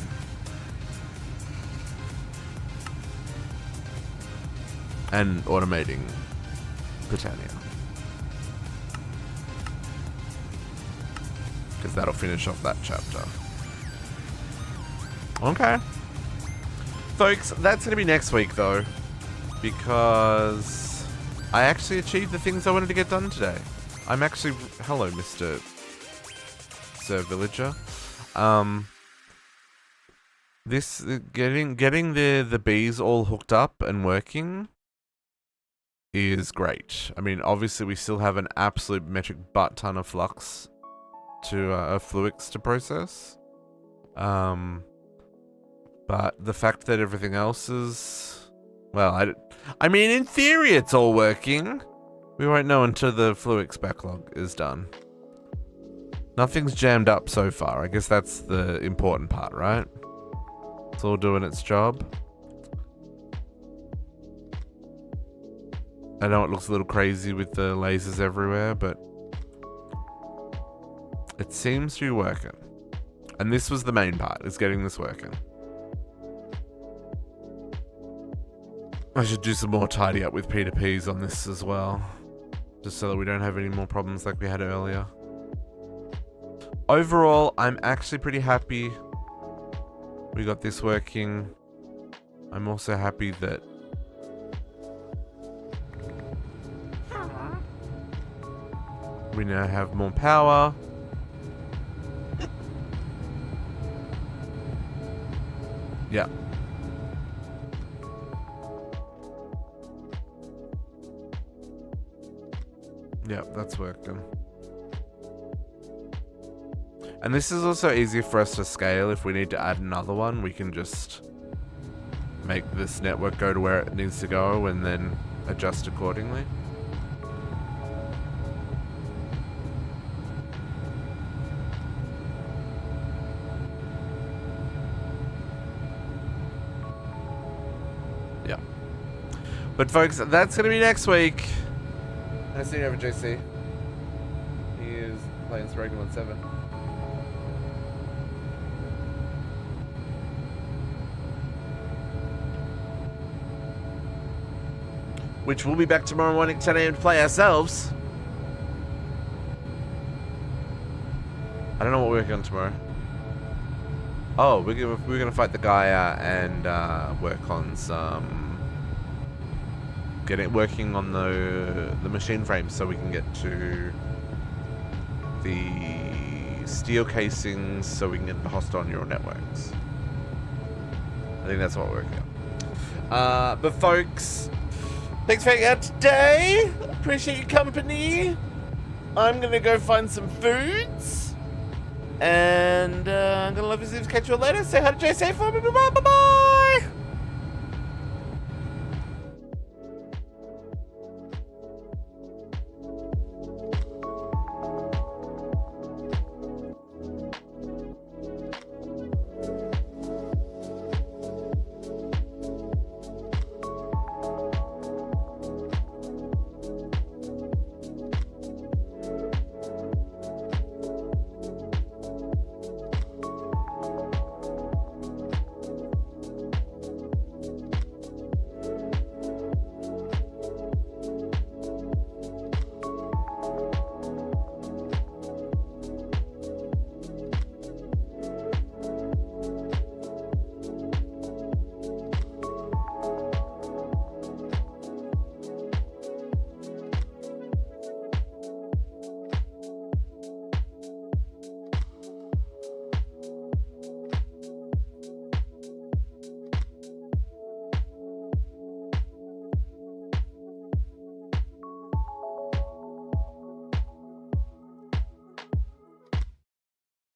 And automating Botania. Because that'll finish off that chapter. Okay. Folks, that's going to be next week though. Because I actually achieved the things I wanted to get done today. I'm actually... Hello, Mr. Sir Villager. Getting the bees all hooked up and working is great. I mean, obviously we still have an absolute metric butt ton of flux to fluix to process. But the fact that everything else is, well, I mean, in theory it's all working. We won't know until the fluix backlog is done. Nothing's jammed up so far. I guess that's the important part, right? It's all doing its job. I know it looks a little crazy with the lasers everywhere, but it seems to be working. And this was the main part, is getting this working. I should do some more tidy up with P2Ps on this as well. Just so that we don't have any more problems like we had earlier. Overall, I'm actually pretty happy we got this working. I'm also happy that We now have more power. Yeah. Yeah, that's working. And this is also easier for us to scale. If we need to add another one, we can just make this network go to where it needs to go and then adjust accordingly. Yeah. But folks, that's going to be next week. Nice seeing you over, JC. He is playing Sprague 17. Which we'll be back tomorrow morning, 10 AM to play ourselves. I don't know what we're working on tomorrow. Oh, we're gonna fight the guy and work on some working on the machine frame so we can get to the steel casings so we can get the hostile neural networks. I think that's what we're working on. But folks, thanks for hanging out today. Appreciate your company. I'm gonna go find some foods. And I'm gonna love you. Catch you later. Say hi to JC for me. Bye bye.